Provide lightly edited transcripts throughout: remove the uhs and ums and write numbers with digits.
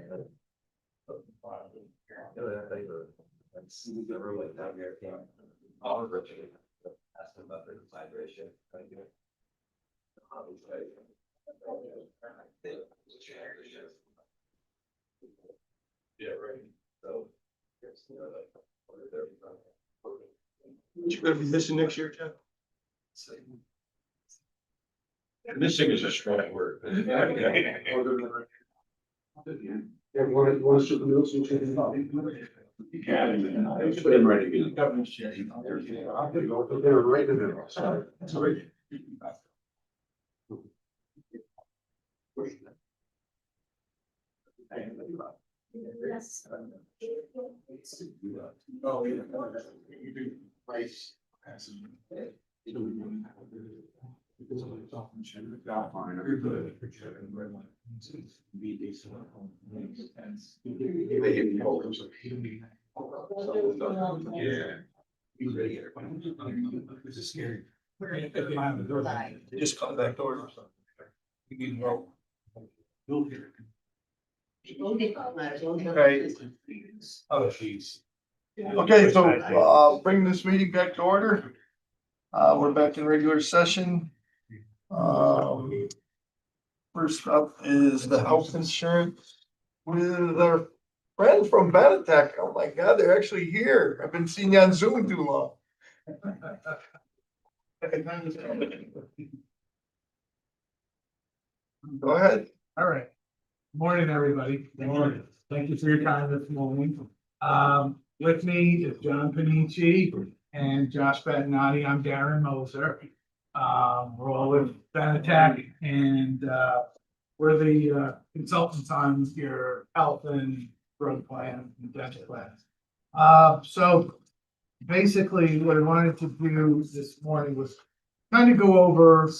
Yeah, right. So. What you gonna be missing next year, Jeff? Missing is a strong word. Everyone wants to do some change. You can, it's been ready to get. They're right in there. Sorry. Oh, yeah. You do price. Just come back door. You need help. Okay. Oh, jeez. Okay, so bring this meeting back to order. We're back in regular session. First up is the health insurance with our friends from Benetech. Oh my God, they're actually here. I've been seeing you on Zoom too long. Go ahead. All right. Morning, everybody. Good morning. Thank you for your time this morning. With me is John Panici and Josh Bettinati. I'm Darren Moser. We're all with Benetech and we're the consultants on your health and drug plan and dental plans. So basically what I wanted to do this morning was kind of go over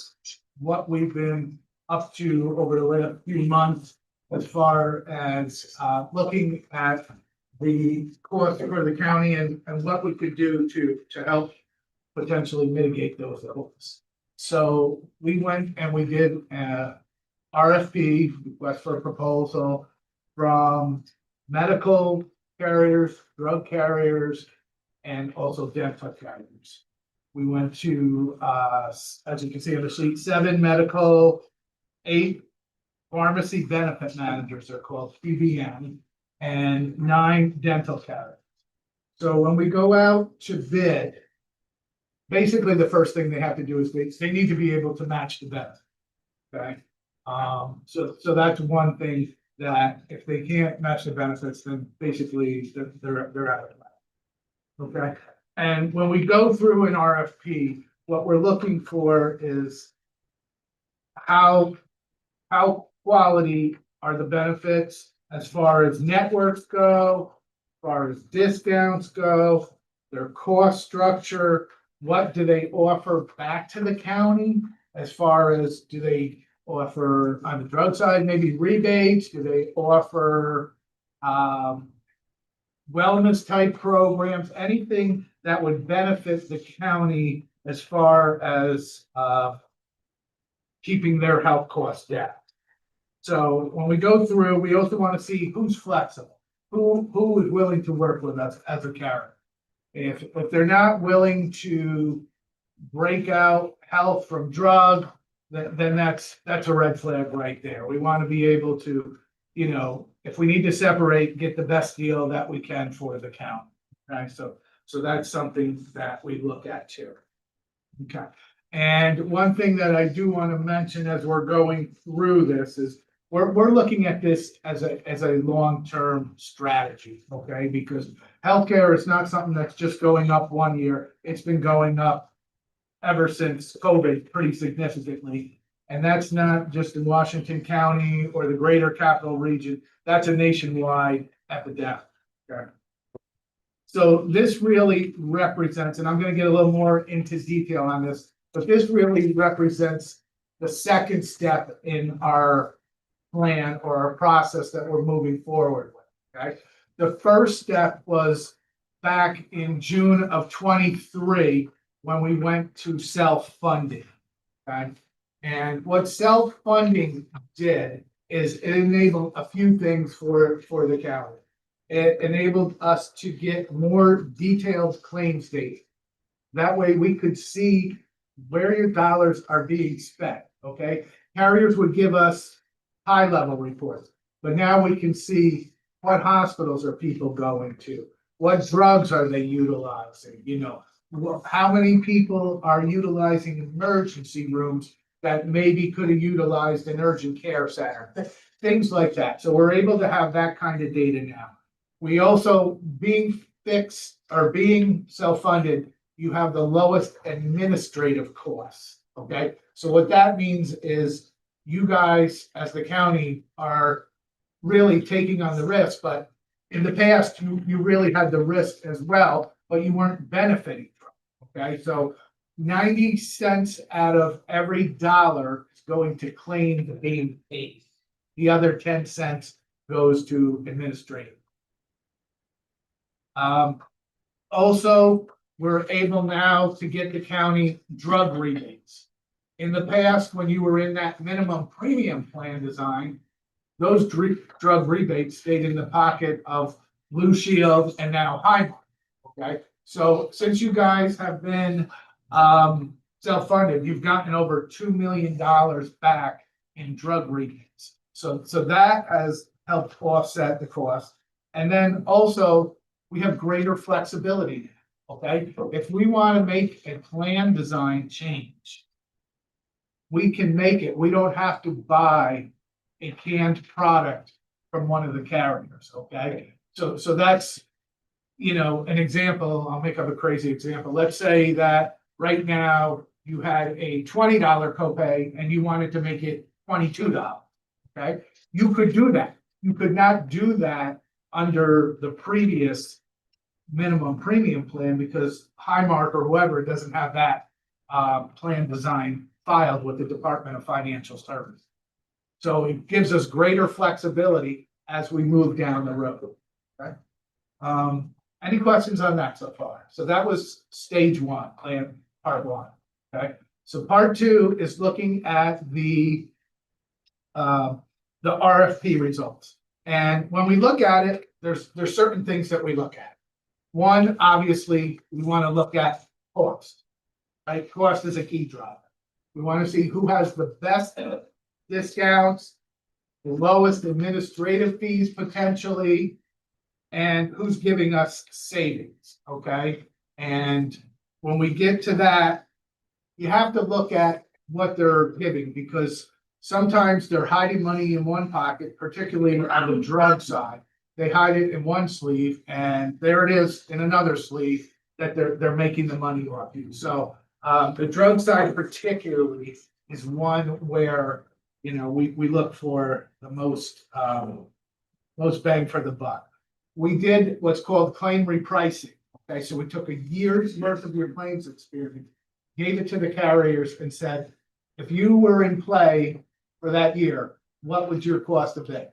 what we've been up to over the last few months as far as looking at the cost for the county and what we could do to help potentially mitigate those costs. So we went and we did RFP, request for a proposal, from medical carriers, drug carriers, and also dental carriers. We went to, as you can see on the sheet, 7 medical, 8 pharmacy benefit managers are called PBM, and 9 dental carriers. So when we go out to bid, basically the first thing they have to do is they need to be able to match the benefit. Okay. So that's one thing that if they can't match the benefits, then basically they're out of luck. Okay. And when we go through an RFP, what we're looking for is how quality are the benefits as far as networks go, as far as discounts go, their cost structure, what do they offer back to the county as far as do they offer on the drug side, maybe rebates, do they offer wellness type programs, anything that would benefit the county as far as keeping their health costs down. So when we go through, we also want to see who's flexible, who is willing to work with us as a carrier. If they're not willing to break out health from drug, then that's a red flag right there. We want to be able to, you know, if we need to separate, get the best deal that we can for the county. Okay, so that's something that we look at too. Okay. And one thing that I do want to mention as we're going through this is we're looking at this as a long-term strategy, okay? Because healthcare is not something that's just going up one year. It's been going up ever since COVID pretty significantly. And that's not just in Washington County or the greater capital region. That's a nationwide epidemic. Okay. So this really represents, and I'm going to get a little more into detail on this, but this really represents the second step in our plan or our process that we're moving forward with. Okay. The first step was back in June of 23 when we went to self-funding. Okay. And what self-funding did is it enabled a few things for the county. It enabled us to get more detailed claims data. That way we could see where your dollars are being spent, okay? Carriers would give us high-level reports, but now we can see what hospitals are people going to? What drugs are they utilizing? You know, how many people are utilizing emergency rooms that maybe could have utilized an urgent care center? Things like that. So we're able to have that kind of data now. We also, being fixed or being self-funded, you have the lowest administrative costs, okay? So what that means is you guys, as the county, are really taking on the risk, but in the past, you really had the risk as well, but you weren't benefiting from it, okay? So 90 cents out of every dollar is going to claim being paid. The other 10 cents goes to administrative. Also, we're able now to get the county drug rebates. In the past, when you were in that minimum premium plan design, those drug rebates stayed in the pocket of Blue Shield and now Highmark, okay? So since you guys have been self-funded, you've gotten over $2 million back in drug rebates. So that has helped offset the cost. And then also, we have greater flexibility, okay? If we want to make a plan design change, we can make it. We don't have to buy a canned product from one of the carriers, okay? So that's, you know, an example. I'll make up a crazy example. Let's say that right now you had a $20 copay and you wanted to make it $22, okay? You could do that. You could not do that under the previous minimum premium plan because Highmark or whoever doesn't have that plan design filed with the Department of Financial Services. So it gives us greater flexibility as we move down the road. Okay. Any questions on that so far? So that was stage one, plan part one. Okay. So part two is looking at the RFP results. And when we look at it, there's certain things that we look at. One, obviously, we want to look at cost. Right? Cost is a key driver. We want to see who has the best discounts, the lowest administrative fees potentially, and who's giving us savings, okay? And when we get to that, you have to look at what they're giving because sometimes they're hiding money in one pocket, particularly on the drug side. They hide it in one sleeve and there it is in another sleeve that they're making the money off you. So the drug side particularly is one where, you know, we look for the most bang for the buck. We did what's called claim repricing. Okay, so we took a year's worth of your claims experience, gave it to the carriers and said, if you were in play for that year, what would your cost have been?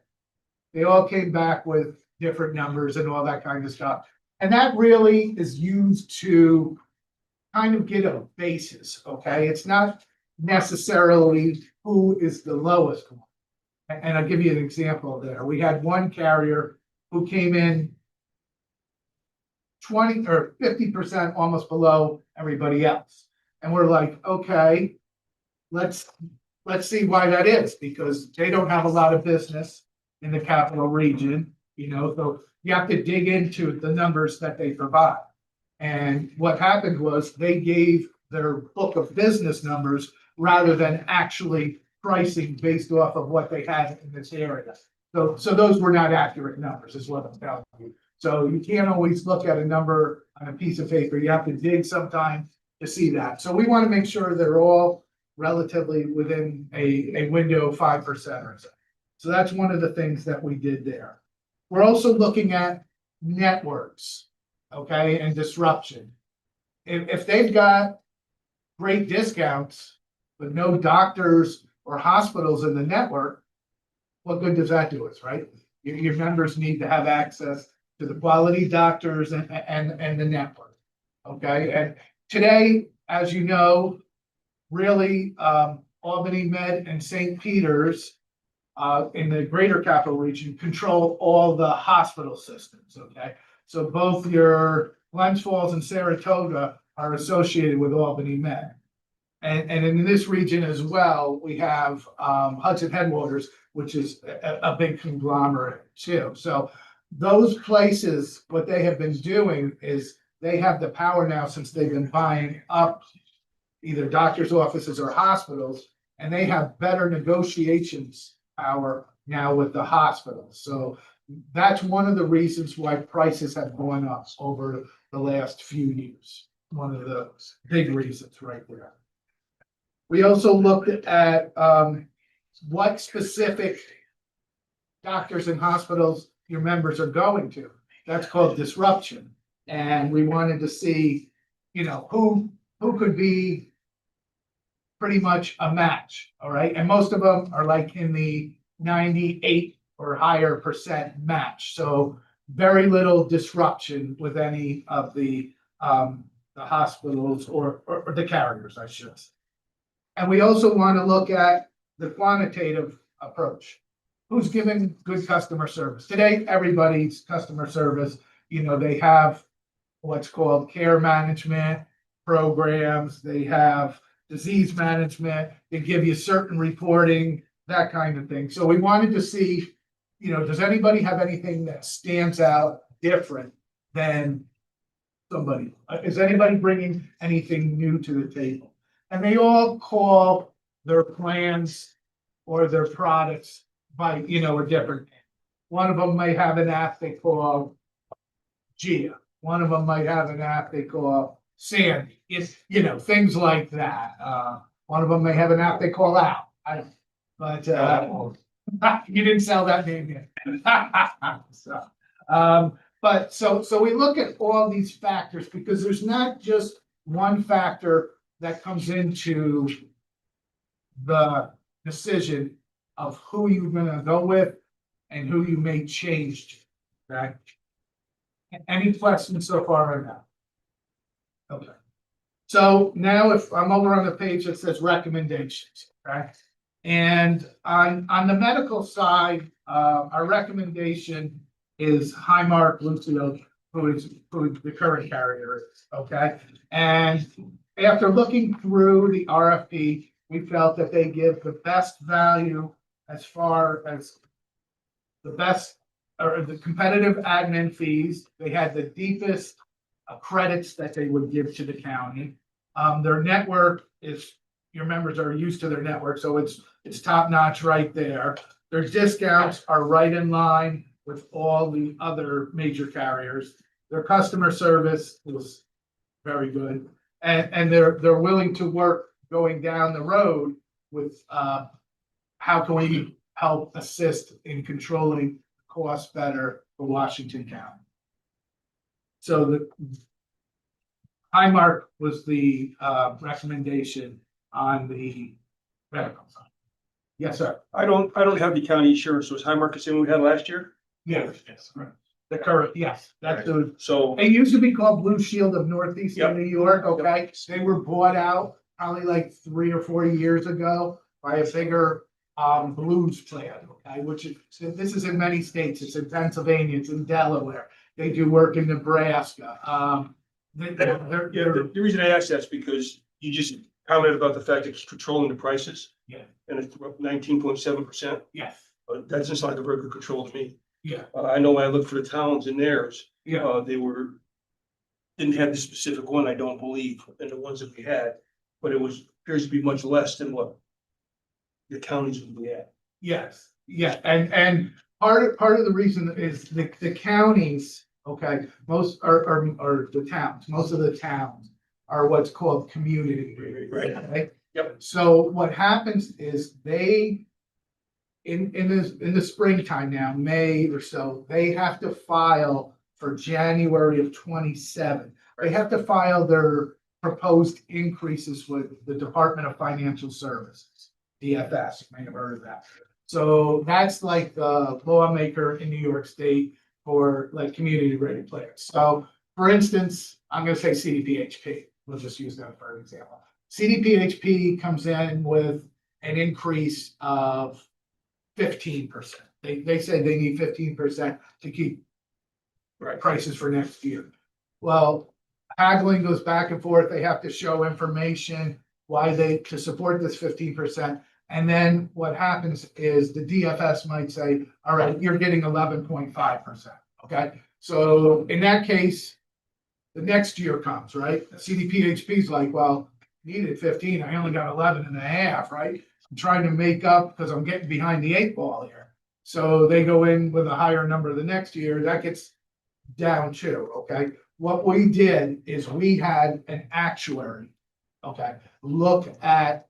They all came back with different numbers and all that kind of stuff. And that really is used to kind of get a basis, okay? It's not necessarily who is the lowest one. And I'll give you an example there. We had one carrier who came in 20 or 50% almost below everybody else. And we're like, okay, let's see why that is, because they don't have a lot of business in the capital region, you know, so you have to dig into the numbers that they provide. And what happened was they gave their book of business numbers rather than actually pricing based off of what they had in this area. So those were not accurate numbers is what I'm telling you. So you can't always look at a number on a piece of paper. You have to dig sometime to see that. So we want to make sure they're all relatively within a window of 5% or so. So that's one of the things that we did there. We're also looking at networks, okay, and disruption. If they've got great discounts, but no doctors or hospitals in the network, what good does that do us, right? Your members need to have access to the quality doctors and the network, okay? And today, as you know, really, Albany Med and St. Peter's in the greater capital region control all the hospital systems, okay? So both your Glens Falls and Saratoga are associated with Albany Med. And in this region as well, we have Hudson Headwaters, which is a big conglomerate too. So those places, what they have been doing is they have the power now since they've been buying up either doctors' offices or hospitals, and they have better negotiations power now with the hospitals. So that's one of the reasons why prices have gone up over the last few years. One of the big reasons right there. We also looked at what specific doctors and hospitals your members are going to. That's called disruption. And we wanted to see, who could be pretty much a match, all right? And most of them are like in the 98 or higher percent match. So very little disruption with any of the hospitals or the carriers, I should say. And we also want to look at the quantitative approach. Who's giving good customer service? Today, everybody's customer service, they have what's called care management programs. They have disease management. They give you certain reporting, that kind of thing. So we wanted to see, does anybody have anything that stands out different than somebody? Is anybody bringing anything new to the table? And they all call their plans or their products by, a different name. One of them might have an app they call Gia. One of them might have an app they call Sandy. It's, things like that. One of them may have an app they call Al. But you didn't sell that name yet. So we look at all these factors because there's not just one factor that comes into the decision of who you're gonna go with and who you may change. Okay. Any questions so far right now? Okay. So now if I'm over on the page that says recommendations, okay? And on the medical side, our recommendation is Highmark Blue Shield, who the current carrier is, okay? And after looking through the RFP, we felt that they give the best value as far as the best or the competitive admin fees. They had the deepest credits that they would give to the county. Their network is, your members are used to their network, so it's top notch right there. Their discounts are right in line with all the other major carriers. Their customer service was very good. And they're willing to work going down the road with how can we help assist in controlling costs better for Washington County. So the Highmark was the recommendation on the medical side. Yes, sir. I don't have the county insurance, so is Highmark the same we had last year? Yes, right. The current, yes, that's the. So, It used to be called Blue Shield of Northeastern Yep. New York, okay? They were bought out probably like 3 or 4 years ago by a bigger Blues plan, okay? Which is, this is in many states. It's in Pennsylvania, it's in Delaware. They do work in Nebraska. the reason I asked that's because you just commented about the fact that it's controlling the prices. Yeah. And it's 19.7%. Yes, That doesn't sound like a very good control to me. yeah, I know when I looked for the towns in theirs, yeah, didn't have the specific one, I don't believe, in the ones that we had. But it appears to be much less than what the counties would be at. yes, yeah. And part of the reason is the counties, okay, most are the towns, most of the towns are what's called community. Right. Okay? Yep. So what happens is they, in the springtime now, May or so, they have to file for January of 27. They have to file their proposed increases with the Department of Financial Services, DFS, you may have heard of that. So that's like the lawmaker in New York State for like community rated plans. So for instance, I'm gonna say CDPHP, we'll just use that for an example. CDPHP comes in with an increase of 15%. They say they need 15% to keep prices for next year. Well, haggling goes back and forth. They have to show information why to support this 15%. And then what happens is the DFS might say, all right, you're getting 11.5%. Okay. So in that case, the next year comes, right? CDPHP is like, well, needed 15. I only got 11 and a half, right? I'm trying to make up because I'm getting behind the 8 ball here. So they go in with a higher number the next year. That gets down too. Okay. What we did is we had an actuary, okay, look at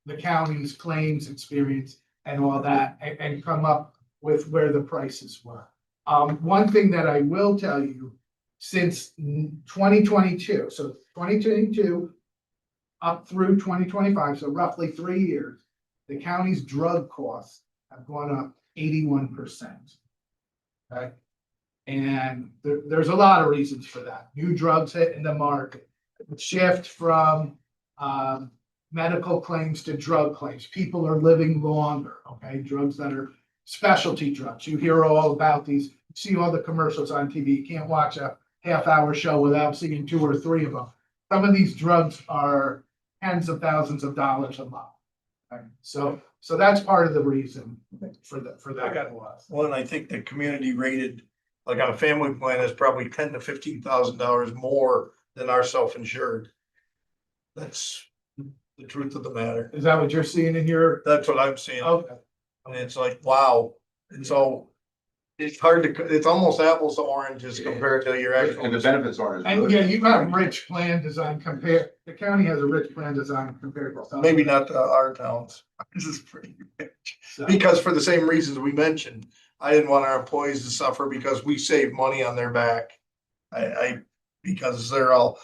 the county's claims experience and all that and come up with where the prices were. One thing that I will tell you, since 2022, so 2022 up through 2025, so roughly 3 years, the county's drug costs have gone up 81%. Okay. And there's a lot of reasons for that. New drugs hitting the market, shift from medical claims to drug claims. People are living longer, okay? Drugs that are specialty drugs. You hear all about these, you see all the commercials on TV. You can't watch a half-hour show without seeing 2 or 3 of them. Some of these drugs are tens of thousands of dollars a month. Okay? So that's part of the reason for that. Well, and I think the community rated, like on a family plan, is probably $10,000 to $15,000 more than our self-insured. That's the truth of the matter. Is that what you're seeing in your? That's what I'm seeing. Okay. And it's like, wow, it's hard to, it's almost apples to oranges compared to your actual. And the benefits aren't as And good. yeah, you have rich plan design compared, the county has a rich plan design compared to. some. Maybe not to our towns. This is pretty rich. So, Because for the same reasons we mentioned, I didn't want our employees to suffer because we save money on their back. Because they're all,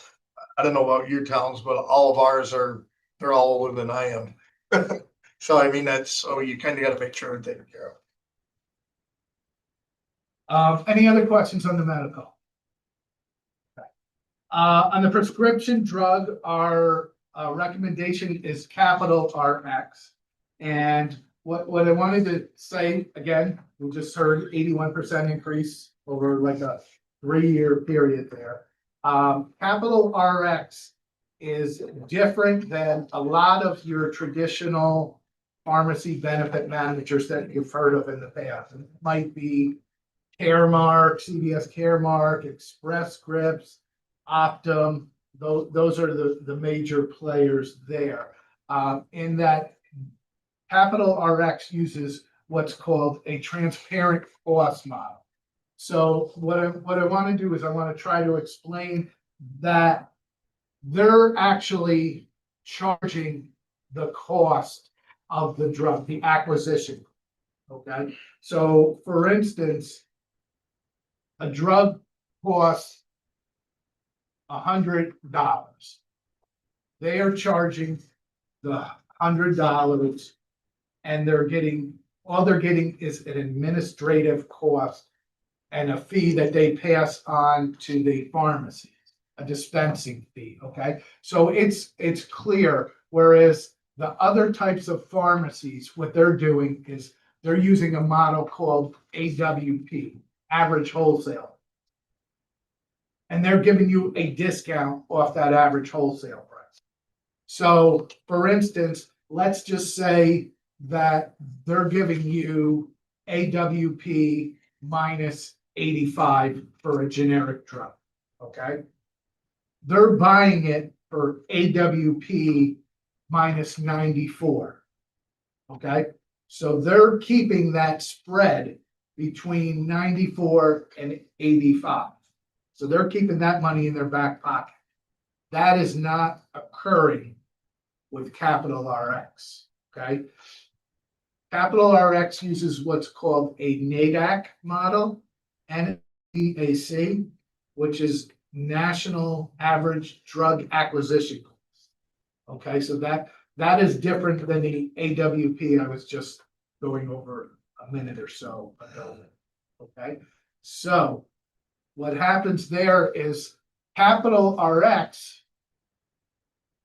I don't know about your towns, but all of ours they're all older than I am. So I mean, so you kind of got to make sure they're taken care of. Any other questions on the medical? Okay. On the prescription drug, our recommendation is Capital RX. And what I wanted to say, again, we just heard 81% increase over like a 3-year period there. Capital RX is different than a lot of your traditional pharmacy benefit managers that you've heard of in the past. It might be Caremark, CVS Caremark, Express Scripts, Optum. Those are the major players there. In that Capital RX uses what's called a transparent cost model. So what I want to do is I want to try to explain that they're actually charging the cost of the drug, the acquisition. Okay, so for instance, a drug costs $100. They are charging the $100, and all they're getting is an administrative cost and a fee that they pass on to the pharmacy, a dispensing fee. Okay, so it's clear. Whereas the other types of pharmacies, what they're doing is they're using a model called AWP, average wholesale. And they're giving you a discount off that average wholesale price. So for instance, let's just say that they're giving you AWP minus 85 for a generic drug. Okay. They're buying it for AWP minus 94. Okay. So they're keeping that spread between 94 and 85. So they're keeping that money in their back pocket. That is not occurring with Capital RX. Okay. Capital RX uses what's called a NADAC model, NADAC, which is National Average Drug Acquisition Cost. Okay, so that is different than the AWP I was just going over a minute or so ago. Okay, so what happens there is Capital RX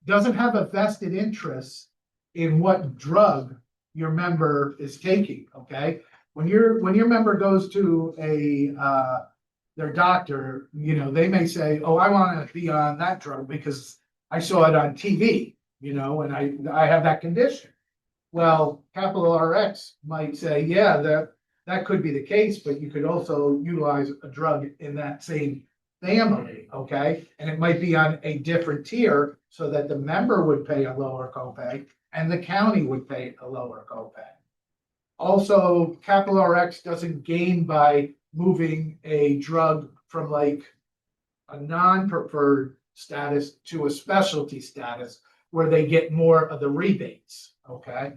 doesn't have a vested interest in what drug your member is taking, okay? When your member goes to their doctor, you know, they may say, oh, I want to be on that drug because I saw it on TV, you know, and I have that condition. Well, Capital RX might say, yeah, that could be the case, but you could also utilize a drug in that same family, okay? And it might be on a different tier so that the member would pay a lower copay and the county would pay a lower copay. Also, Capital RX doesn't gain by moving a drug from like a non-preferred status to a specialty status where they get more of the rebates, okay?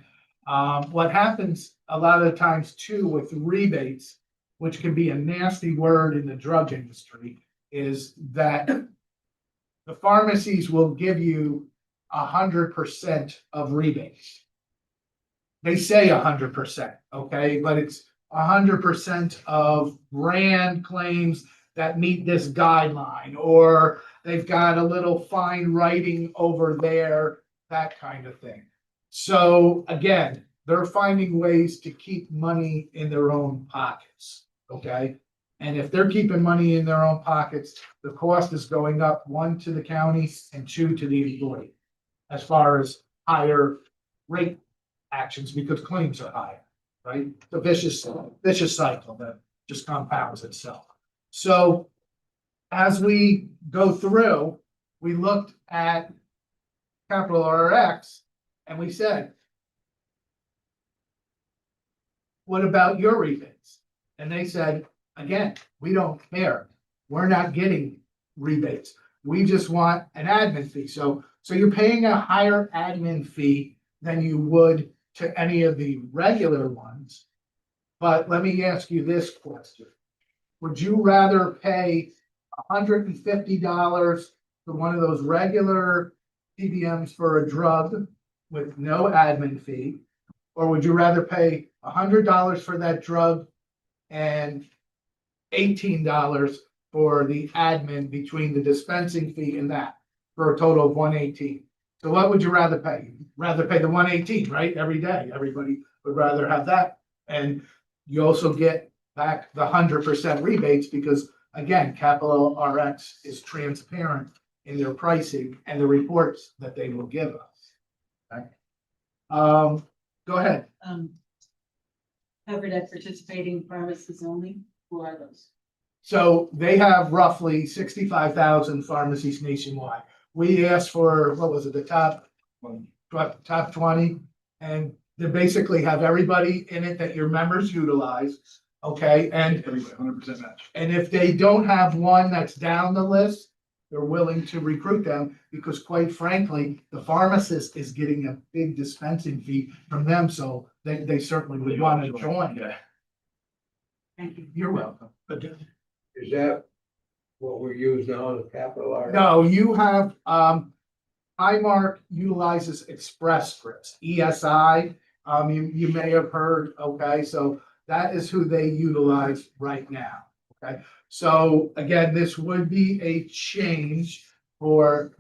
What happens a lot of the times too with rebates, which can be a nasty word in the drug industry, is that the pharmacies will give you 100% of rebates. They say 100%, okay, but it's 100% of brand claims that meet this guideline, or they've got a little fine writing over there, that kind of thing. So again, they're finding ways to keep money in their own pockets, okay? And if they're keeping money in their own pockets, the cost is going up, 1 to the county and 2 to the employee, as far as higher rate actions because claims are higher, right? The vicious cycle that just compounds itself. So as we go through, we looked at Capital RX and we said, what about your rebates? And they said, again, we don't care. We're not getting rebates. We just want an admin fee. So you're paying a higher admin fee than you would to any of the regular ones. But let me ask you this question. Would you rather pay $150 for one of those regular PBMs for a drug with no admin fee? Or would you rather pay $100 for that drug and $18 for the admin between the dispensing fee and that, for a total of $118? So what would you rather pay? Rather pay the $118, right? Every day, everybody would rather have that. And you also get back the 100% rebates because again, Capital RX is transparent in their pricing and the reports that they will give us. Okay. Go ahead. Covered at participating pharmacies only, who are those? So they have roughly 65,000 pharmacies nationwide. We asked for, what was it, the top 20, and they basically have everybody in it that your members utilize. Okay, and 100% match. and if they don't have one that's down the list, they're willing to recruit them because quite frankly, the pharmacist is getting a big dispensing fee from them, so they certainly would want to join. Yeah. Thank you. You're welcome. Is that what we use now, the capital R? No, you have, Highmark utilizes Express Scripts, ESI. You may have heard, okay, so that is who they utilize right now, okay? So again, this would be a change it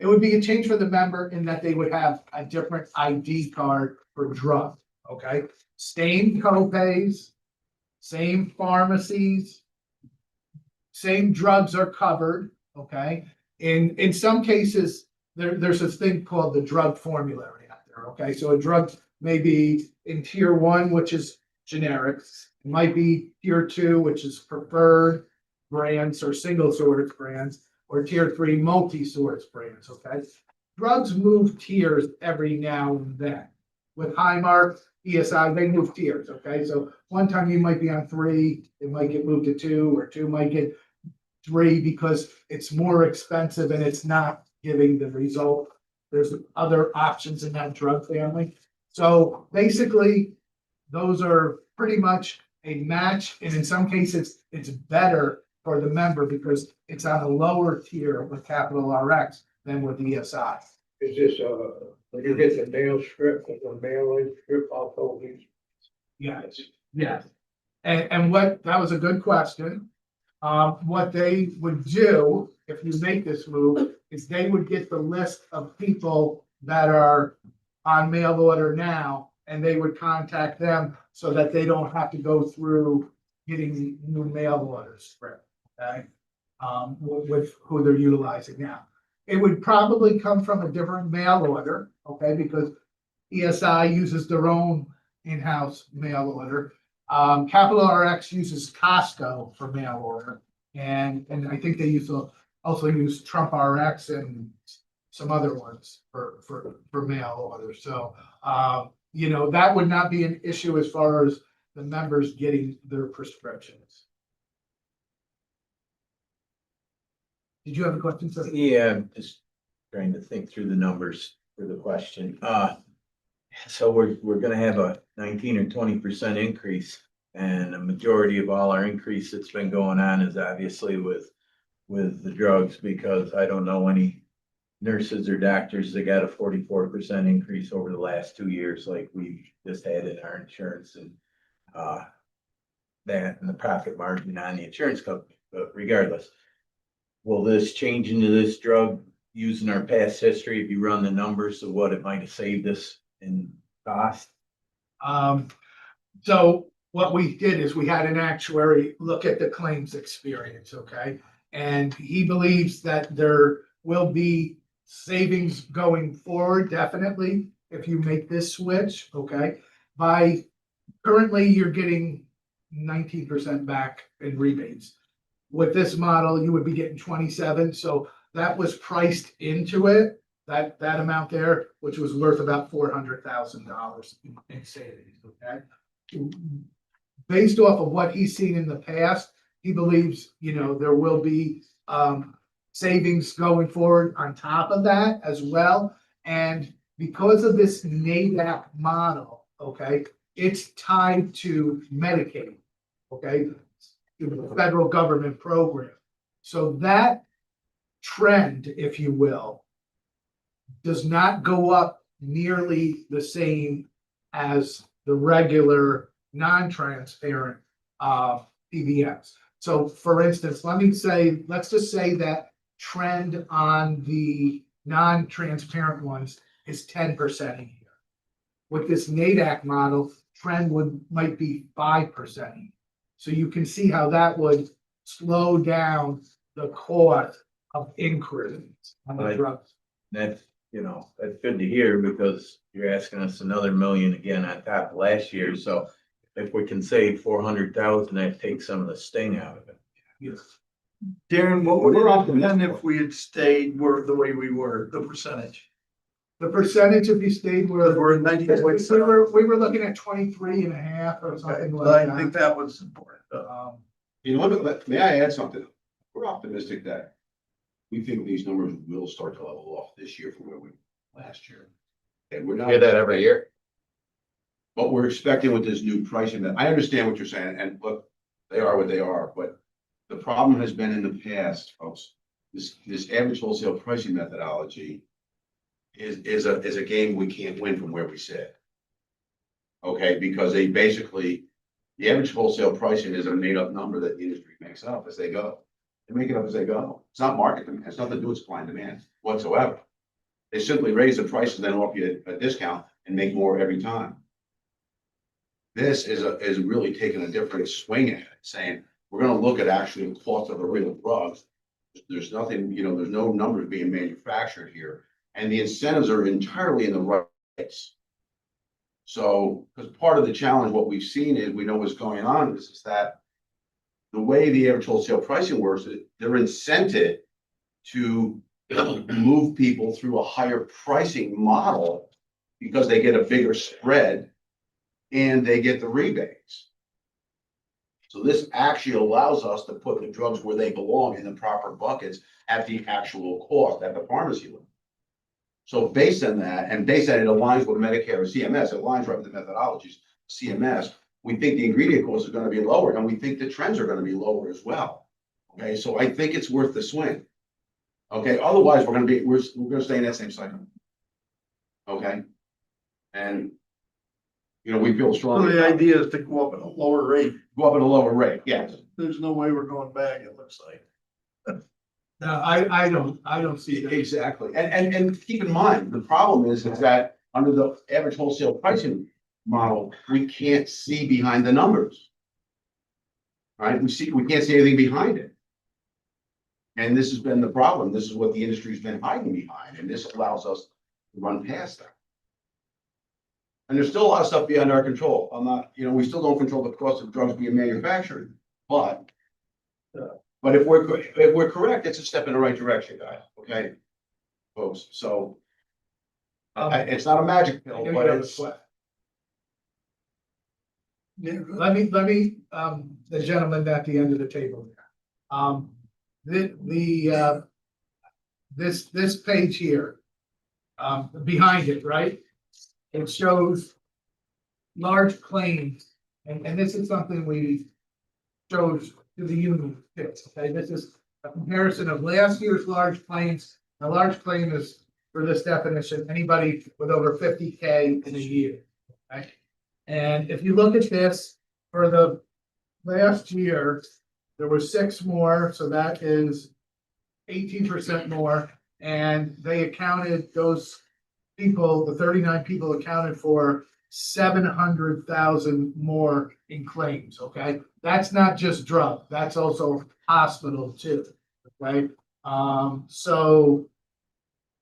would be a change for the member in that they would have a different ID card for drug, okay? Same copays, same pharmacies, same drugs are covered, okay? In some cases, there's this thing called the drug formulary out there, okay? So a drug may be in tier 1, which is generics. It might be tier 2, which is preferred brands or single source brands, or tier 3 multi-source brands, okay? Drugs move tiers every now and then. With Highmark, ESI, they move tiers, okay? So one time you might be on 3, it might get moved to 2, or 2 might get 3 because it's more expensive and it's not giving the result. There's other options in that drug family. So basically, those are pretty much a match, and in some cases, it's better for the member because it's on a lower tier with Capital RX than with ESI. Is this, when you get the mail strip, the mail-in strip also these? Yes, yes. And that was a good question. What they would do, if you make this move, is they would get the list of people that are on mail order now, and they would contact them so that they don't have to go through getting new mail orders for it, okay? With who they're utilizing now. It would probably come from a different mail order, okay, because ESI uses their own in-house mail order. Capital RX uses Costco for mail order, and I think they also use Trump RX and some other ones for mail orders. So, you know, that would not be an issue as far as the members getting their prescriptions. Did you have a question, sir? Yeah, I'm just trying to think through the numbers for the question. So we're gonna have a 19 or 20% increase. And a majority of all our increase that's been going on is obviously with the drugs, because I don't know any nurses or doctors that got a 44% increase over the last 2 years, like we just had in our insurance and that and the profit margin on the insurance company. But regardless, will this change into this drug using our past history, if you run the numbers of what it might have saved us in cost? So what we did is we had an actuary look at the claims experience, okay? And he believes that there will be savings going forward, definitely, if you make this switch, okay? Currently, you're getting 19% back in rebates. With this model, you would be getting 27, so that was priced into it, that amount there, which was worth about $400,000 in savings, okay? Based off of what he's seen in the past, he believes, you know, there will be savings going forward on top of that as well. And because of this NADAC model, okay, it's tied to Medicaid, okay, to the federal government program. So that trend, if you will, does not go up nearly the same as the regular non-transparent PBMs. So for instance, let's just say that trend on the non-transparent ones is 10% a year. With this NADAC model, trend might be 5%. So you can see how that would slow down the cost of increase on the Right. drugs. That's, you know, that's good to hear, because you're asking us another million again on top of last year. So if we can save 400,000, that takes some of the sting out of it. Yes. Darren, what would We're it off have been if we had stayed the way we were, the percentage? The percentage if you stayed Because where we're at 90.7. we were looking at 23.5 or something Okay, like I think that. that was important. You know, may I add something? We're optimistic that we think these numbers will start to level off this year from where we were last year. And we're not. Hear that every year. But we're expecting with this new pricing, that I understand what you're saying, and look, they are what they are, but the problem has been in the past, folks, this average wholesale pricing methodology is a game we can't win from where we sit. Okay, because they basically, the average wholesale pricing is a made-up number that the industry makes up as they go. They make it up as they go. It's not market demand, it's nothing to do with supply and demand whatsoever. They simply raise the prices, then offer you a discount and make more every time. This is really taking a different swing at it, saying, we're gonna look at actually the cost of the real drugs. There's nothing, you know, there's no numbers being manufactured here, and the incentives are entirely in the right place. So, because part of the challenge, what we've seen is, we know what's going on is that the way the average wholesale pricing works, they're incented to move people through a higher pricing model because they get a bigger spread and they get the rebates. So this actually allows us to put the drugs where they belong, in the proper buckets at the actual cost at the pharmacy level. So based on that, and based on it aligns with Medicare or CMS, it aligns right with the methodologies, CMS, we think the ingredient cost is gonna be lower, and we think the trends are gonna be lower as well. Okay, so I think it's worth the swing. Okay, otherwise, we're gonna stay in that same cycle. Okay? And, you know, we feel So strongly. the idea is to go up at a lower rate. Go up at a lower rate, yes. There's no way we're going back, it looks like. No, I don't see that. Exactly. And keep in mind, the problem is that under the average wholesale pricing model, we can't see behind the numbers. Right? We can't see anything behind it. And this has been the problem. This is what the industry's been hiding behind, and this allows us to run past that. And there's still a lot of stuff beyond our control. I'm not, we still don't control the cost of drugs being manufactured, but if we're correct, it's a step in the right direction, guys, okay? Folks, so it's not a magic pill, but it's. Let me, the gentleman at the end of the table there. This page here, behind it, right? It shows large claims, and this is something we showed to the union. Okay, this is a comparison of last year's large claims. A large claim is, for this definition, anybody with over 50K in a year. Okay? And if you look at this, for the last year, there were 6 more, so that is 18% more. And they accounted, those people, the 39 people accounted for 700,000 more in claims, okay? That's not just drug, that's also hospital too, right? So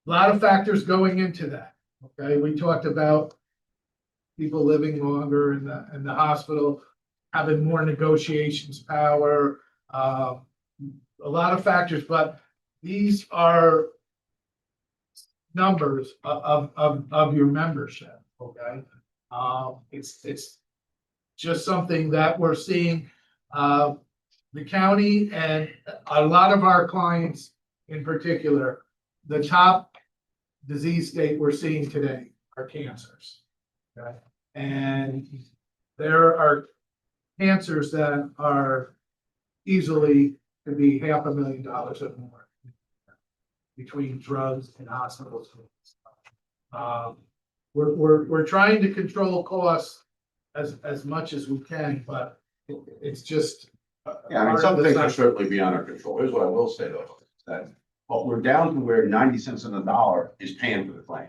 a lot of factors going into that, okay? We talked about people living longer in the hospital, having more negotiations power, a lot of factors, but these are numbers of your membership, okay? It's just something that we're seeing, the county and a lot of our clients in particular, the top disease state we're seeing today are cancers. Okay, and there are cancers that are easily could be $500,000 or more between drugs and hospitals. We're trying to control costs as much as we can, but it's just. Yeah, I mean, some things are certainly beyond our control. Here's what I will say though, is that, but we're down to where 90 cents on the dollar is paying for the claim.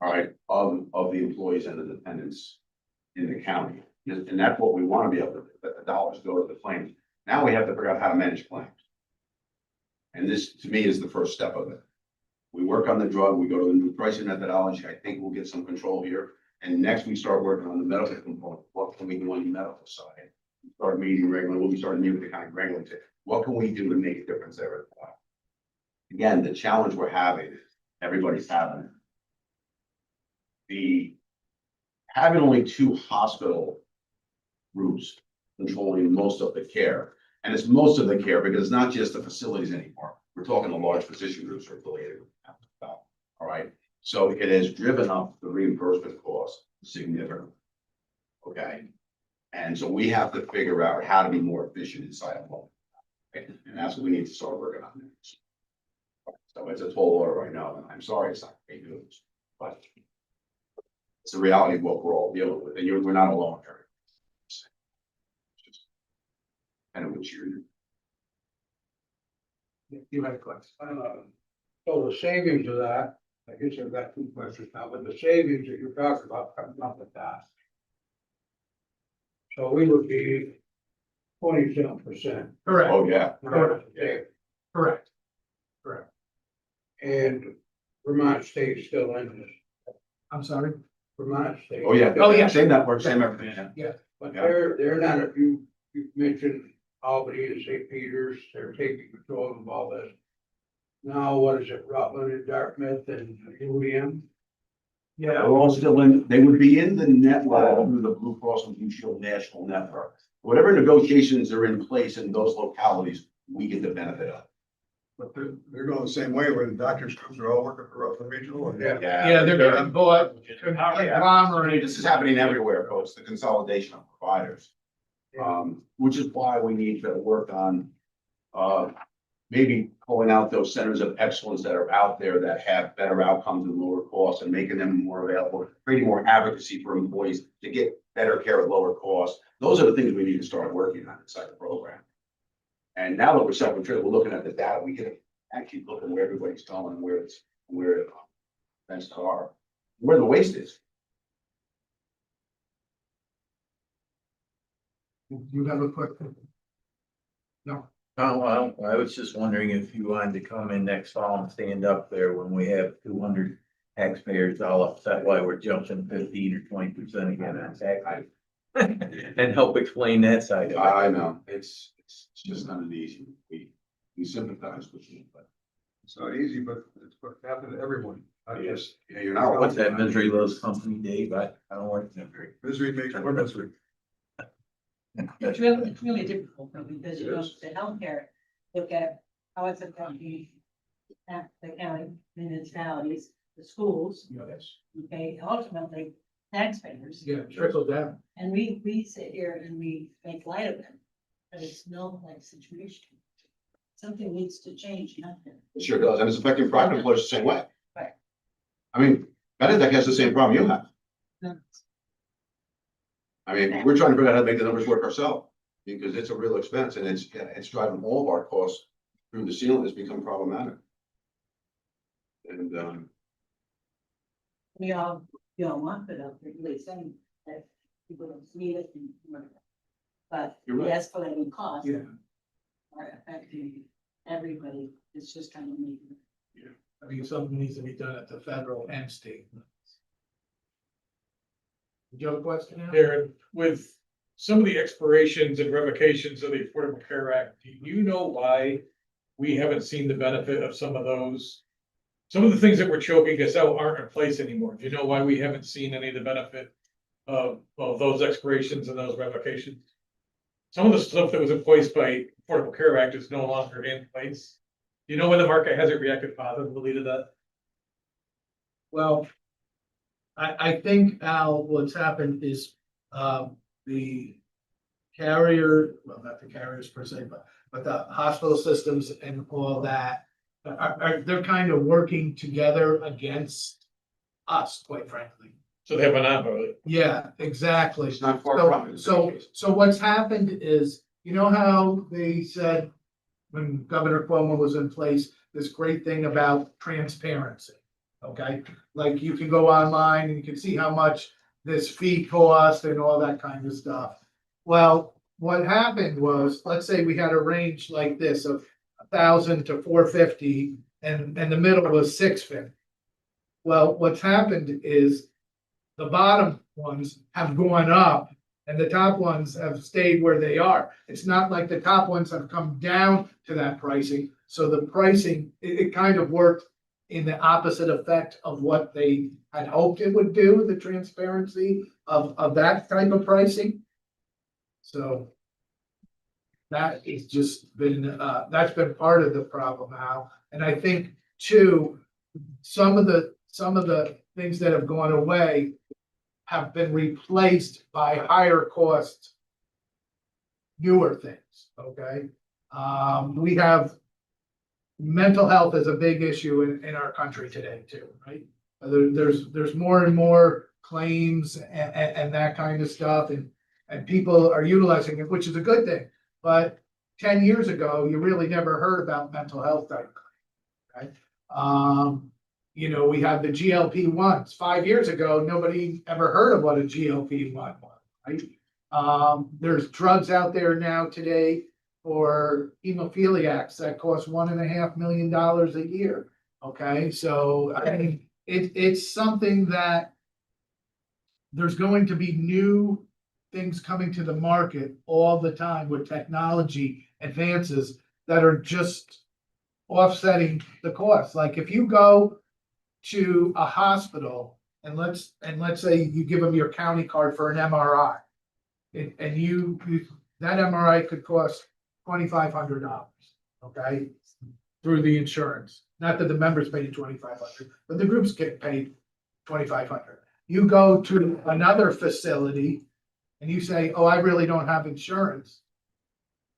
All right, of the employees and the dependents in the county. And that's what we want to be able to do, that the dollars go to the claims. Now we have to figure out how to manage claims. And this, to me, is the first step of it. We work on the drug, we go to the new pricing methodology. I think we'll get some control here. And next we start working on the medical component. What can we do on the medical side? We start meeting regularly, we'll be starting meeting with the county regularly. What can we do to make a difference there? Again, the challenge we're having, everybody's having. Having only 2 hospital groups controlling most of the care, and it's most of the care because it's not just the facilities anymore. We're talking the large physician groups are affiliated with that. All right, so it has driven up the reimbursement cost significantly. Okay, and so we have to figure out how to be more efficient inside of law, and that's what we need to start working on. So it's a tall order right now, and I'm sorry it's not great news, but it's the reality of what we're all dealing with, and we're not alone here. Just kind of what you're. You had a question. So the savings of that, I guess I've got 2 questions now, but the savings that you're talking about comes up with that. So we would be 27%. Correct, Oh, yeah. correct. And Vermont State still in this. I'm sorry. Vermont State. Oh, yeah. Oh, yeah. Same network, same everything. Yeah. Yeah. But Yeah. they're not, if you mentioned Albany and St. Peters, they're taking control of all this. Now, what is it, Rutland and Dartmouth and UVM? Yeah. They're all still in, they would be in the network through the Blue Cross and Blue Shield National Network. Whatever negotiations are in place in those localities, we get the benefit of. But they're going the same way where the doctors groups are all working for Rutland Regional. And Yeah, they're getting bought, conglomerate. This is happening everywhere, folks, the consolidation of providers. Which is why we need to work on, maybe pulling out those centers of excellence that are out there that have better outcomes and lower costs and making them more available, creating more advocacy for employees to get better care at lower costs. Those are the things we need to start working on inside the program. And now that we're self-controlled, we're looking at the data, we can actually look at where everybody's going, where events are, where the waste is. You have a question? No, Oh, well, I was just wondering if you wanted to come in next fall and stand up there when we have 200 taxpayers all upset why we're jumping 15 or 20% again on taxes. And help explain that side of it. I know, it's just not an easy, we sympathize with you, but It's not easy, but it's what happened to everyone. I yes, yeah, you're not. What's that misery loves company, Dave? I don't like misery. Misery makes more misery. It's really difficult though, because you It know, is. the healthcare, look at how it's affecting the county, municipalities, the schools, yes, okay, ultimately taxpayers. yeah, trickle down. And we sit here and we make light of it, but it's no like situation. Something needs to change, nothing. It sure does, and it's affecting private employers the same way. Right. I mean, Benedek has the same problem you have. No. I mean, we're trying to figure out how to make the numbers work ourselves, because it's a real expense, and it's driving all of our costs through the ceiling, it's become problematic. And, We all want it up, they're really saying that people don't need it anymore. But the You're right. escalating costs Yeah, are affecting everybody, it's just kind of making. I mean, something needs to be done at the federal and state. Do you have a question now? Darren, with some of the expirations and revocations of the Affordable Care Act, do you know why we haven't seen the benefit of some of those? Some of the things that were choking us out aren't in place anymore. Do you know why we haven't seen any of the benefit of those expirations and those revocations? Some of the stuff that was in place by Affordable Care Act is no longer in place. Do you know when the market hasn't reacted positively to that? Well, I think, Al, what's happened is, the carrier, well, not the carriers per se, but the hospital systems and all that they're kind of working together against us, quite frankly. So they have a monopoly. Yeah, exactly. it's not far from it. So what's happened is, you know how they said when Governor Cuomo was in place, this great thing about transparency, okay? Like you can go online and you can see how much this fee cost and all that kind of stuff. Well, what happened was, let's say we had a range like this of 1,000 to 450, and the middle was 650. Well, what's happened is the bottom ones have gone up and the top ones have stayed where they are. It's not like the top ones have come down to that pricing. So the pricing, it kind of worked in the opposite effect of what they had hoped it would do, the transparency of that type of pricing. So that has just been, that's been part of the problem now. And I think too, some of the things that have gone away have been replaced by higher cost newer things, okay? We have mental health is a big issue in our country today too, right? There's more and more claims and that kind of stuff, and people are utilizing it, which is a good thing. But 10 years ago, you really never heard about mental health type, okay? You know, we have the GLP-1s. 5 years ago, nobody ever heard of what a GLP-1 was, right? There's drugs out there now today for hemophiliacs that cost $1.5 million a year. Okay, so I mean, it's something that there's going to be new things coming to the market all the time with technology advances that are just offsetting the cost. Like if you go to a hospital and let's say you give them your county card for an MRI, and you that MRI could cost $2,500, okay, through the insurance. Not that the members pay $2,500, but the groups get paid $2,500. You go to another facility and you say, "Oh, I really don't have insurance."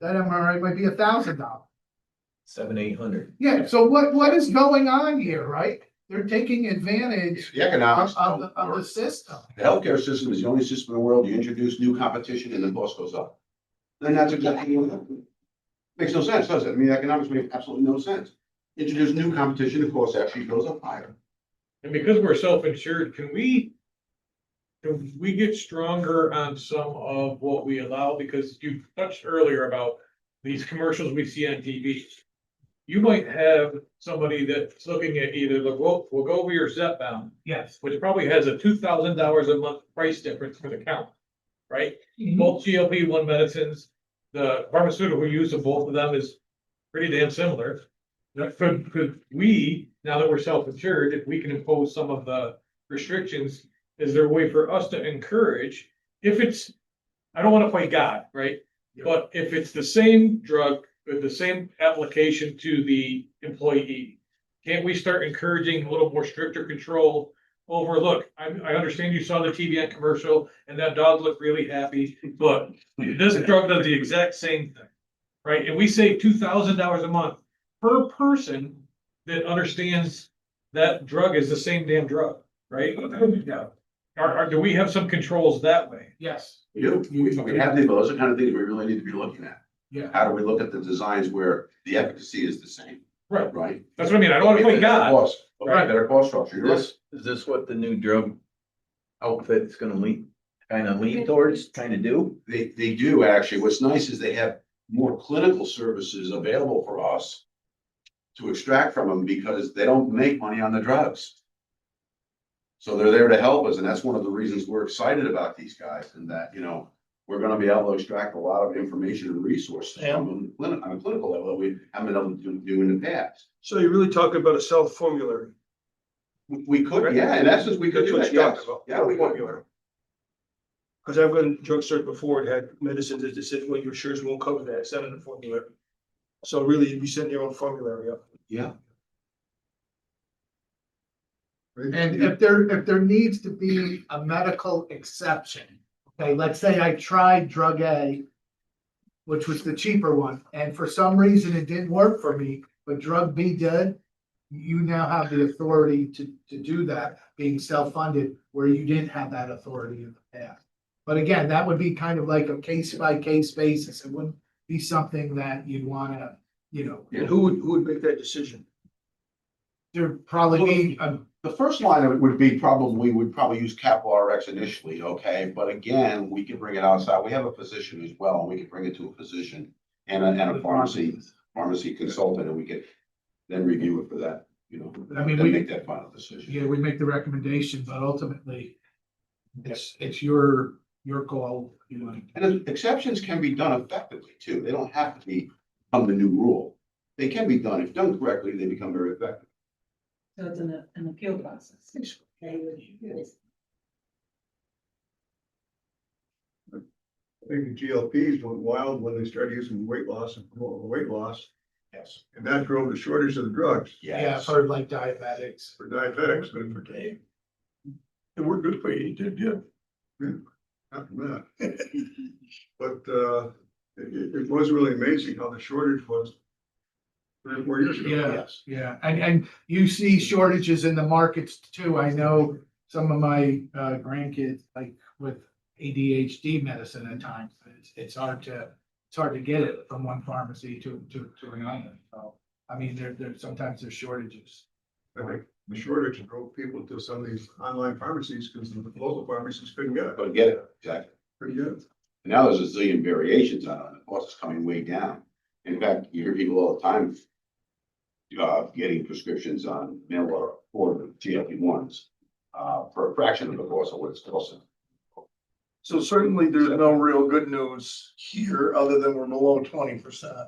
That MRI might be $1,000. 700-800. Yeah, so what is going on here, right? They're taking advantage The economics of don't the work. system. The healthcare system is the only system in the world, you introduce new competition and the cost goes up. Then that's exactly what happened. Makes no sense, does it? I mean, economics make absolutely no sense. Introduce new competition, the cost actually goes up higher. And because we're self-insured, can we do we get stronger on some of what we allow? Because you touched earlier about these commercials we see on TV. You might have somebody that's looking at either the Wegovy or Zepbound, Yes. which probably has a $2,000 a month price difference for the count, right? Both GLP-1 medicines, the pharmaceutical use of both of them is pretty damn similar. Could we, now that we're self-insured, if we can impose some of the restrictions, is there a way for us to encourage, if it's, I don't wanna play God, right? But if it's the same drug, with the same application to the employee, can't we start encouraging a little more stricter control over, look, I understand you saw the TVN commercial and that dog looked really happy, but this drug does the exact same thing, right? And we save $2,000 a month per person that understands that drug is the same damn drug, right? Yeah. Do we have some controls that way? Yes, We do, we have these, but those are the kind of things we really need to be looking at. yeah. How do we look at the designs where the efficacy is the same, Right, right? that's what I mean, I don't wanna play Better God. cost- Right. Better cost structure, you're right. Is this what the new drug outfit's gonna lean towards, kind of do? They do actually. What's nice is they have more clinical services available for us to extract from them because they don't make money on the drugs. So they're there to help us, and that's one of the reasons we're excited about these guys, and that, you know, we're gonna be able to extract a lot of information and resources from them on a clinical level that we haven't been able to do in the past. So you're really talking about a self-formulary. We could, yeah, in essence, we could That's do what that, you're yes. talking about. Yeah, we could. Self-formulary. Cause I've gone to drugstores before, it had medicines that just said, well, your insurance won't cover that, it's not in the formulary. So really, you'd be setting your own formulary up. Yeah. And if there needs to be a medical exception, okay, let's say I tried drug A, which was the cheaper one, and for some reason it didn't work for me, but drug B did, you now have the authority to do that, being self-funded, where you didn't have that authority in the past. But again, that would be kind of like a case-by-case basis. It wouldn't be something that you'd wanna, you know, And who would make that decision? there'd probably be a. The first line of it would be we would probably use capital RX initially, okay, but again, we can bring it outside, we have a physician as well, and we can bring it to a physician and a pharmacy consultant, and we could then review it for that, you know, I mean, then we- make that final decision. Yeah, we make the recommendation, but ultimately, it's your call, you know. And exceptions can be done effectively too, they don't have to become the new rule. They can be done, if done correctly, they become very effective. So it's an appeal process. Okay, yes. I think the GLPs went wild when they started using weight loss and promoting weight loss, Yes. and that drove the shortage of the drugs Yeah, I've heard like diabetics. for diabetics, but for It worked good for you, you did, yeah. not for that. But, it was really amazing how the shortage was 3 or 4 years ago. Yeah, Yes. yeah, and you see shortages in the markets too. I know some of my grandkids, like with ADHD medicine at times, it's hard to get it from one pharmacy to another. So, I mean, sometimes there's shortages. I think the shortage drove people to some of these online pharmacies because the local pharmacies couldn't get it. But get it, exactly. Couldn't get it. And now there's a zillion variations on it, the cost is coming way down. In fact, you hear people all the time getting prescriptions on mail or GLP-1s for a fraction of the cost of what it's costing. So certainly there's no real good news here, other than we're below 20%.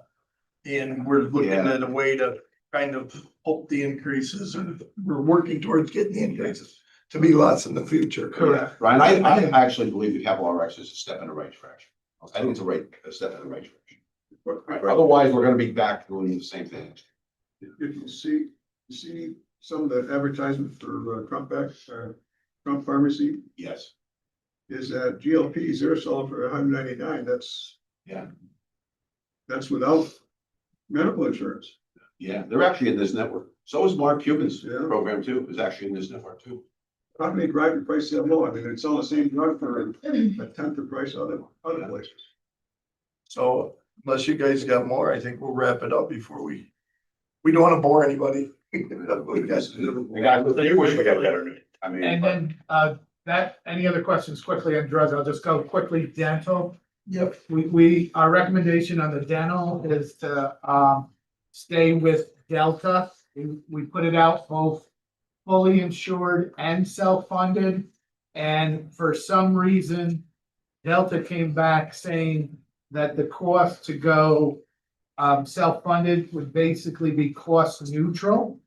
And we're looking Yeah. at a way to kind of hope the increases, and we're working towards getting the increases to be less in the future. Correct. Ryan, I actually believe the capital RX is a step in the right direction. I think it's a step in the right direction. Right, otherwise, we're gonna be back doing the same thing. If you see some of the advertisement for Trump Pharmacy Yes, is that GLPs, they're selling for $199. yeah, That's without medical insurance. yeah, they're actually in this network. So is Mark Cuban's Yeah. program too, is actually in this network too. How can they drive the price that low? I mean, it's all the same drug for a tenth the price of other places. So unless you guys got more, I think we'll wrap it up before we don't want to bore anybody. We got- We got better. I mean. And then, any other questions quickly on drugs? I'll just go quickly. Dental. Yep. Our recommendation on the dental is to, stay with Delta. We put it out both fully insured and self-funded. And for some reason, Delta came back saying that the cost to go self-funded would basically be cost neutral.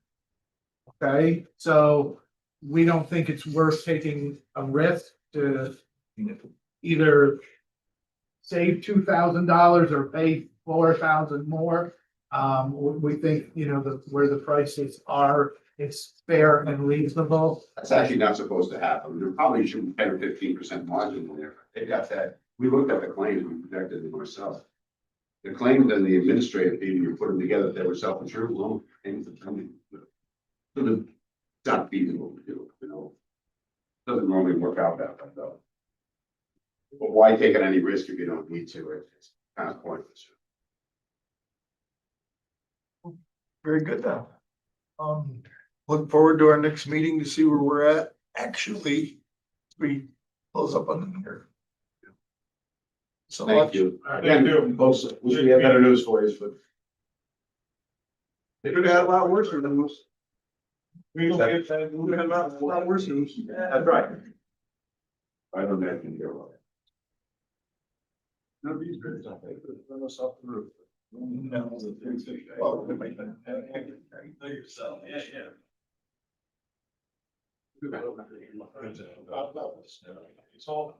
Okay, so we don't think it's worth taking a risk to either save $2,000 or pay $4,000 more. We think, where the prices are, it's fair and reasonable. That's actually not supposed to happen. There probably should be 10 or 15% margin in there. They got that. We looked at the claims, we projected them ourselves. The claims and the administrative fee, you put them together, they were self-insured, loan, things that come in. So it's not feasible to do, Doesn't normally work out that way though. But why take any risk if you don't need to? It's kind of pointless. Very good now. Look forward to our next meeting to see where we're at. Actually, we close up on the year. So Thank much. you. Thank Again, you. folks, wish we had better news for you, but. They could have had a lot worse than this. We don't get that. We could have had a lot worse than this. That's right. I don't imagine you're right. None of these guys. Run us off the roof. No. Well, Know yourself, yeah. It's all.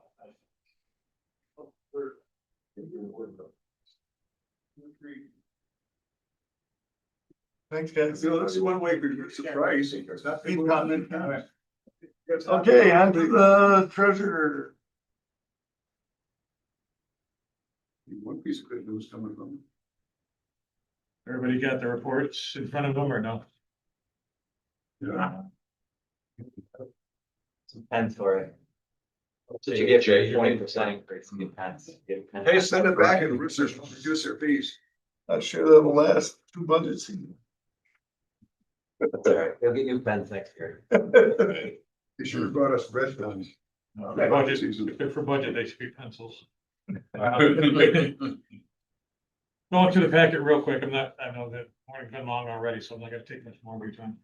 Thanks, guys. That's one way for you to surprise. Keep coming. Okay, on to the treasurer. One piece of good news coming from. Everybody got the reports in front of them or no? Yeah. Some pens for it. Did you get your 20% increase in the pens? Hey, send it back and reduce their fees. Not sure that'll last 2 budgets. That's all right. You'll get new pens next year. They should have brought us red pens. Budget, if they're for budget, they should be pencils. Going through the packet real quick, I know that morning's been long already, so I'm not gonna take much more of your time.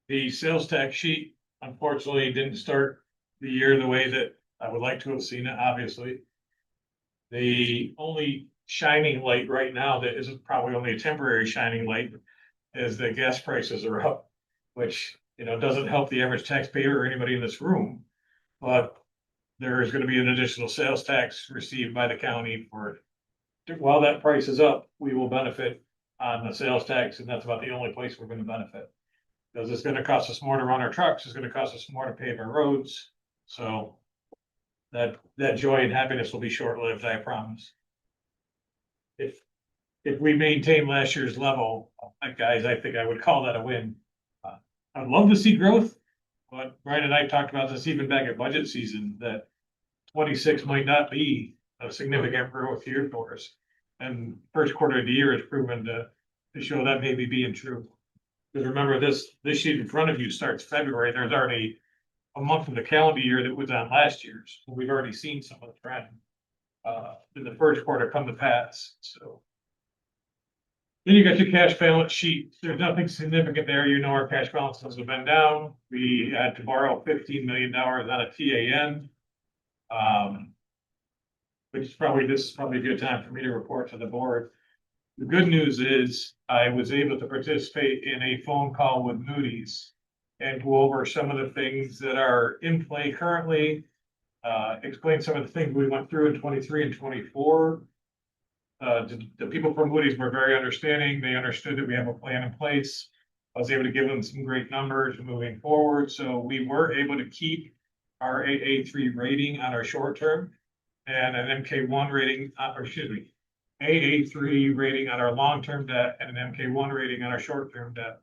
The sales tax sheet unfortunately didn't start the year the way that I would like to have seen it, obviously. The only shining light right now that isn't probably only a temporary shining light is the gas prices are up, which, doesn't help the average taxpayer or anybody in this room. But there is gonna be an additional sales tax received by the county while that price is up, we will benefit on the sales tax, and that's about the only place we're gonna benefit. Because it's gonna cost us more to run our trucks, it's gonna cost us more to pave our roads, so that joy and happiness will be short-lived, I promise. If we maintain last year's level, guys, I think I would call that a win. I'd love to see growth, but Brian and I talked about this even back at budget season, that 26 might not be a significant growth year for us. And first quarter of the year has proven to show that maybe being true. Because remember, this sheet in front of you starts February, there's already a month of the calendar year that was on last year's. So we've already seen some of the trend in the first quarter come to pass, so. Then you got your cash balance sheet. There's nothing significant there. Our cash balances have been down. We had to borrow $15 million on a TAN. This is probably a good time for me to report to the board. The good news is I was able to participate in a phone call with Moody's and go over some of the things that are in play currently, explain some of the things we went through in 23 and 24. The people from Moody's were very understanding. They understood that we have a plan in place. I was able to give them some great numbers moving forward. So we were able to keep our AA3 rating on our short term and an MK1 rating, AA3 rating on our long-term debt and an MK1 rating on our short-term debt,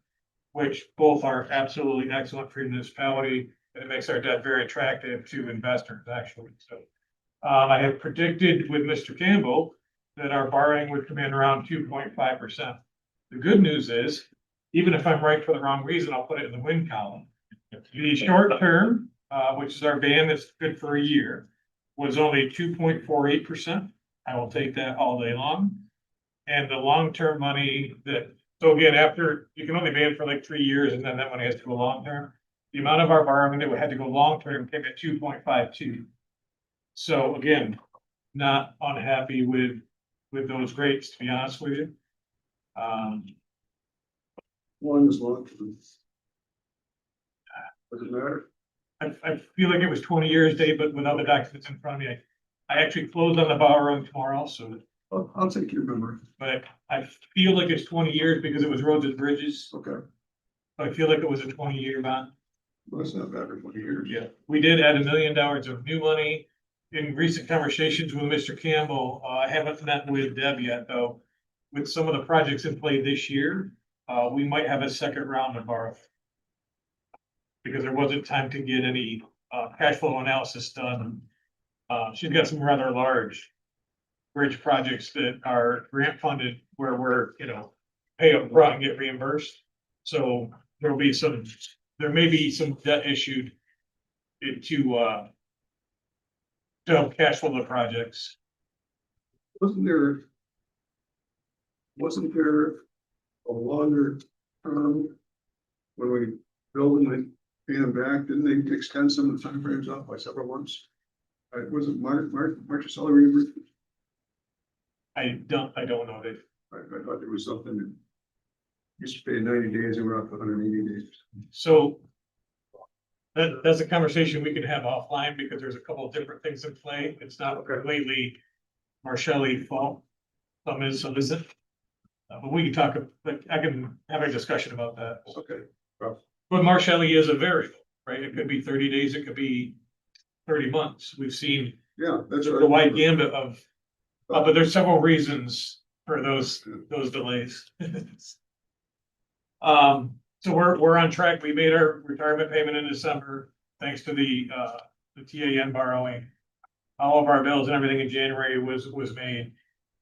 which both are absolutely excellent for municipality. And it makes our debt very attractive to investors, actually. So I have predicted with Mr. Campbell that our borrowing would come in around 2.5%. The good news is, even if I'm right for the wrong reason, I'll put it in the win column. The short term, which is our band that's good for a year, was only 2.48%. I will take that all day long. And the long-term money that, so again, after, you can only ban for like 3 years and then that money has to go long-term. The amount of our borrowing that we had to go long-term came at 2.52. So again, not unhappy with those rates, to be honest with you. One is long. Does it matter? I feel like it was 20 years, Dave, but without the documents in front of me, I actually closed on the borrowing tomorrow, so, I'll take your number. but I feel like it's 20 years because it was roads and bridges. Okay, I feel like it was a 20-year bond. well, that's not bad for 20 years. Yeah, we did add $1 million of new money. In recent conversations with Mr. Campbell, I haven't met with Deb yet, though. With some of the projects in play this year, we might have a second round of borrow. Because there wasn't time to get any cash flow analysis done. She's got some rather large bridge projects that are grant funded where we're, pay up front and get reimbursed. So there may be some debt issued to help cash flow the projects. Wasn't there a longer term when we build them and pay them back? Didn't they extend some of the timeframes out by several months? Was it March salary reimbursement? I don't know, Dave. I thought there was something that used to pay 90 days and we're up to 180 days. So that's a conversation we can have offline because there's a couple of different things in play. It's not completely Marshall's fault. Some is, some isn't. But we can talk, I can have a discussion about that. Okay. But Marshall is a variable, right? It could be 30 days, it could be 30 months. We've seen Yeah, that's right. the wide gambit of, but there's several reasons for those delays. So we're on track. We made our retirement payment in December, thanks to the TAN borrowing. All of our bills and everything in January was made.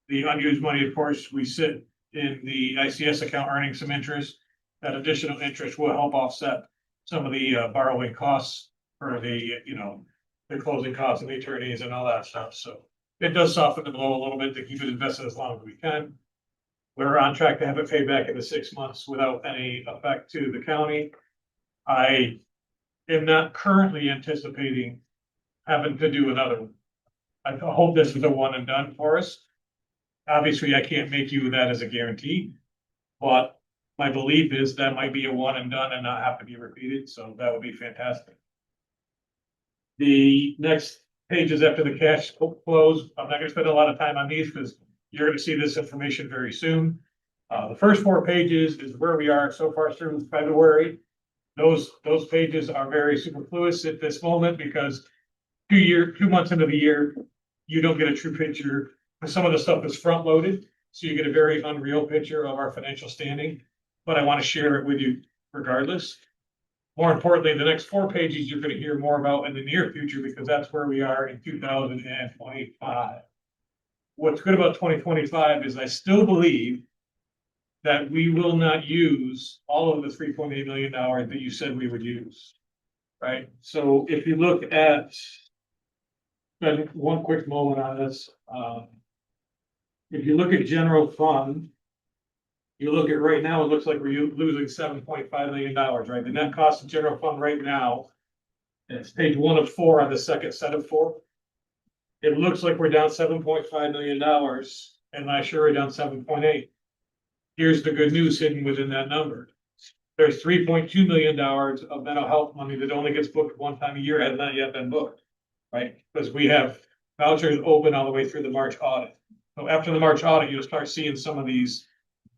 The unused money, of course, we sit in the ICS account earning some interest. That additional interest will help offset some of the borrowing costs for the closing costs and the attorneys and all that stuff. So it does soften the blow a little bit to keep it invested as long as we can. We're on track to have it paid back in the 6 months without any effect to the county. I am not currently anticipating having to do another one. I hope this is a one and done for us. Obviously, I can't make you that as a guarantee, but my belief is that might be a one and done and not have to be repeated, so that would be fantastic. The next pages after the cash flows, I'm not gonna spend a lot of time on these because you're gonna see this information very soon. The first 4 pages is where we are so far through February. Those pages are very superfluous at this moment because 2 months into the year, you don't get a true picture. Some of the stuff is front loaded, so you get a very unreal picture of our financial standing, but I want to share it with you regardless. More importantly, the next 4 pages you're going to hear more about in the near future because that's where we are in 2025. What's good about 2025 is I still believe that we will not use all of the $3.8 million that you said we would use. Right? So if you look at, spend one quick moment on this. If you look at general fund, you look at right now, it looks like we're losing $7.5 million, right? The net cost of general fund right now, it's page 1 of 4 on the second set of 4. It looks like we're down $7.5 million, and last year we're down 7.8. Here's the good news hidden within that number. There's $3.2 million of mental health money that only gets booked one time a year, has not yet been booked, right? Because we have vouchers open all the way through the March audit. So after the March audit, you'll start seeing some of these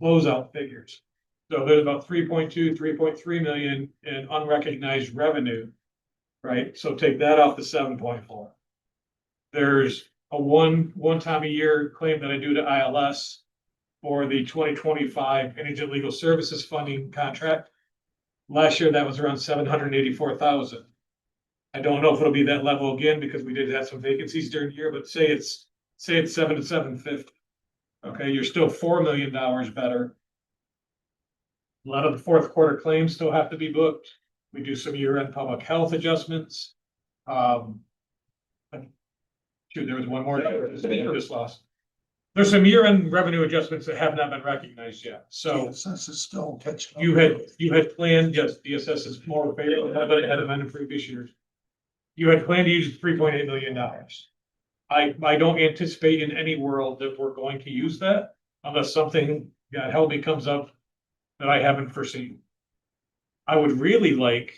closeout figures. So there's about 3.3 million in unrecognized revenue, right? So take that off the 7.4. There's a one time a year claim that I do to ILS for the 2025 indigent legal services funding contract. Last year, that was around 784,000. I don't know if it'll be that level again because we did have some vacancies during the year, but say it's 7 to 750. Okay, you're still $4 million better. A lot of the fourth quarter claims still have to be booked. We do some year-end public health adjustments. Shoot, there was one more that I just lost. There's some year-end revenue adjustments that have not been recognized yet, so DSS is still catching up. you had planned, yes, DSS is more favorable, but it had been in previous years. You had planned to use $3.8 million. I don't anticipate in any world that we're going to use that unless something, God help me, comes up that I haven't foreseen. I would really like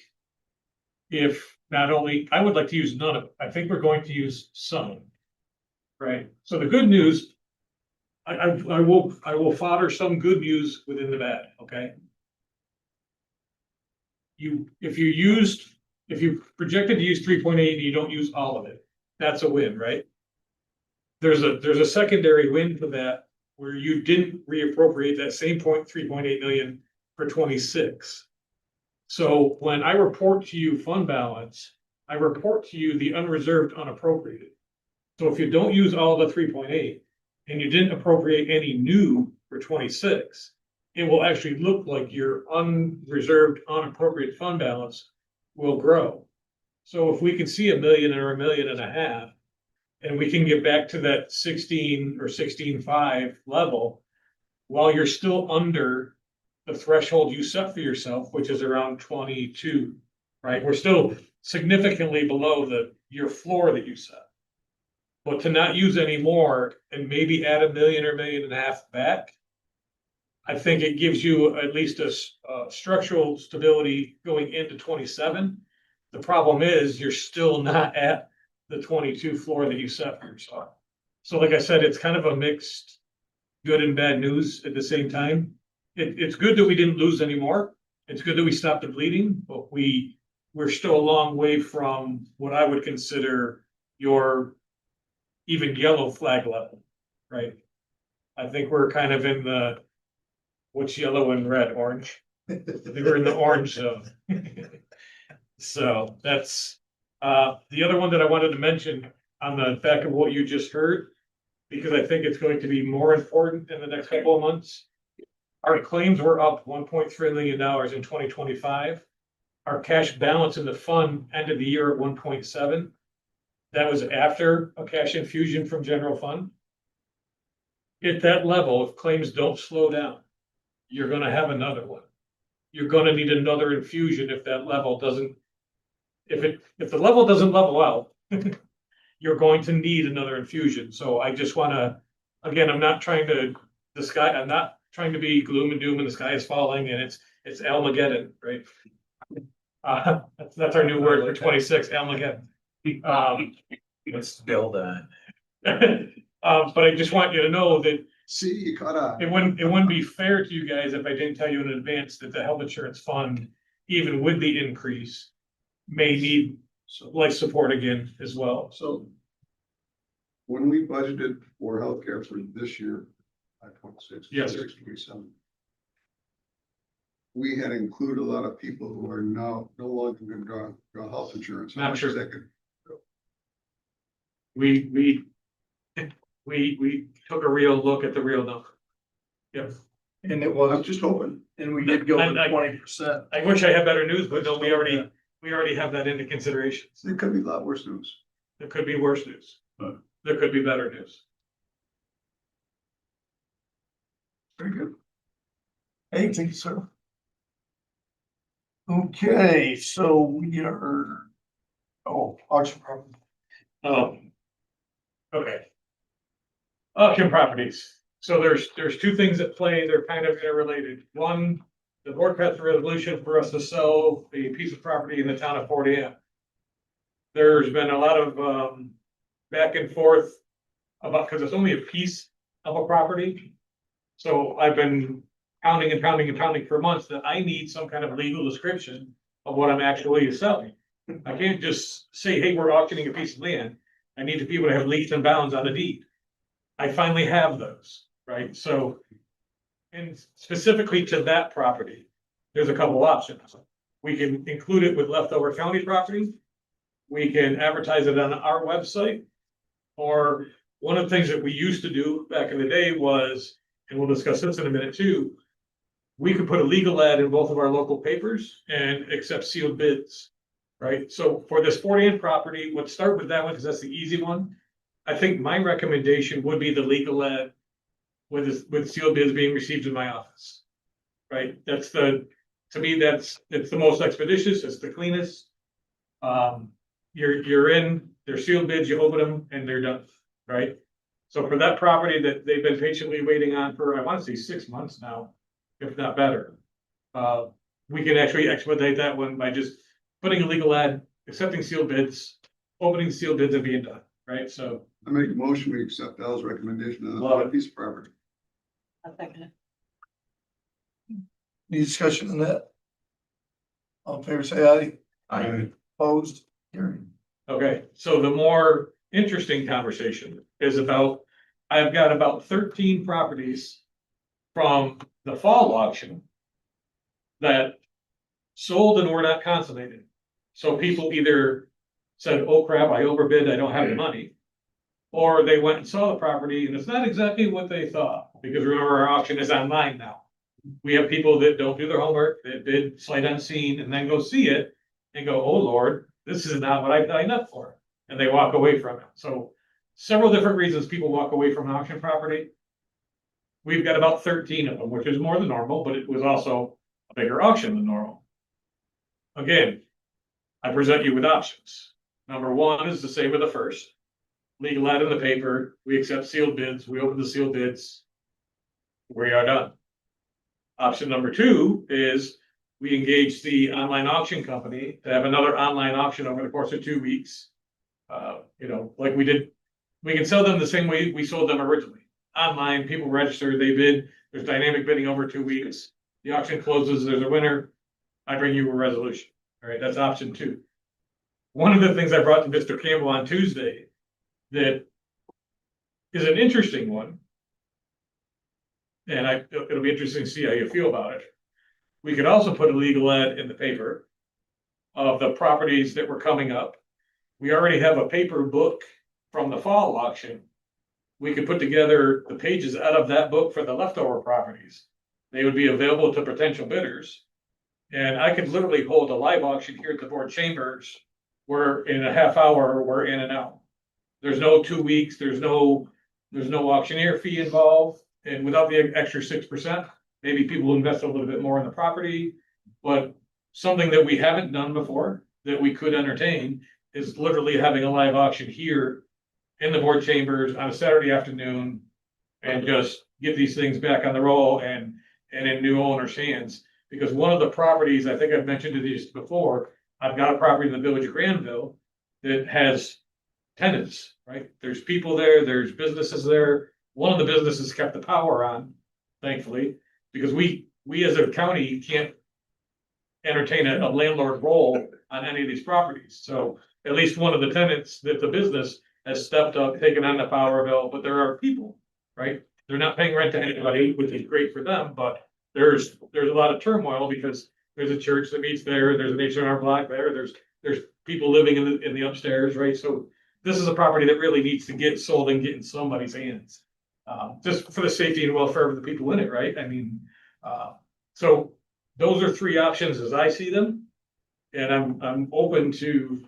if not only, I would like to use none of it. I think we're going to use some. Right? So the good news, I will fodder some good news within the bad, okay? If you projected to use 3.8 and you don't use all of it, that's a win, right? There's a secondary win for that where you didn't reappropriate that same 3.8 million for 26. So when I report to you fund balance, I report to you the unreserved unappropriated. So if you don't use all the 3.8 and you didn't appropriate any new for 26, it will actually look like your unreserved unappropriated fund balance will grow. So if we can see $1 million or $1.5 million, and we can get back to that 16 or 16.5 level, while you're still under the threshold you set for yourself, which is around 22, right? We're still significantly below your floor that you set. But to not use any more and maybe add $1 million or $1.5 million back, I think it gives you at least a structural stability going into 27. The problem is you're still not at the 22 floor that you set for yourself. So like I said, it's kind of a mixed good and bad news at the same time. It's good that we didn't lose any more. It's good that we stopped the bleeding, but we're still a long way from what I would consider your even yellow flag level, right? I think we're kind of in the, what's yellow and red, orange? I think we're in the orange zone. So that's, the other one that I wanted to mention on the back of what you just heard, because I think it's going to be more important in the next couple of months. Our claims were up $1.3 million in 2025. Our cash balance in the fund ended the year at 1.7. That was after a cash infusion from general fund. At that level, if claims don't slow down, you're gonna have another one. You're gonna need another infusion if that level doesn't, if the level doesn't level out, you're going to need another infusion. So I just wanna, again, I'm not trying to be gloom and doom and the sky is falling and it's Almageddon, right? That's our new word for 26, Almageddon. Let's build on. But I just want you to know that See, you caught on. it wouldn't be fair to you guys if I didn't tell you in advance that the health insurance fund, even with the increase, may need life support again as well. So when we budgeted for healthcare for this year, 5.6. Yes. 6.7. We had included a lot of people who are now no longer going to draw health insurance. How Not much sure. is that good? We took a real look at the real number. Yep. And it I'm was, just hoping. and we did go I- to 20%. I wish I had better news, but no, we already have that into consideration. It could be a lot worse news. There could be worse news. Right. There could be better news. Very good. Hey, thank you, sir. Okay, so we are, auction property. Oh. Okay. Auction properties. So there's two things at play. They're kind of interrelated. One, the board passed a resolution for us to sell a piece of property in the town of Fort Ann. There's been a lot of back and forth about, because it's only a piece of a property. So I've been pounding for months that I need some kind of legal description of what I'm actually selling. I can't just say, hey, we're auctioning a piece of land. I need to be able to have leaps and bounds on the deed. I finally have those, right? So, and specifically to that property, there's a couple options. We can include it with leftover county property. We can advertise it on our website. Or one of the things that we used to do back in the day was, and we'll discuss this in a minute too, we could put a legal ad in both of our local papers and accept sealed bids. right? So for this 40 property, let's start with that one, because that's the easy one. I think my recommendation would be the legal ad with sealed bids being received in my office. Right, that's to me, it's the most expeditious, it's the cleanest. You're in, they're sealed bids, you open them and they're done, right? So for that property that they've been patiently waiting on for, I want to say 6 months now, if not better. We can actually expedite that one by just putting a legal ad, accepting sealed bids, opening sealed bids and being done, right? So. I make a motion, we accept Al's recommendation on Love the it. piece of property. I'll second it. Any discussion on that? All in favor, say aye. I, Opposed? Carried. Okay, so the more interesting conversation is about, I've got about 13 properties from the fall auction that sold and were not consummated. So people either said, oh crap, I overbid, I don't have the money. Or they went and saw the property and it's not exactly what they thought, because remember, our auction is online now. We have people that don't do their homework, that bid sight unseen and then go see it and go, oh Lord, this is not what I signed up for. And they walk away from it. So several different reasons people walk away from an auction property. We've got about 13 of them, which is more than normal, but it was also a bigger auction than normal. Again, I present you with options. Number one is the same with the first. Legal ad in the paper, we accept sealed bids, we open the sealed bids. We are done. Option number two is we engage the online auction company to have another online auction over the course of 2 weeks. Like we did, we can sell them the same way we sold them originally. Online, people register, they bid, there's dynamic bidding over 2 weeks. The auction closes, there's a winner. I bring you a resolution. All right, that's option two. One of the things I brought to Mr. Campbell on Tuesday that is an interesting one. And it'll be interesting to see how you feel about it. We could also put a legal ad in the paper of the properties that were coming up. We already have a paper book from the fall auction. We could put together the pages out of that book for the leftover properties. They would be available to potential bidders. And I could literally hold a live auction here at the board chambers where in a half hour, we're in and out. There's no 2 weeks, there's no auctioneer fee involved. And without the extra 6%, maybe people invest a little bit more in the property. But something that we haven't done before that we could entertain is literally having a live auction here in the board chambers on a Saturday afternoon and just get these things back on the roll and in new owners' hands. Because one of the properties, I think I've mentioned it just before, I've got a property in the village of Granville that has tenants, right? There's people there, there's businesses there. One of the businesses kept the power on, thankfully, because we as a county can't entertain a landlord role on any of these properties. So at least one of the tenants that the business has stepped up, taken on the power bill, but there are people, right? They're not paying rent to anybody, which is great for them, but there's a lot of turmoil because there's a church that meets there, there's an H&R Block there, there's people living in the upstairs, right? So this is a property that really needs to get sold and get in somebody's hands. Just for the safety and welfare of the people in it, right? I mean, so those are three options as I see them. And I'm open to,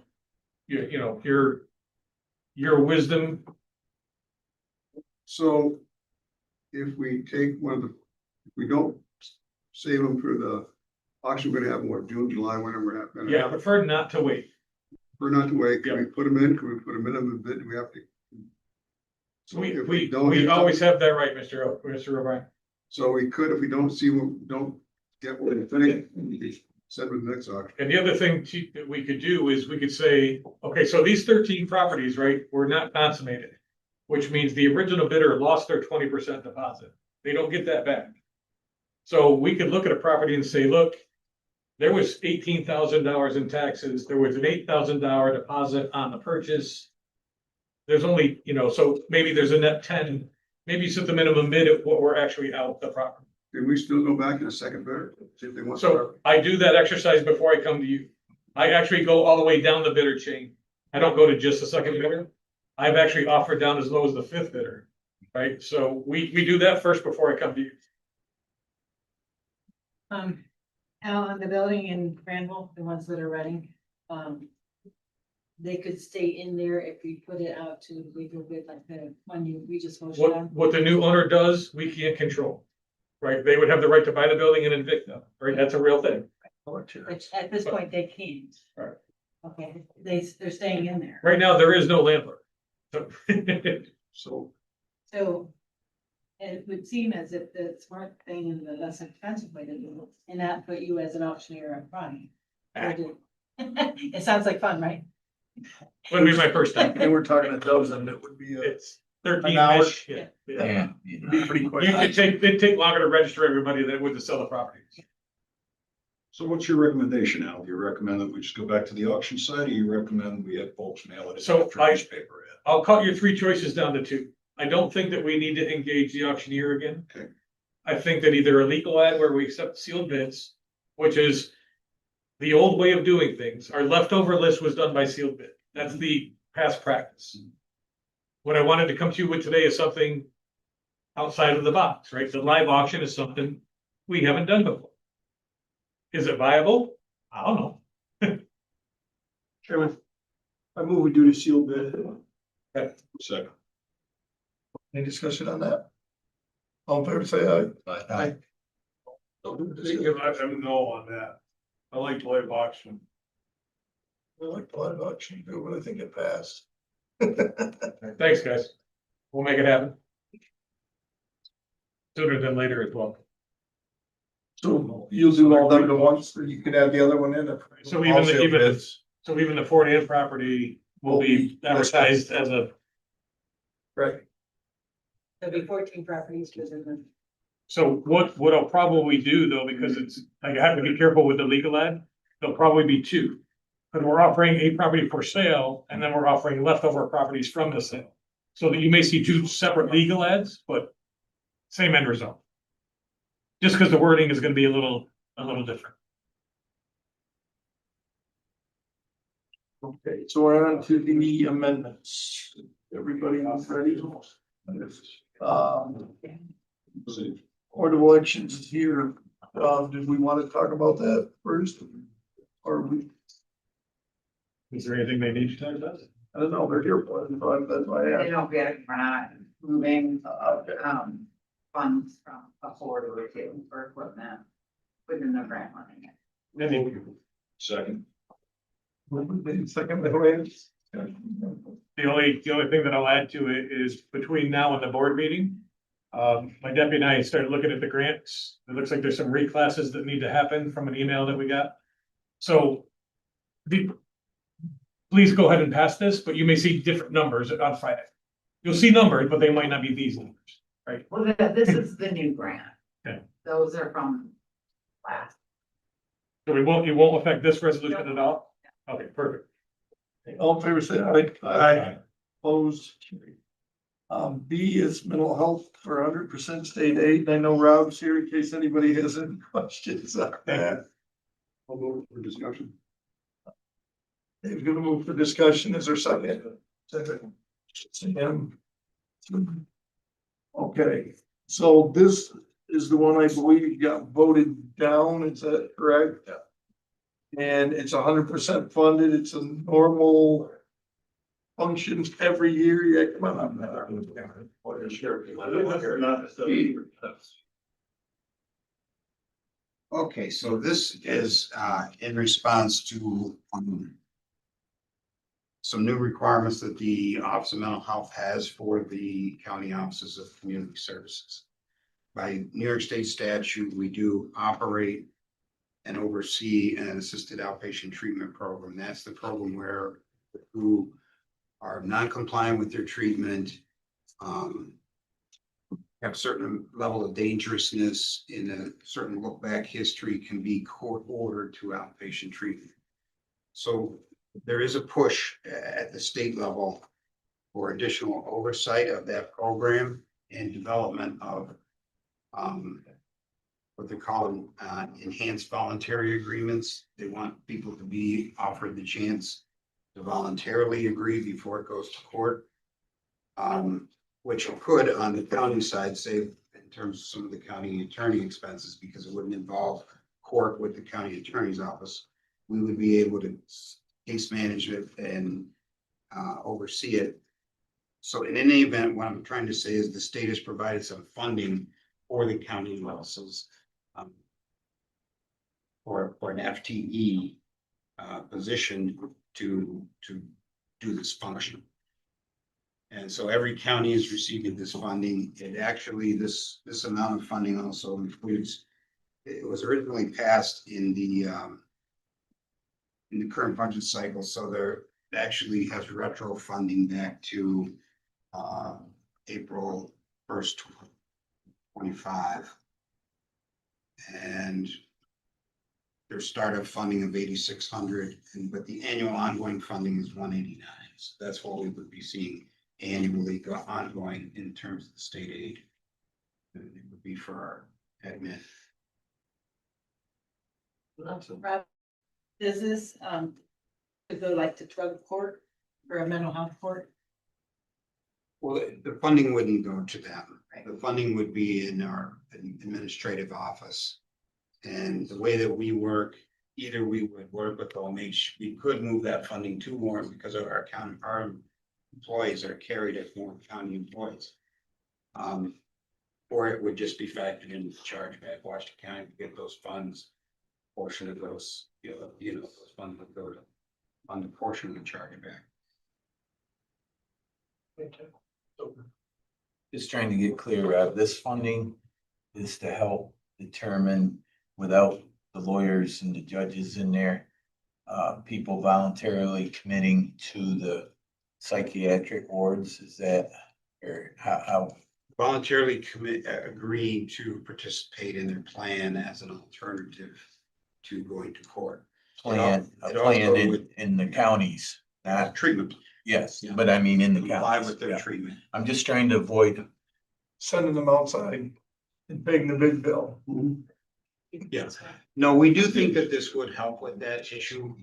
your wisdom. So if we take if we don't save them for the auction, we're gonna have more June, July, whenever we're not gonna. Yeah, I prefer not to wait. We're not to wait. Can Yeah. we put them in? Can we put a minimum bid? Do we have to? So We if we don't hit always have that right, Mr. O'Brien. So we could, if we don't don't get what we think, send with the next auction. And the other thing that we could do is we could say, okay, so these 13 properties, right, were not consummated, which means the original bidder lost their 20% deposit. They don't get that back. So we could look at a property and say, look, there was $18,000 in taxes. There was an $8,000 deposit on the purchase. There's only, so maybe there's a net 10, maybe you set the minimum bid at what we're actually out the property. Can we still go back to the second bidder? See if they want. So I do that exercise before I come to you. I actually go all the way down the bidder chain. I don't go to just the second bidder. I've actually offered down as low as the fifth bidder, right? So we do that first before I come to you. Al, on the building in Granville, the ones that are running, they could stay in there if we put it out to legal bid like the one we just voted on. What the new owner does, we can't control. Right? They would have the right to buy the building and evict them, right? That's a real thing. Which at this point they can't. Right. Okay, they're staying in there. Right now, there is no landlord. So So So it would seem as if the smart thing and the less expensive way to do it, and not put you as an auctioneer up front. It sounds like fun, right? would be my first time. and we're talking a dozen, it would be It's An 13-ish. hour? Yeah. it'd be pretty quick. It'd take longer to register everybody than it would to sell the property. So what's your recommendation, Al? Do you recommend that we just go back to the auction site, or you recommend we have folks mail it? So after I- newspaper ad? I'll cut your three choices down to two. I don't think that we need to engage the auctioneer again. Okay. I think that either a legal ad where we accept sealed bids, which is the old way of doing things. Our leftover list was done by sealed bid. That's the past practice. What I wanted to come to you with today is something outside of the box, right? The live auction is something we haven't done before. Is it viable? I don't know. Chairman, I move we do the sealed bid. Second. Any discussion on that? All in favor, say aye. Aye. I'm no on that. I like live auction. I like the live auction too, but I think it passed. Thanks, guys. We'll make it happen. Sooner than later as well. So you'll do all them at once, or you can add the other one in if. So even the Fort Ann property will be advertised as a, Right. There'll be 14 properties within the. so what I'll probably do though, because it's, I have to be careful with the legal ad, there'll probably be two. But we're offering a property for sale and then we're offering leftover properties from the sale. So that you may see two separate legal ads, but same end result. Just because the wording is gonna be a little different. Okay, so we're on to the amendments. Everybody is ready? Board of Elections is here. Did we want to talk about that first? Or Is there anything they need to talk about? I don't know, they're here, but that's why I They asked. don't get, we're not moving, funds from affordable to for equipment within the grant money. Second. Second, by Lance. The only thing that I'll add to it is between now and the board meeting. My deputy and I started looking at the grants. It looks like there's some reclasses that need to happen from an email that we got. So. Please go ahead and pass this, but you may see different numbers on Friday. You'll see numbers, but they might not be these numbers, right? Well, this is the new grant. Okay. Those are from last. So it won't affect this resolution at all? Okay, perfect. All in favor, say aye. Aye. Opposed. B is mental health for 100% state aid. I know Rob's here in case anybody has any questions on that. I'll move for discussion. Dave's gonna move for discussion. Is there a second? Second. Sam. Okay, so this is the one I believe got voted down. Is that correct? Yeah. And it's 100% funded. It's a normal functions every year. Yeah, come on. Okay, so this is in response to some new requirements that the Office of Mental Health has for the county offices of community services. By New York State statute, we do operate and oversee an assisted outpatient treatment program. That's the program where who are non-compliant with their treatment, have certain level of dangerousness in a certain look back history can be court ordered to outpatient treatment. So there is a push at the state level for additional oversight of that program and development of what they call enhanced voluntary agreements. They want people to be offered the chance to voluntarily agree before it goes to court. Which could, on the county side, save in terms of some of the county attorney expenses, because it wouldn't involve court with the county attorney's office. We would be able to case management and oversee it. So in any event, what I'm trying to say is the state has provided some funding for the county offices for an FTE position to do this function. And so every county is receiving this funding. It actually, this amount of funding also includes, it was originally passed in the current budget cycle, so there actually has retro funding back to April 1st, 25. And their startup funding of 8,600, but the annual ongoing funding is 189. So that's what we would be seeing annually ongoing in terms of the state aid. It would be for our admin. Rob, does this, go like to drug court or a mental health court? Well, the funding wouldn't go to them. The funding would be in our administrative office. And the way that we work, either we would work with OMH, we could move that funding to Warren because of our employees are carried as Warren County employees. Or it would just be factored into the chargeback. Washington County would get those funds, portion of those, those funds would go to fund a portion of the chargeback. Just trying to get clear, Rob, this funding is to help determine, without the lawyers and the judges in there, people voluntarily committing to the psychiatric wards, is that, or how? Voluntarily agree to participate in their plan as an alternative to going to court. Plan, a It plan also would- in the counties, not, Treatment. yes, Yeah. but I mean in the Comply counties. with their Yeah. treatment. I'm just trying to avoid, Sending them outside and paying the big bill. Yes. No, we do think that this would help with that issue,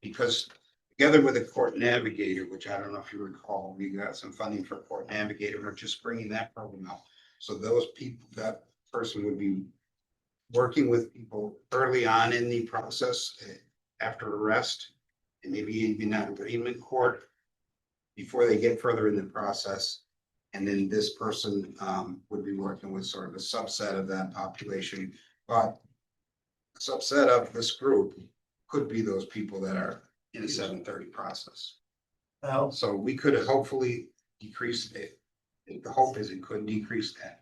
because together with a court navigator, which I don't know if you recall, we got some funding for court navigator. We're just bringing that program out. So those people, that person would be working with people early on in the process, after arrest, and maybe even at arraignment court, before they get further in the process. And then this person would be working with sort of a subset of that population, but a subset of this group could be those people that are in a 730 process. Now, So we could hopefully decrease it. The hope is it could decrease that.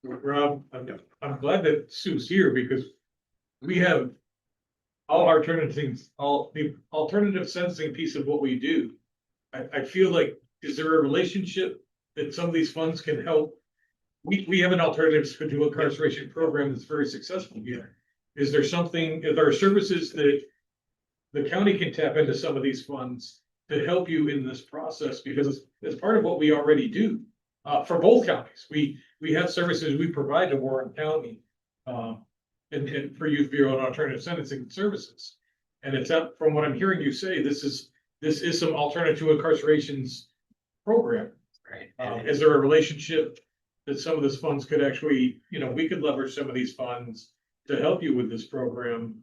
Rob, I'm glad that Sue's here because we have all our alternative things, all the alternative sensing piece of what we do. I feel like, is there a relationship that some of these funds can help? We have an alternatives to incarceration program that's very successful here. Is there something, are there services that the county can tap into some of these funds to help you in this process? Because it's part of what we already do, for both counties. We have services we provide to Warren County, and for Youth Bureau and Alternative Sentencing Services. And it's up, from what I'm hearing you say, this is some alternative to incarcerations program. Right. Is there a relationship that some of these funds could actually, we could leverage some of these funds to help you with this program?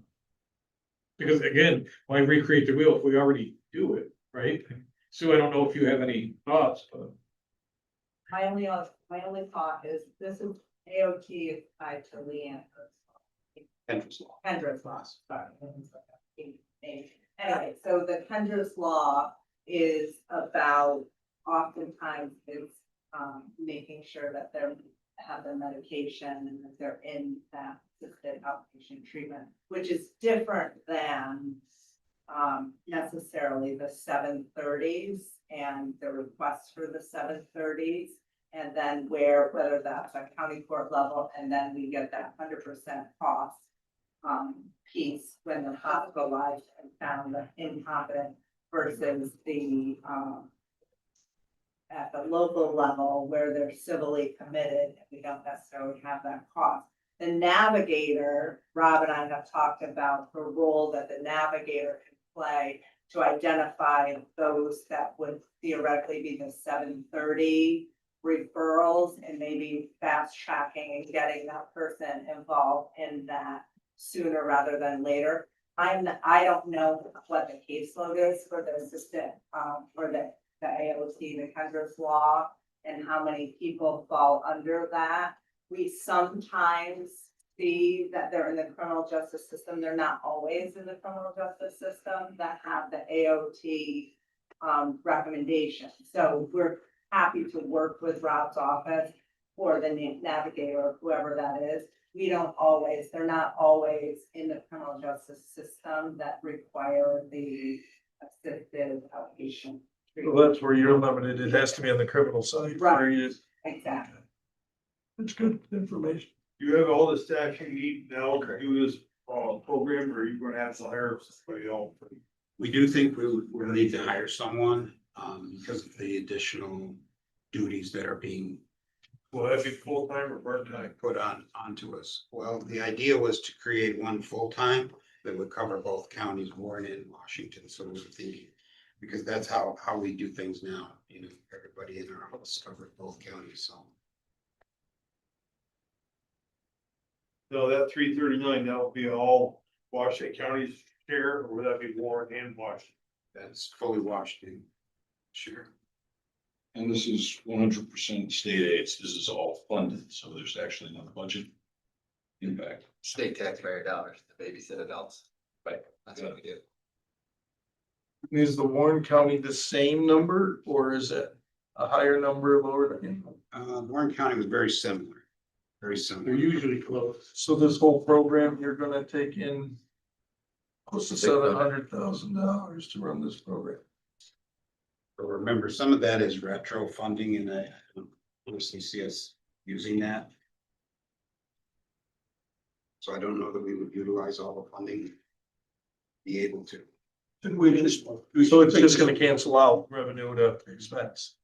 Because again, why recreate the wheel if we already do it, right? Sue, I don't know if you have any thoughts, but. My only thought is this is AOT is tied to Leanne. Kendra's law, sorry. Anyway, so the Kendra's law is about, oftentimes it's making sure that they have their medication and that they're in that assisted outpatient treatment, which is different than necessarily the 730s and the requests for the 730s. And then whether that's a county court level, and then we get that 100% cost piece when they're hospitalized and found incompetent, versus the at the local level where they're civilly committed and we don't necessarily have that cost. The navigator, Rob and I have talked about the role that the navigator can play to identify those that would theoretically be the 730 referrals, and maybe fast tracking and getting that person involved in that sooner rather than later. I don't know what the caseload is for the assistant, for the AOC, the Kendrick's law, and how many people fall under that. We sometimes see that they're in the criminal justice system. They're not always in the criminal justice system that have the AOT recommendation. So we're happy to work with Rob's office or the navigator, whoever that is. They're not always in the criminal justice system that require the assisted outpatient. Well, treatment. that's where you're limited. It has to be on the criminal side. Right. for you. Exactly. It's good information. You have all the staff you need now to do this, program, or you're gonna have to hire somebody else? We do think we'll need to hire someone, because of the additional duties that are being Will that be full-time or part-time? put onto us. Well, the idea was to create one full-time that would cover both counties, Warren and Washington, so we're thinking. Because that's how we do things now, everybody in our office covers both counties, so. No, that 339, that will be all Washington County's share, or would that be Warren and Washington? That's fully washed in. Sure. And this is 100% state aids. This is all funded, so there's actually no budget impact. State taxpayer dollars to babysit adults. Right, that's what we do. Is the Warren County the same number or is it a higher number, lower than? Warren County was very similar, very They're similar. usually close. So this whole program, you're gonna take in close to $700,000 to run this program. But remember, some of that is retro funding and I don't honestly see us using that. So I don't know that we would utilize all the funding. Be able to. So it's just gonna cancel out revenue to expense.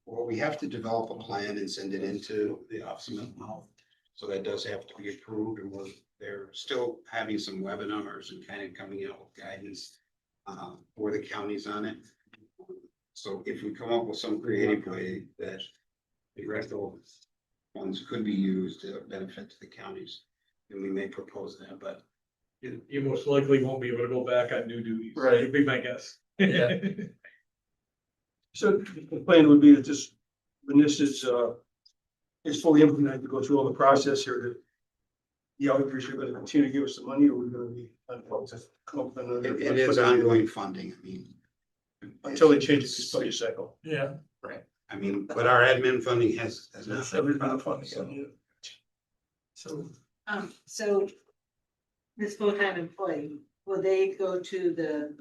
Well, we have to develop a plan and send it into the Office of Mental Health. So that does have to be approved and they're still having some webinars and kind of coming out with guidance for the counties on it. So if we come up with some creative way that the rental funds could be used to benefit to the counties, then we may propose that, but You most likely won't be able to go back on new duties. Right. Would be my guess. Yeah. So the plan would be that this, when this is fully implemented, to go through all the process here, that the outreach are gonna continue to give us the money, or we're gonna be, come up with another. it is ongoing funding. I mean. Until they change this budget cycle. Yeah. I mean, but our admin funding has not. That's every bit of funding. Yeah. So So this full-time employee, will they go to the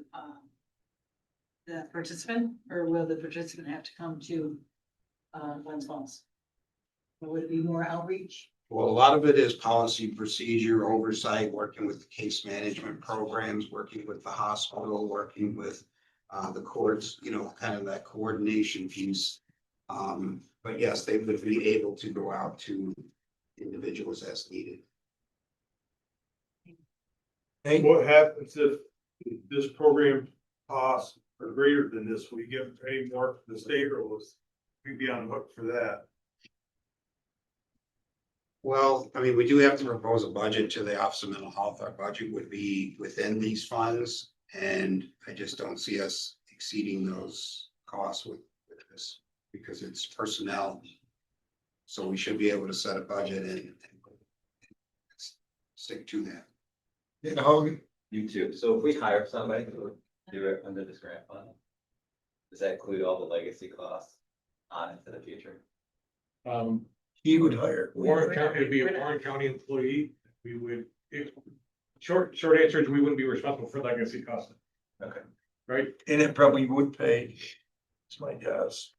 participant, or will the participant have to come to Glens Falls? Or would it be more outreach? Well, a lot of it is policy, procedure, oversight, working with the case management programs, working with the hospital, working with the courts, kind of that coordination piece. But yes, they would be able to go out to individuals as needed. What happens if this program costs are greater than this? Will you give any more to the state, or will we be on the hook for that? Well, I mean, we do have to propose a budget to the Office of Mental Health. Our budget would be within these funds. And I just don't see us exceeding those costs with this because it's personnel. So we should be able to set a budget and stick to that. You know, You too. So if we hire somebody to do it under this grant fund, does that include all the legacy costs on into the future? he would hire. Warren County, it'd be a Warren County employee. We would, short answer is we wouldn't be responsible for legacy costs. Okay. Right? And it probably would pay, it's my guess.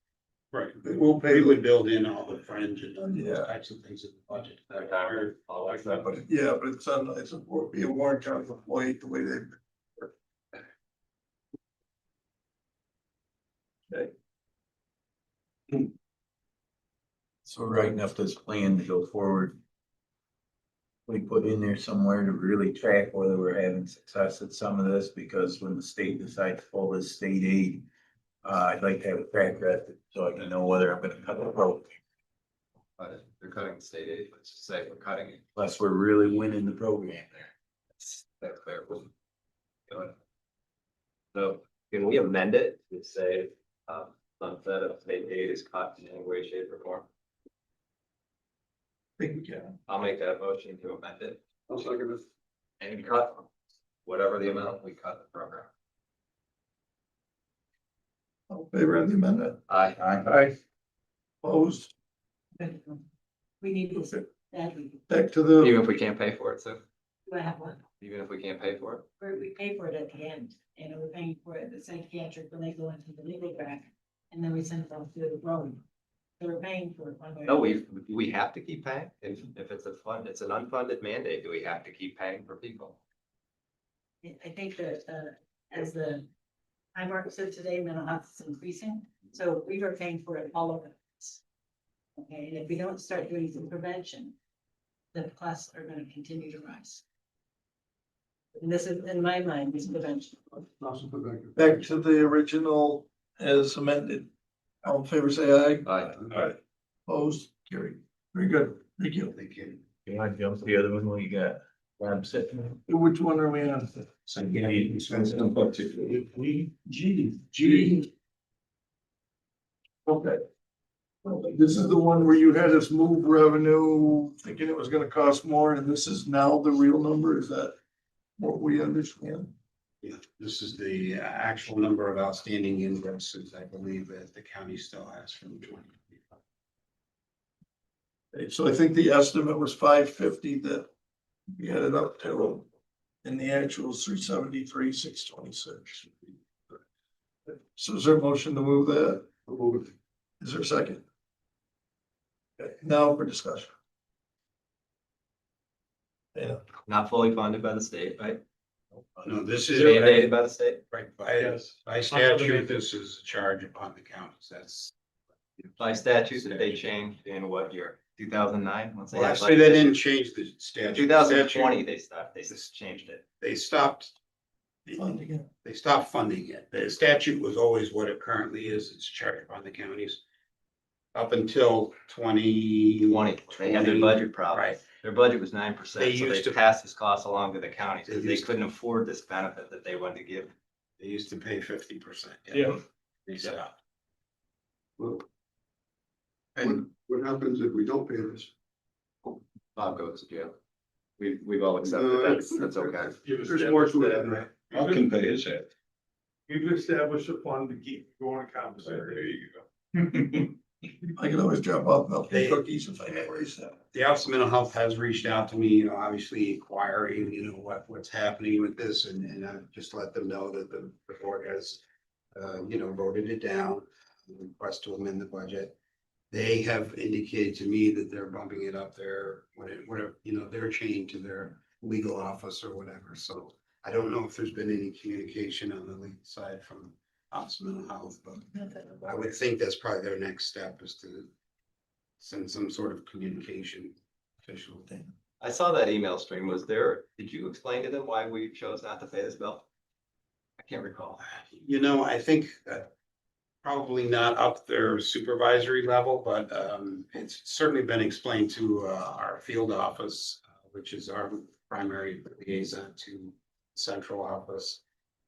Right. We'll pay, We would build in all the fringe and Yeah. those types of things in the budget. Retirement, all like that. but yeah, but it's on, be a Warren County employee the way they. Okay. So writing up this plan to go forward. We put in there somewhere to really track whether we're having success at some of this, because when the state decides to pull this state aid. I'd like to have a track record so I can know whether I'm gonna cut the rope, But they're cutting the state aid, let's just say we're cutting it. unless we're really winning the program there. That's fair. So can we amend it to say, sunset of state aid is cut in any way, shape or form? think we can. I'll make that motion to amend it I'll second it. and cut whatever the amount we cut the program. All in favor of the amendment? Aye. Aye. Opposed? We need this, that we, Back to the, Even if we can't pay for it, so do I have one, even if we can't pay for it. where we pay for it at the end, and we're paying for it, the psychiatric, when they go into the legal track, and then we send them to the road. So we're paying for it one way. No, we have to keep paying. If it's it's an unfunded mandate, do we have to keep paying for people? I think that, as the high mark said today, mental health is increasing, so we are paying for it all over. this. Okay, and if we don't start doing some prevention, the costs are gonna continue to rise. And this is, in my mind, is prevention. Also put back. back to the original as amended. All in favor, say aye. Aye. Opposed? Carried. Very good. Thank you. Thank you. You want to jump to the other one, what you got? Grab sitting. Which one are we on? G. Okay. This is the one where you had us move revenue, thinking it was gonna cost more, and this is now the real number, is that what we understand? Yeah, this is the actual number of outstanding invoices, I believe, that the county still has from 2025. Okay, so I think the estimate was 550 that we had it up to, and the actual is 373, 626. So is there a motion to move that? Is there a second? Okay, now for discussion. Yeah, Not fully funded by the state, right? No, this is Mandated by the state. right by statute, this is a charge upon the counties, that's. By statute that they changed in what year? 2009? Once they Well, had actually, they budget didn't issues? change the statute. 2020, they stopped, they just changed it. They stopped, funding it. they stopped funding it. The statute was always what it currently is, it's charged upon the counties. Up until 20, they had their budget problems. Right. Their budget was They 9%, so used they to- passed this cost along to the counties because They they used to- couldn't afford this benefit that they wanted to give. They used to pay 50%. Yeah. They stopped. And what happens if we don't pay this? Bob goes to jail. We've all accepted No, that's okay. There's more to it than that. I can pay his head. You've established a fund to keep going compensatory. There you go. I can always drop off milk and They- cookies if I never raise that. The Office of Mental Health has reached out to me, you know, obviously inquiring, you know, what's happening with this, and I just let them know that the board has, you know, voted it down, request to amend the budget. They have indicated to me that they're bumping it up there, whatever, you know, they're chained to their legal office or whatever, so I don't know if there's been any communication on the legal side from Office of Mental Health, but I would think that's probably their next step is to send some sort of communication official thing. I saw that email stream. Did you explain to them why we chose not to pay this bill? I can't recall. You know, I think probably not up their supervisory level, but it's certainly been explained to our field office, which is our primary liaison to central office.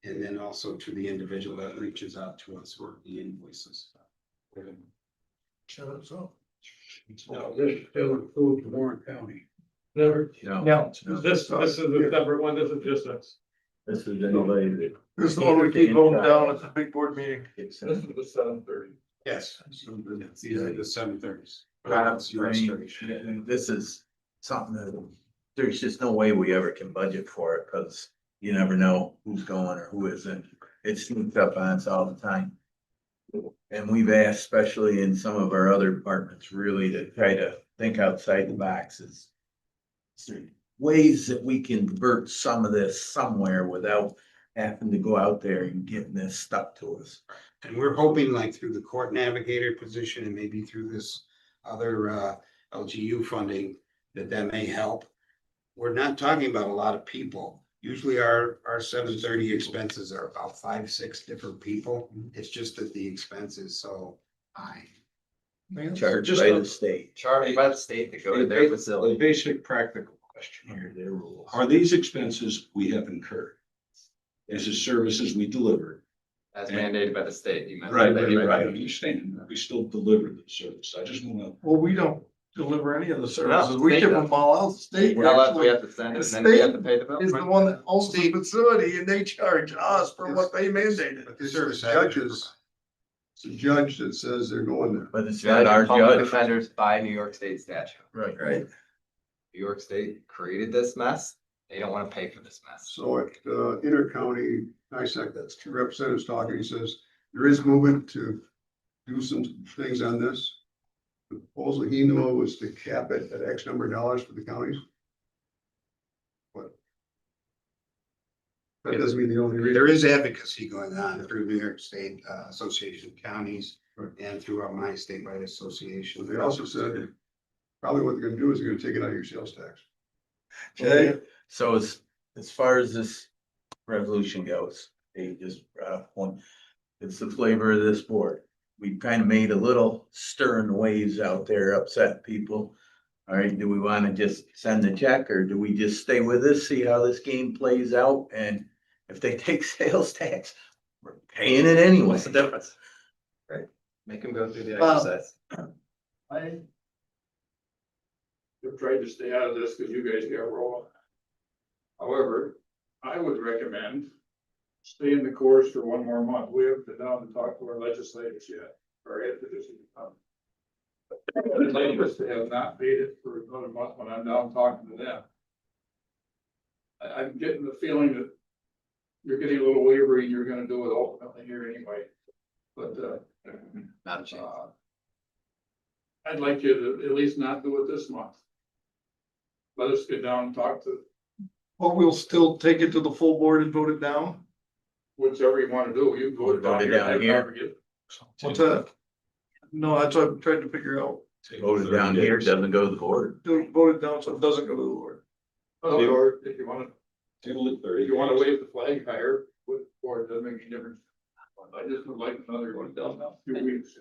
And then also to the individual that reaches out to us for the invoices. So, No, this still includes Warren County. Never, no, this is a separate one, this is just us. This is anybody that. this is the one we keep voting down at the big board meeting. This is the 7:30. Yes. These are the 730s. This is something that, there's just no way we ever can budget for it, because you never know who's going or who isn't. It sneaks up on us all the time. And we've asked, especially in some of our other departments, really to try to think outside the boxes. Ways that we can convert some of this somewhere without having to go out there and getting this stuck to us. And we're hoping like through the court navigator position and maybe through this other LGU funding, that may help. We're not talking about a lot of people. Usually our 730 expenses are about 5, 6 different people. It's just that the expense is so high. Charged Just by a- the state. Charged by the state to go to their A facility. basic practical question Under here. their rules. Are these expenses we have incurred? Is the services we deliver. As mandated by the state. You meant Right, that, I understand. We still deliver the service. I just wanna. Well, we don't deliver any of the services. No, We state give does. them all out. The state We're allowed, we actually have to send it, the and then we have state to pay the bill. is the one that owns the facility and they charge us for what they mandated. But the It's service. judges. It's a judge that says they're going there. But it's not Judge our and public judge. defenders by New York State statute. Right. Right. New York State created this mess. They don't wanna pay for this mess. So at intercounty, NISAC, that's two representatives talking, he says, there is movement to do some things on this. The proposal he knew of was to cap it at X number of dollars for the counties. But that doesn't mean the only reason. There is advocacy going on through New York State Association of Counties and through my statewide association. They also said probably what they're gonna do is they're gonna take it out of your sales tax. Okay. So as far as this resolution goes, they just brought up one, it's the flavor of this board. We kind of made a little stir in the waves out there, upset people. All right, do we want to just send a check or do we just stay with this, see how this game plays out? And if they take sales tax, we're paying it anyway. What's the difference? Right, make them go through the exercise. I've tried to stay out of this because you guys got rolling. However, I would recommend staying the course for one more month. We haven't been down to talk to our legislators yet, or yet to just. The latest, they have not paid it for another month when I'm down talking to them. I'm getting the feeling that you're getting a little wavery and you're gonna do it ultimately here anyway. But, Not a chance. I'd like you to at least not do it this month. Let us get down and talk to But we'll still take it to the full board and vote it down. whichever you wanna do. You can vote it Vote it down down here. here. What's that? No, that's what I'm trying to figure out. Voted down here, doesn't go to the board. Do vote it down so it doesn't go to the board. Or if you wanna, Table it if 30 you wanna days. wave the flag higher, or it doesn't make any difference. I just would like another one done now, 2 weeks.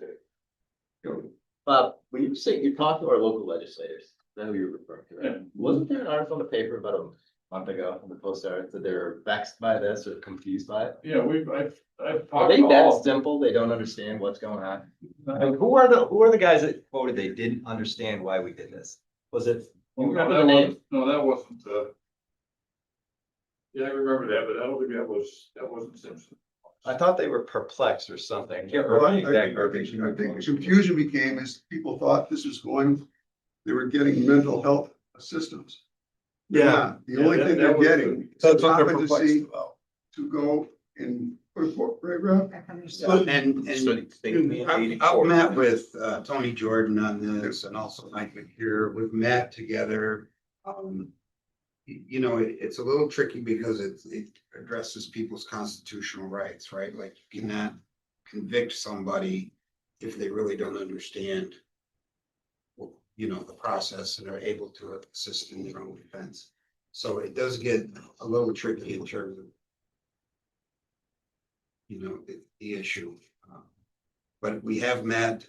Bob, when you say you talked to our local legislators, is that who you're referring to, Yeah. right? Wasn't there an article in the paper about a month ago in the Post Star that they're vexed by this or confused by it? Yeah, I've Are talked they to that all. simple? They don't understand what's going on? Like, who are the guys that voted they didn't understand why we did this? Was it, you No, remember that the name? wasn't- No, that wasn't, yeah, I remember that, but I don't think that wasn't Simpson. I thought they were perplexed or something. I can't Well, remember I the exact think verbiage. the confusion became is people thought this was going, they were getting mental health assistance. They're Yeah. not. The only Yeah, thing that they're was getting is That's what they're competency perplexed about. to go and put forth, right, Rob? I've met with Tony Jordan on this and also Mike McCure. We've met together. You know, it's a little tricky because it addresses people's constitutional rights, right? Like you cannot convict somebody if they really don't understand, you know, the process and are able to assist in their own defense. So it does get a little tricky in terms of, you know, the issue. But we have met,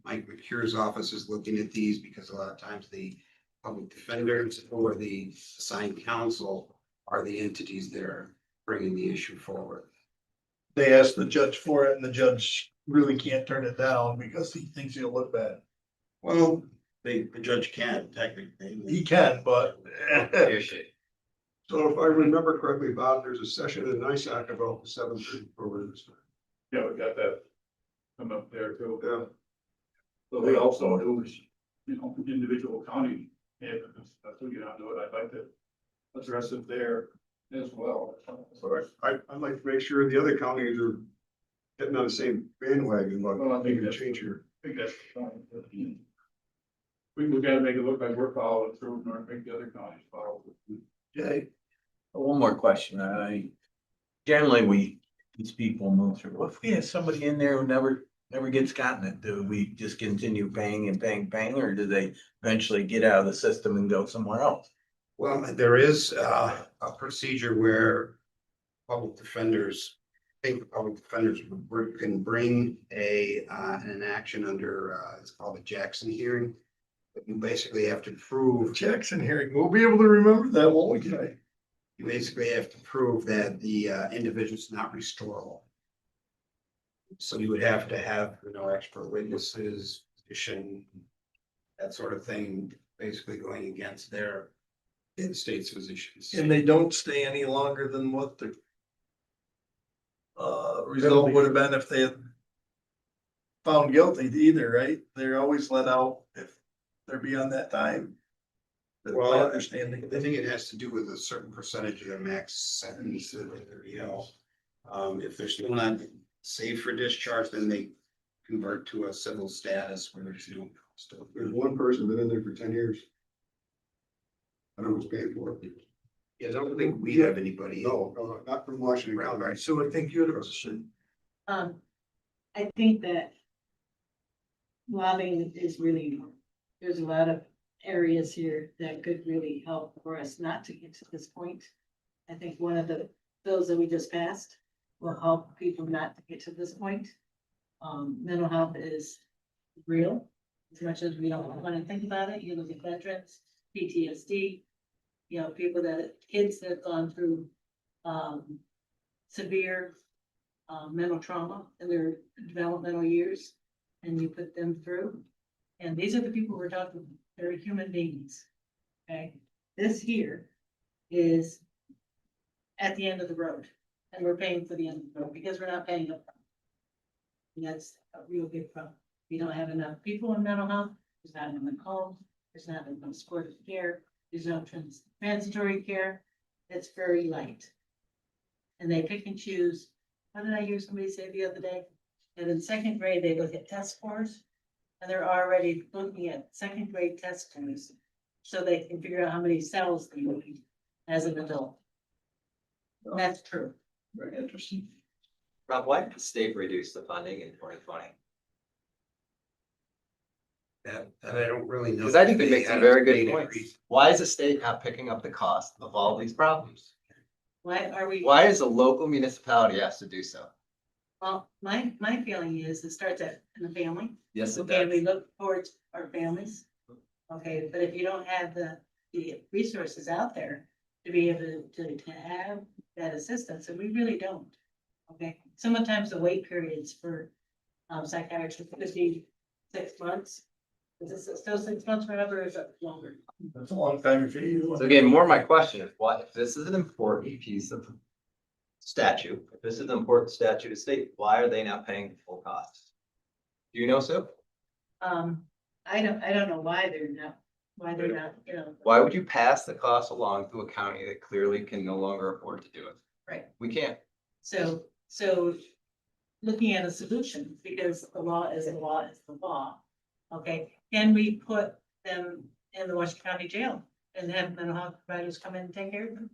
Mike McCure's office is looking at these because a lot of times the public defenders or the assigned counsel are the entities that are bringing the issue forward. They asked the judge for it and the judge really can't turn it down because he thinks he'll look bad. Well, the judge can technically. He can, but. Here she. So if I remember correctly, Bob, there's a session in NISAC about the 7:30 programs. Yeah, we got that come up there too. Yeah. But we also do, you know, individual county, and if we get onto it, I'd like to address it there as well. So I'd like to make sure the other counties are getting on the same bandwagon, but Well, I think maybe that's- change your. I think that's fine. We gotta make it look like we're following through, or make the other counties follow. Okay. One more question. Generally, these people move through. What if we have somebody in there who never gets gotten it? Do we just continue paying and paying, or do they eventually get out of the system and go somewhere else? Well, there is a procedure where public defenders, I think public defenders can bring an action under, it's called a Jackson hearing. But you basically have to prove. Jackson hearing, we'll be able to remember that, won't we, Jay? You basically have to prove that the individual's not restorable. So you would have to have, expert witnesses, physician, that sort of thing, basically going against their in-state's physicians. And they don't stay any longer than what the result would have been if they had found guilty either, right? They're always let out if they're beyond that time. That's my Well, understanding. I think it has to do with a certain percentage of the max sentence that if they're still not safe for discharge, then they convert to a civil status where there's still. There's one person been in there for 10 years. I don't know who's paying for it. Yeah, I don't think we have anybody. No, not from Washington Right, County. right. So I think you'd should. I think that lobbying is really, there's a lot of areas here that could really help for us not to get to this point. I think one of the bills that we just passed will help people not to get to this point. Mental health is real, as much as we don't want to think about it. You look at veterans, PTSD, people kids that have gone through, severe, mental trauma in their developmental years, and you put them through. And these are the people we're talking about. They're human beings. Okay, this here is at the end of the road, and we're paying for the end of the road because we're not paying up front. And that's a real big problem. We don't have enough people in mental health. There's not enough homes. There's not enough supportive care. There's no transitory care. It's very light. And they pick and choose. What did I hear somebody say the other day? And in second grade, they look at test scores. And they're already looking at second grade test scores. So they can figure out how many cells they need as an adult. And that's true. Very interesting. Rob, why did the state reduce the funding in 2020? That I don't really know. Because I think it makes a very good Data point. reason. Why is the state not picking up the cost of all these problems? Why are we? Why does a local municipality has to do so? Well, my feeling is it starts in the family. Yes, it Okay, does. we look towards our families. Okay, but if you don't have the resources out there to be able to have that assistance, and we really don't. Okay, sometimes the wait periods for psychiatry could be 6 months. Is it still 6 months, whatever, or is it longer? That's a long time if you. So again, more my question is, what, if this is an important piece of statute, if this is an important statute of state, why are they not paying the full cost? Do you know, Sue? I don't know why they're not, Why would you pass the cost along to a county that clearly can no longer afford to do it? Right. We can't. So looking at a solution, because the law is the law is the law. Okay, can we put them in the Washington County Jail and have mental health providers come in and take care of them?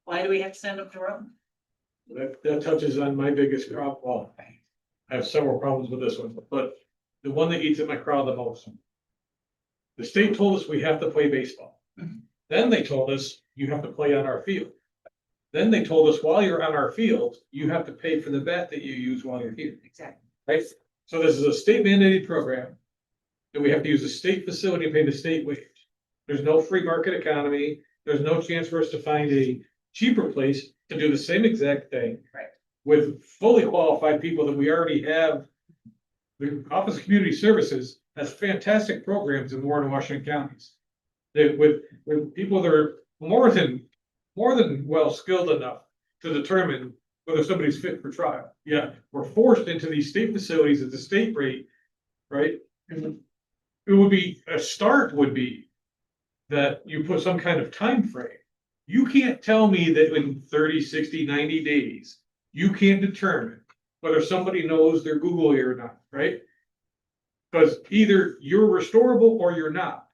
Why do we have to send them to Rome? That touches on my biggest problem. Well, I have several problems with this one, but the one that eats at my crowd the most. The state told us we have to play baseball. Then they told us you have to play on our field. Then they told us while you're on our field, you have to pay for the bat that you use while you're here. Exactly. Right? So this is a state mandated program that we have to use a state facility and pay the state wage. There's no free market economy. There's no chance for us to find a cheaper place to do the same exact thing. Right. With fully qualified people that we already have. The Office of Community Services has fantastic programs in Warren and Washington counties. With people that are more than well skilled enough to determine whether somebody's fit for trial. Yeah, we're forced into these state facilities at the state rate, right? And it would be, a start would be that you put some kind of time frame. You can't tell me that in 30, 60, 90 days, you can't determine whether somebody knows their Google or not, right? Because either you're restorable or you're not.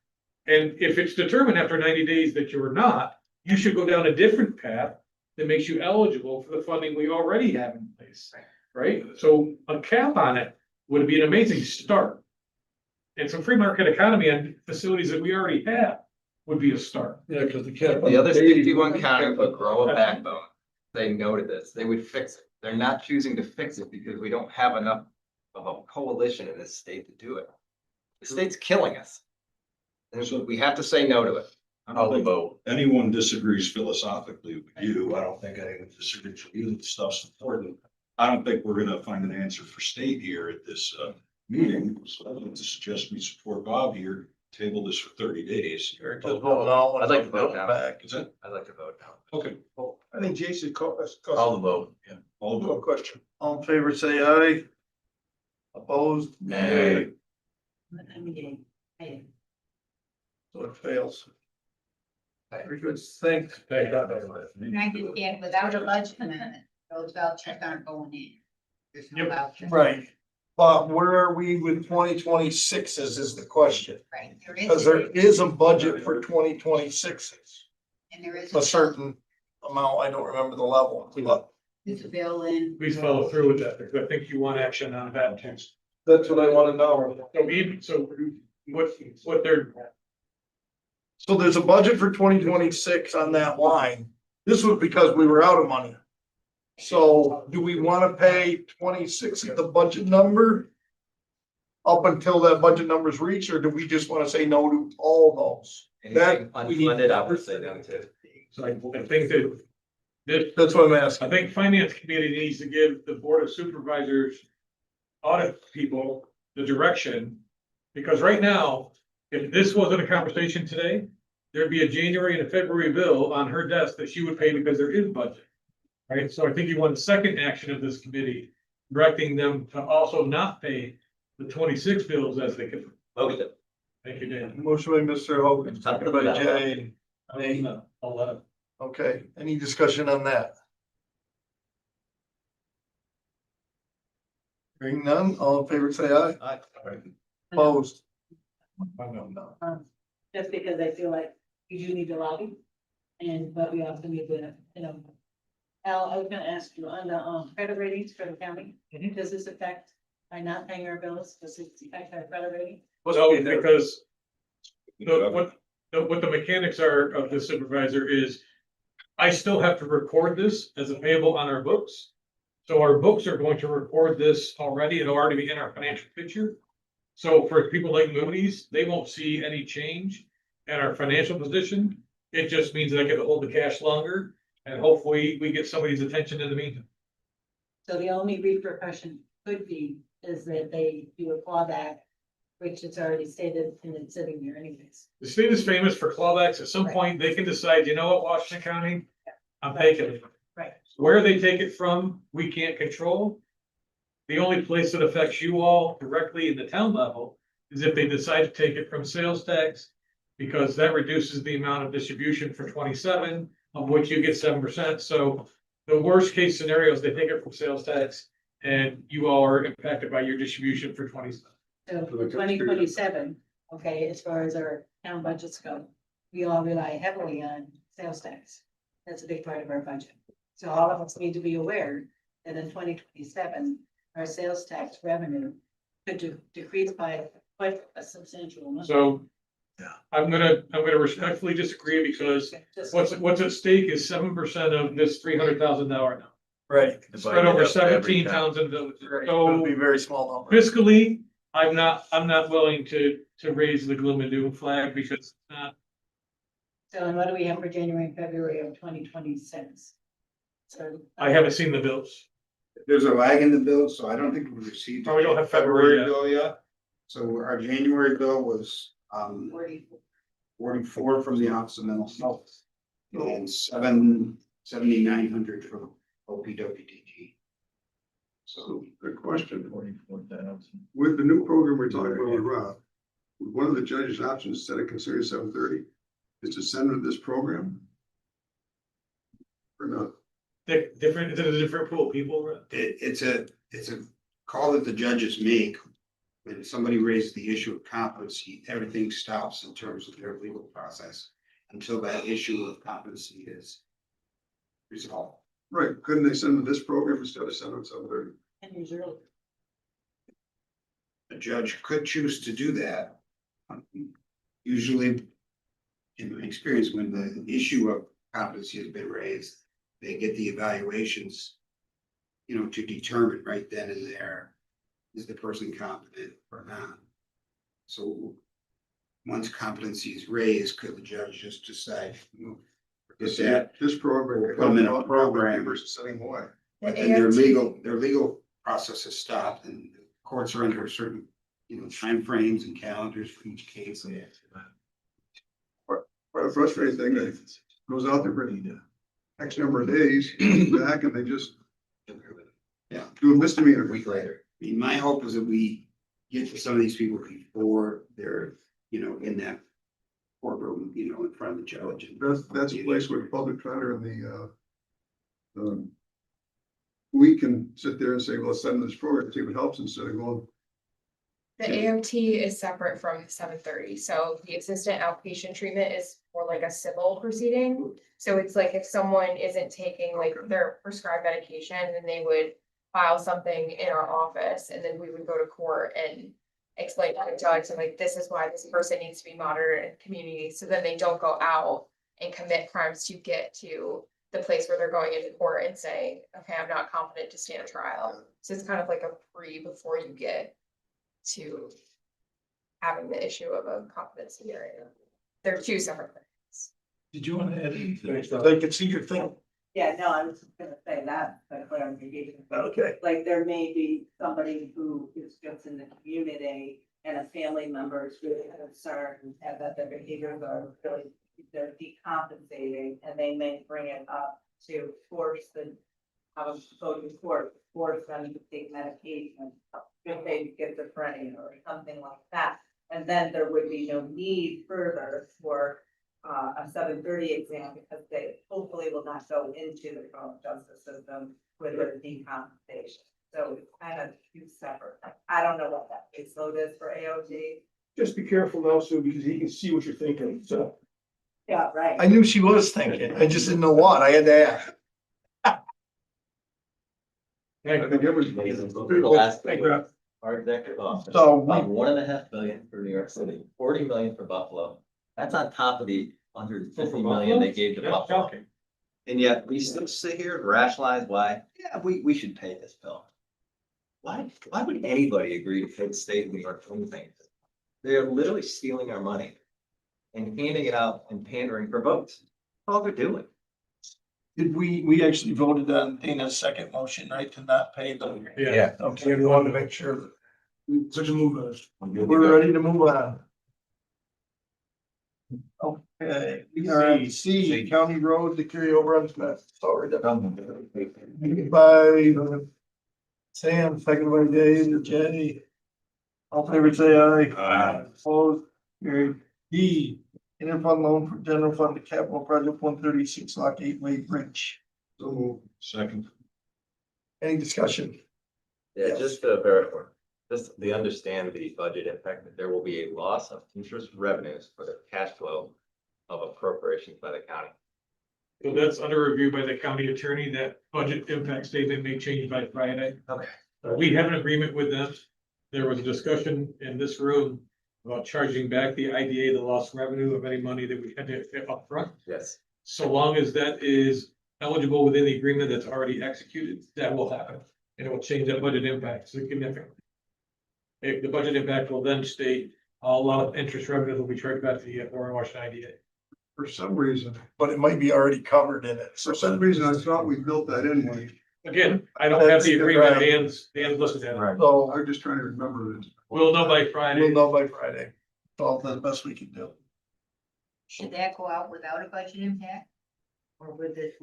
And if it's determined after 90 days that you're not, you should go down a different path that makes you eligible for the funding we already have in place, right? So a cap on it would be an amazing start. And some free market economy on facilities that we already have would be a start. Yeah, because the cap. The other 61 counties would grow a backbone. They noted this, they would fix it. They're not choosing to fix it because we don't have enough of a coalition in this state to do it. The state's killing us. And so we have to say no to it. I Call don't the think vote. anyone disagrees philosophically with you. I don't think anyone disagrees with you. The stuff's important. I don't think we're gonna find an answer for state here at this meeting. So I would suggest we support Bob here, table this for 30 days. Just vote no. I'd like to vote now. Back. Is that? I'd like to vote now. Okay. I think Jason Call the vote. Yeah. All No vote. question. All in favor, say aye. Opposed? Nay. I mean, hey, So it fails. Very good, thanks. Hey, And without a budget amendment, those vouchers aren't going in. There's no Yep. vouchers. Right, but where are we with 2026s is the question, Right, because there is a budget for 2026s. And there is A certain amount, I don't remember the level, but there's a bill in. Please follow through with that, because I think you want action on that too. that's what I wanna know. So what they're, So there's a budget for 2026 on that line. This was because we were out of money. So do we wanna pay 26 at the budget number? Up until that budget number's reached, or do we just wanna say no to all those? Anything That we need- unfunded, I would say no to. so I think that this, That's what I'm asking. I think finance committee needs to give the board of supervisors, audit people, the direction. Because right now, if this wasn't a conversation today, there'd be a January and a February bill on her desk that she would pay because there is budget. Right, so I think you want the second action of this committee, directing them to also not pay the 26 bills as they can. Motion. Thank you, Dan. Motion by Mr. Hogan, second by Jay. I'll, Okay, any discussion on that? Hearing none, all in favor, say aye. Aye. Opposed? just because I feel like you do need to lobby. And, but we also need to, Al, I was gonna ask you on the, credit ratings for the county, does this affect, by not paying our bills, does it affect our credit rating? no, because what the mechanics are of the supervisor is, I still have to record this as a payable on our books. So our books are going to record this already, it'll already be in our financial picture. So for people like Moody's, they won't see any change in our financial position. It just means that I get to hold the cash longer, and hopefully we get somebody's attention in the meantime. So the only repercussion could be is that they do a clawback, which is already stated and it's sitting there anyways. The state is famous for clawbacks. At some Right. point, they can decide, you know what, Washington County, I'm taking it. Right. Where they take it from, we can't control. The only place that affects you all directly in the town level is if they decide to take it from sales tax, because that reduces the amount of distribution for 27, of which you get 7%. So the worst case scenario is they take it from sales tax and you all are impacted by your distribution for 27. So 2027, okay, as far as our town budgets go, we all rely heavily on sales tax. That's a big part of our budget. So all of us need to be aware that in 2027, our sales tax revenue could decrease by quite a substantial amount. So I'm gonna respectfully disagree, because Just- what's at stake is 7% of this $300,000 number. Right. Spread over 17 towns and villages. Right, So it'll be a very small number. fiscally, I'm not willing to raise the gloom and doom flag, because it's not. So and what do we have for January and February of 2026? So. I haven't seen the bills. There's a lag in the bill, so I don't think we received. Oh, we don't have February yet. Bill yet. So our January bill was, 44. 44 from the Office of Mental Health. And 7,900 from OPWDG. So, good question. 44,000. With the new program we're talking about with Rob, one of the judge's options, instead of considering 730, is to send her this program. Or not? Different, is it a different pool of people? It's a call that the judges make. When somebody raises the issue of competency, everything stops in terms of their legal process until that issue of competency is resolved. Right, couldn't they send her this program instead of sending 730? 10 years early. A judge could choose to do that. Usually, in my experience, when the issue of competency has been raised, they get the evaluations, to determine right then and there, is the person competent or not? So once competency is raised, could the judge just decide? Is that, This program. Put them in a program. Versus sending them away. but then their legal process has stopped and the courts are under certain, timeframes and calendars for each case. But the frustrating thing that goes out there for X number of days, comes back and they just Yeah. do a misdemeanor. A week later. I mean, my hope is that we get to some of these people before they're, in that courtroom, in front of the judge. And That's a place where the public defender and we can sit there and say, well, let's send them this program, see what helps instead of going. The AOT is separate from 730, so the assistant outpatient treatment is more like a civil proceeding. So it's like if someone isn't taking like their prescribed medication, then they would file something in our office and then we would go to court and explain to the judge, and like, this is why this person needs to be monitored in the community, so then they don't go out and commit crimes to get to the place where they're going into court and saying, okay, I'm not competent to stand trial. So it's kind of like a before you get to having the issue of a competency hearing. They're two separate things. Did you want to add anything? They can see your thing. Yeah, no, I was just gonna say that, clarification. Okay. Like, there may be somebody who is just in the community and a family member is really concerned and that their behaviors are really, they're decompensating, and they may bring it up to force the, have them go to court, force them to take medication, if they get schizophrenia or something like that. And then there would be no need further for a 730 exam, because they hopefully will not go into the criminal justice system with their decompensation. So it's kind of two separate. I don't know what that caseload is for AOT. Just be careful now, Sue, because he can see what you're thinking, so. Yeah, right. I knew she was thinking. I just didn't know what. I had to ask. I think it was. The last Thank you. our executive office, So we- about 1.5 million for New York City, 40 million for Buffalo. That's on top of the 150 million they gave to That's Buffalo. shocking. And yet we still sit here and rationalize why, yeah, we should pay this bill. Why would anybody agree to pay the state of New York for anything? They're literally stealing our money and handing it out and pandering for votes. That's all they're doing. Did we actually voted on Dana's second motion, right, to not pay the. Yeah. Okay, we wanted to make sure. Such a move. We're ready to move on. Okay, we are at C, County Road to carry over on Smith. Sorry. By Sam, second by Dave, Jenny. All in favor, say aye. Aye. Opposed, carried. D, interfund loan for general fund to capital project 136 Lock 8 Bridge. So moved. Second. Any discussion? Yeah, just to verify, just the understand the budget impact, that there will be a loss of interest revenues for the cash flow of appropriations by the county. So that's under review by the county attorney. That budget impact statement may change by Friday. Okay. We have an agreement with them. There was a discussion in this room about charging back the IDA, the lost revenue of any money that we had to upfront. Yes. So long as that is eligible within the agreement that's already executed, that will happen. And it will change that budget impact significantly. If the budget impact will then state all interest revenues will be charged back to the Warren Washington IDA. For some reason, But it might be already covered in it. for some reason, I thought we built that in when, Again, I don't have the agreement. Right. Dan's listed at it. So I'm just trying to remember this. We'll know by we'll Friday. know by Friday. That's all the best we can do. Should that go out without a budget impact? Or with it?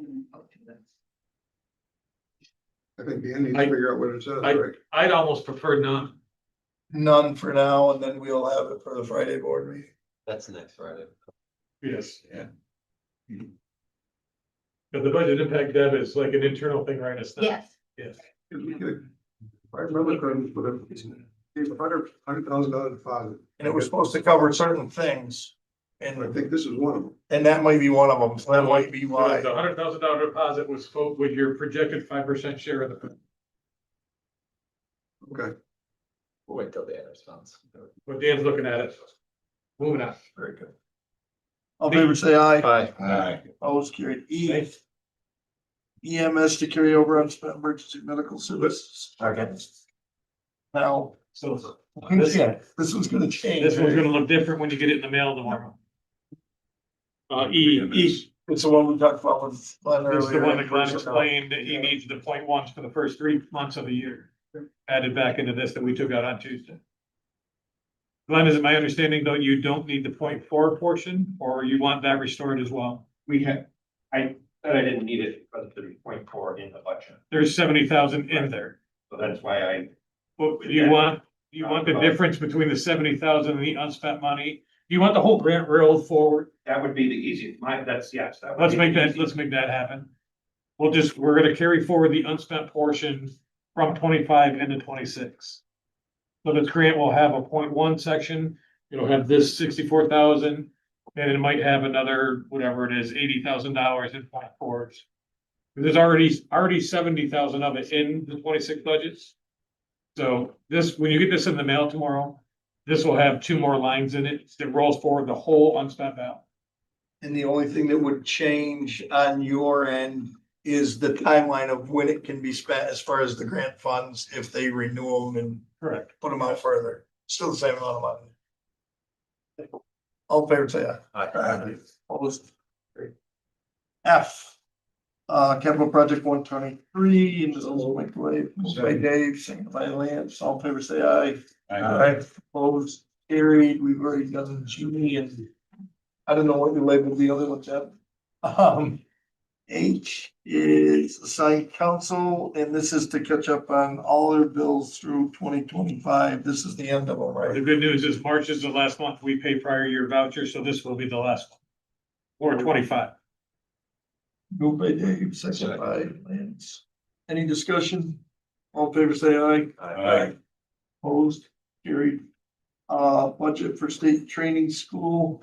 I think Dan needs to figure out what it says, I- right? I'd almost prefer none. None for now, and then we'll have it for the Friday board meeting. That's next Friday. Yes. Yeah. But the budget impact, Deb, is like an internal thing, right? It's not. Yes. Yes. If we could- if I remember correctly, but gave $100,000 deposit. And it was supposed to cover certain things. And I And, think this is one of them. and that might be one of them, so that might be The why. $100,000 deposit was with your projected 5% share of the, Okay. We'll wait till Dan responds. what Dan's looking at it. Moving on. Very good. All in favor, say aye. Aye. Always carried. E. EMS to carry over on spent emergency medical services. Okay. Now, So Yeah, this was gonna change. this one's gonna look different when you get it in the mail tomorrow. E, It's the one we talked about with Glenn this is the earlier. one that Glenn explained, that he needs the 0.1s for the first 3 months of the year. Added back into this that we took out on Tuesday. Glenn, is it my understanding though, you don't need the 0.4 portion, or you want that restored as well? We had, I said I didn't need it because of the 0.4 in the budget, There's 70,000 in there. so that's why I. Well, do you want the difference between the 70,000 and the unspent money? Do you want the whole grant rolled forward? That would be the easiest, that's, yes. That would Let's be make the that, easiest. let's make that happen. We're gonna carry forward the unspent portion from 25 into 26. So this grant will have a 0.1 section, it'll have this 64,000, and it might have another, whatever it is, $80,000 in 0.4s. There's already 70,000 of it in the 26 budgets. So this, when you get this in the mail tomorrow, this will have 2 more lines in it that rolls forward the whole unspent balance. And the only thing that would change on your end is the timeline of when it can be spent as far as the grant funds, if they renew them and Correct. put them out further. Still the same amount of money. All in favor, say aye. Aye. Opposed? F, capital project 123, indivisible microwave, moved by Dave, second by Lance, all in favor, say aye. Aye. Opposed, carried, we've already done G, and I don't know what you labeled the other ones at. H is assigned council, and this is to catch up on all their bills through 2025. This is the end of them, The right? good news is March is the last month we pay prior year vouchers, so this will be the last one. Or 25. Moved by Dave, second by Lance. Any discussion? All in favor, say aye. Aye. Opposed, carried. Budget for state training school.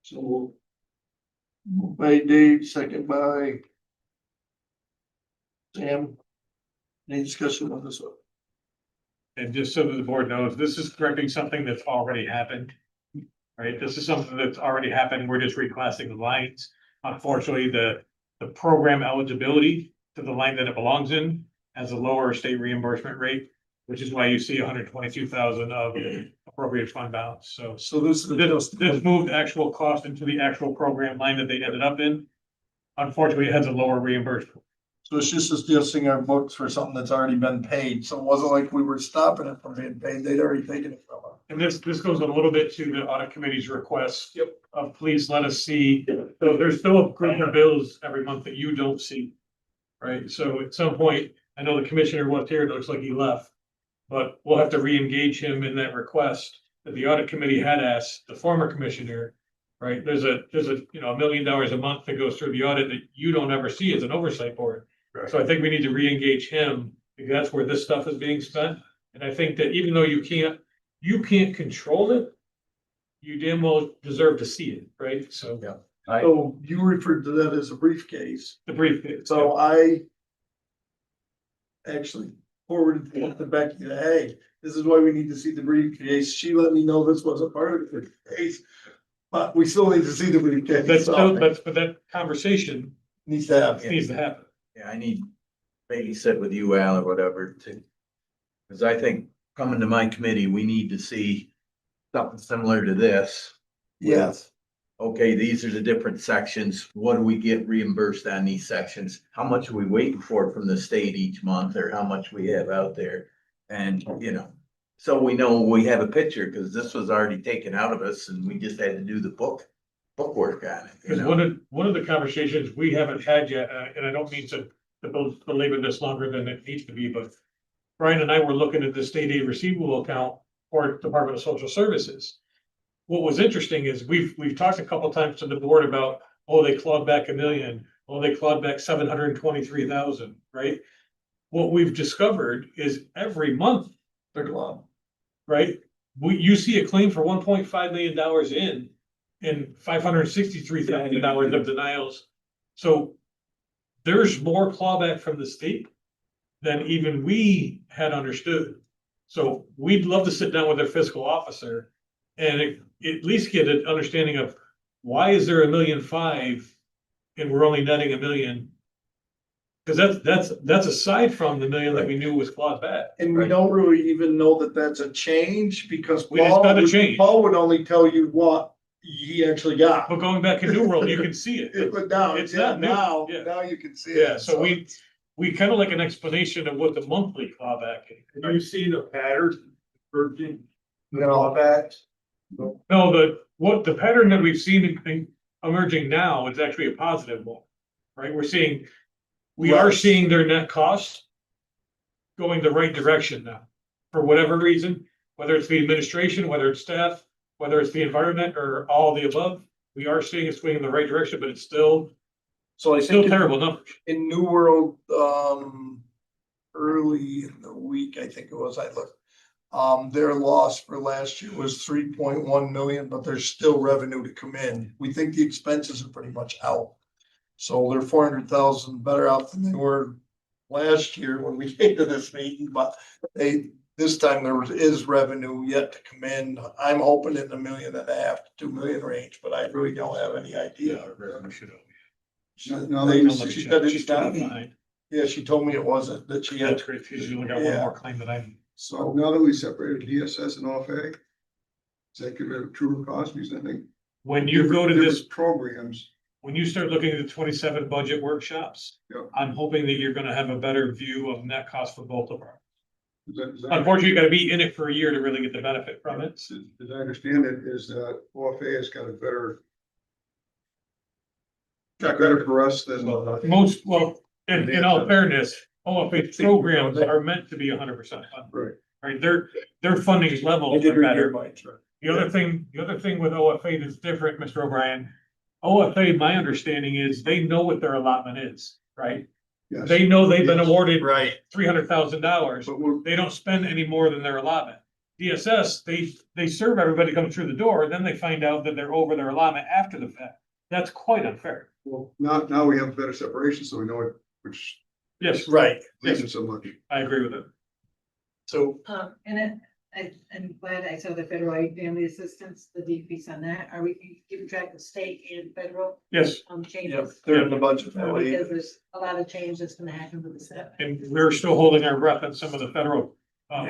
So. Moved by Dave, second by. Sam. Any discussion on this one? And just so that the board knows, this is correcting something that's already happened. Right, this is something that's already happened, we're just reclassing the lines. Unfortunately, the program eligibility to the line that it belongs in has a lower state reimbursement rate, which is why you see 122,000 of appropriate fund balance, so. So this is This moved actual cost into the actual program line that they ended up in. Unfortunately, it has a lower reimbursement. So it's just adjusting our books for something that's already been paid. So it wasn't like we were stopping it from being paid. They'd already taken it from us. And this goes a little bit to the audit committee's request. Of please let us see, so there's still a group of bills every month that you don't see. Right, so at some point, I know the commissioner was here, it looks like he left. But we'll have to re-engage him in that request that the audit committee had asked the former commissioner. Right, there's a, $1 million a month that goes through the audit that you don't ever see as an oversight board. So I think we need to re-engage him, because that's where this stuff is being spent. And I think that even though you can't control it, you damn well deserve to see it, right? So. Yeah. So you referred to that as a briefcase. The briefcase. So I actually forwarded it to Becky, hey, this is why we need to see the briefcase. She let me know this wasn't part of the briefcase. But we still need to see the briefcase. That's still, but that conversation Needs to happen. needs to happen. Yeah, I need maybe sit with you, Al, or whatever, to. Cause I think coming to my committee, we need to see something similar to this. Yes. Okay, these are the different sections. What do we get reimbursed on these sections? How much are we waiting for from the state each month, or how much we have out there? And, so we know we have a picture, cause this was already taken out of us and we just had to do the bookwork on it. Because one of the conversations we haven't had yet, and I don't mean to belabor this longer than it needs to be, but Brian and I were looking at the state aid receivable account for Department of Social Services. What was interesting is we've talked a couple times to the board about, oh, they clawed back $1 million, oh, they clawed back 723,000, right? What we've discovered is every month they're clawed, right? You see a claim for $1.5 million in, and $563,000 of denials. So there's more clawback from the state than even we had understood. So we'd love to sit down with their fiscal officer and at least get an understanding of why is there $1.5 million and we're only netting $1 million? Cause that's aside from the million that we knew was clawed back. And we don't really even know that that's a change because We just got a change. Paul would only tell you what he actually got. But going back in New World, you can see it. But now, It's yeah, not new. now, Yeah. now you can see it. Yeah, so we kind of like an explanation of what the monthly clawback is. Have you seen a pattern emerging? No, that, No, the pattern that we've seen emerging now is actually a positive one, right? We are Less. seeing their net cost going the right direction now, for whatever reason, whether it's the administration, whether it's staff, whether it's the environment or all the above. We are seeing it swing in the right direction, but it's still so I still think terrible numbers. in New World, early in the week, I think it was, I looked. Their loss for last year was 3.1 million, but there's still revenue to come in. We think the expenses are pretty much out. So they're 400,000 better out than they were last year when we came to this meeting, but this time is revenue yet to come in. I'm hoping in the 1.5 million to 2 million range, but I really don't have any idea. We should have. Now that we She said it's She's not, fine. yeah, she told me it wasn't, that she had. That's great, because you only got one more claim that I. So now that we separated DSS and OFA, does that give it a truer cost? Because I think. When you go to different this, programs, when you start looking at the 27 budget workshops, Yep. I'm hoping that you're gonna have a better view of net cost for both of our. is that- Unfortunately, you gotta be in it for a year to really get the benefit from it. as I understand it, is that OFA has got a better. Better for us than. Most, well, in all fairness, OFA programs are meant to be 100% funded. Right. Right, their funding I levels did are read your better. minds, right? The other thing with OFA that's different, Mr. O'Brien, OFA, my understanding is they know what their allotment is, right? Yes. They know they've been Yes. awarded Right. $300,000. But we're, They don't spend any more than their allotment. DSS, they serve everybody coming through the door, then they find out that they're over their allotment after the fact. That's quite unfair. well, now we have better separation, so we know it, which Yes, Right. isn't so much. I agree with it. So I'm glad I saw the federal aid family assistance, the decrease on that. Are we keeping track of state and federal Yes, Yep, changes? they're in the budget. Because there's a lot of change that's gonna happen with the step. and we're still holding our breath on some of the federal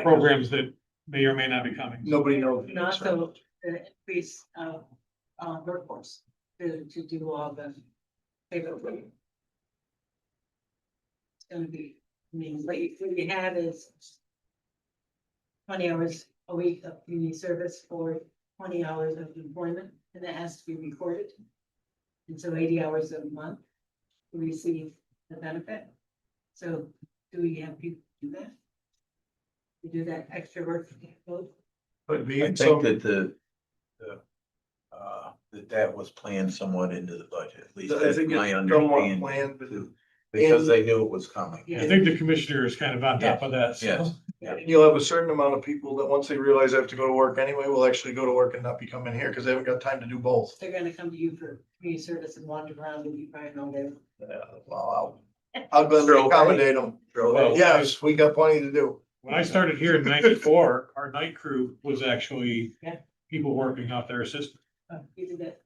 programs that may or may not be coming. Nobody knows. And also the increase of workforce to do all the paperwork. It's gonna be, I mean, what you have is 20 hours a week of community service for 20 hours of employment, and that has to be recorded. And so 80 hours a month to receive the benefit. So do we have people do that? To do that extra work to get both? Could be. I in think some- that was planned somewhat into the budget, at least I that's think my it's somewhat understanding. planned, but- too, Because they knew it was coming. I think the commissioner is kind of on top of that. so. Yes. And you'll have a certain amount of people that once they realize they have to go to work anyway, will actually go to work and not be coming here because they haven't got time to do both. They're gonna come to you for community service and wander around and you probably know them. Well, I'll gladly accommodate them. Well, Yes, we got plenty to do. When I started here in 94, our night crew was actually Yeah. people working out their assistant. You did that.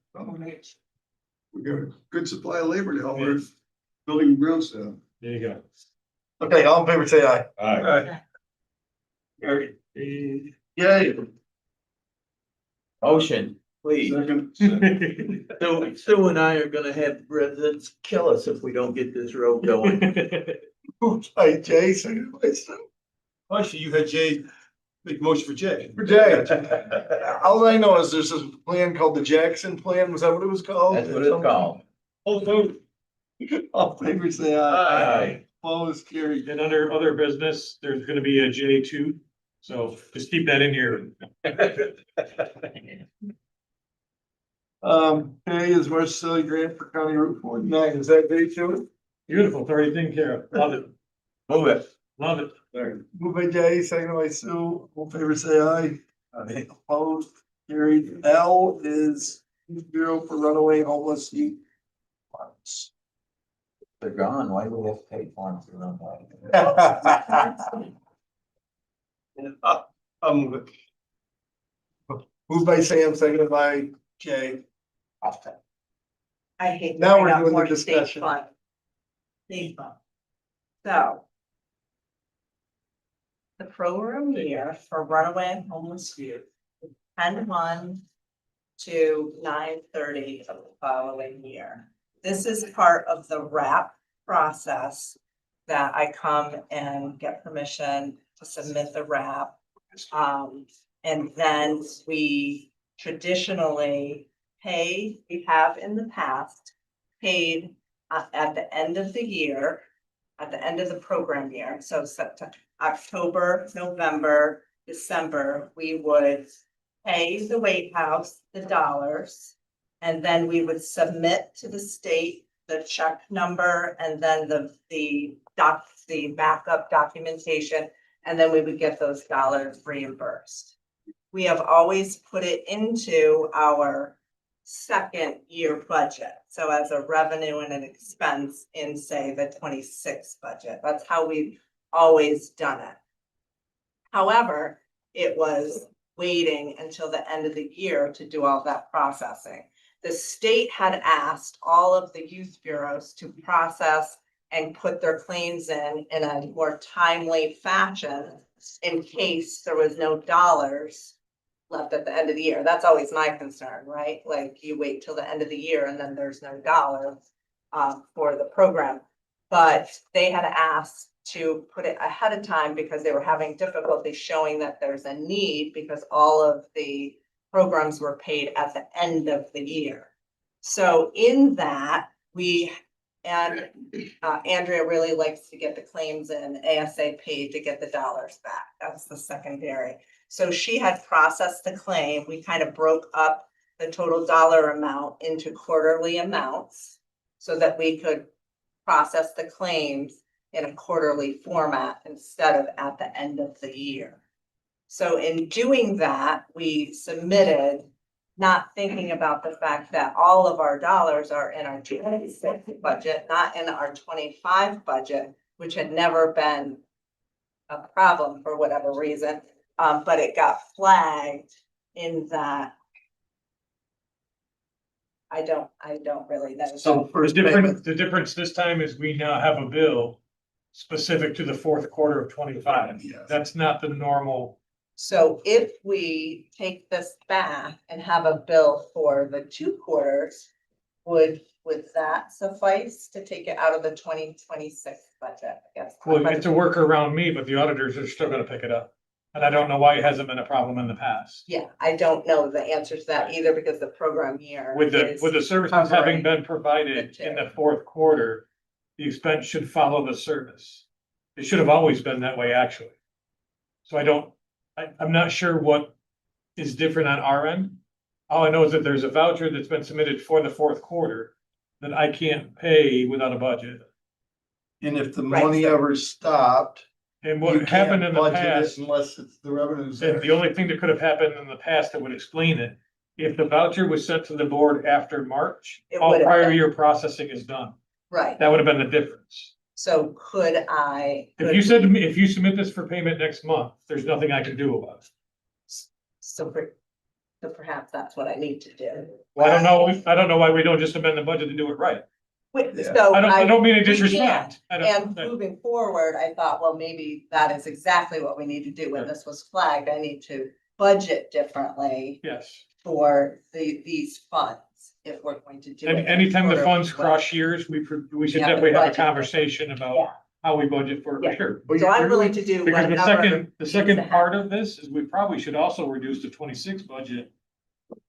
We got a good supply of labor now, we're building ground stuff. There you go. Okay, all in favor, say aye. All right. Carried. Yay. Motion, please. Second, Sue and I are gonna have residents kill us if we don't get this road going. Hi, Jay, second by Sue. Actually, you had Jay make motion for Jay. For Jay. All I know is there's this plan called the Jackson Plan. Was that what it was called? That's what it's called. All in favor, say aye. Aye. Opposed, carried. And under other business, there's gonna be a J2, so just keep that in here. A is Marcel grant for County Route 49. Is that day two? Beautiful, it's already taken care of. Love it, Move it. love it. Moved by Jay, second by Sue. All in favor, say aye. Aye. Opposed, carried. L is Bureau for Runaway Homeless Youth. Funds. They're gone. Why do we have to pay for them to run by? I'll move it. Moved by Sam, seconded by Jay. I hate. Now we're bringing up doing the more state discussion. fund. State fund. So. The program year for runaway and homeless youth, 10/1 to 9/30 of the following year. This is part of the wrap process that I come and get permission to submit the wrap. And then we traditionally pay, we have in the past paid at the end of the year, at the end of the program year, so September, October, November, December, we would pay the White House the dollars. And then we would submit to the state the check number and then the backup documentation. And then we would get those dollars reimbursed. We have always put it into our second year budget. So as a revenue and an expense in, say, the 26 budget. That's how we've always done it. However, it was waiting until the end of the year to do all that processing. The state had asked all of the youth bureaus to process and put their claims in a more timely fashion in case there was no dollars left at the end of the year. That's always my concern, right? Like you wait till the end of the year and then there's no dollars for the program. But they had asked to put it ahead of time because they were having difficulty showing that there's a need because all of the programs were paid at the end of the year. So in that, Andrea really likes to get the claims in ASAP to get the dollars back. That's the secondary. So she had processed the claim. We kind of broke up the total dollar amount into quarterly amounts so that we could process the claims in a quarterly format instead of at the end of the year. So in doing that, we submitted, not thinking about the fact that all of our dollars are in our 26 budget, not in our 25 budget, which had never been a problem for whatever reason. But it got flagged in that. I don't really know. So first payment, The difference this time is we now have a bill specific to the fourth quarter of 25. Yes. That's not the normal. So if we take this back and have a bill for the 2 quarters, would that suffice to take it out of the 2026 budget? I guess. Well, it's a work around me, but the auditors are still gonna pick it up. And I don't know why it hasn't been a problem in the past. Yeah, I don't know the answer to that either because the program year. With is the services having covering been provided in the fourth quarter, the expense should follow the service. It should have always been that way, actually. So I'm not sure what is different on our end. All I know is that there's a voucher that's been submitted for the fourth quarter that I can't pay without a budget. and if the Right, money so- ever stopped, And you what can't happened in the budget it past, unless it's the revenues. and there. the only thing that could have happened in the past that would explain it, if the voucher was sent to the board after March, It all would have prior been. year processing is done. Right, That would have been the difference. so could I? If you said to me, if you submit this for payment next month, there's nothing I can do about it. So perhaps that's what I need to do. Well, I don't know why we don't just amend the budget to do it right. Yeah. So I don't mean any we can't. disrespect. And moving forward, I thought, well, maybe that is exactly what we need to do. When this was flagged, I need to budget differently Yes, for these funds if we're going to do it. and in a anytime the quarterly funds way. cross years, we should We have to definitely have a budget. conversation Yeah. about how we budget for it, Yeah. for sure. But So you're- I'm willing to do Because whatever. the needs second to part happen. of this is we probably should also reduce the 26 budget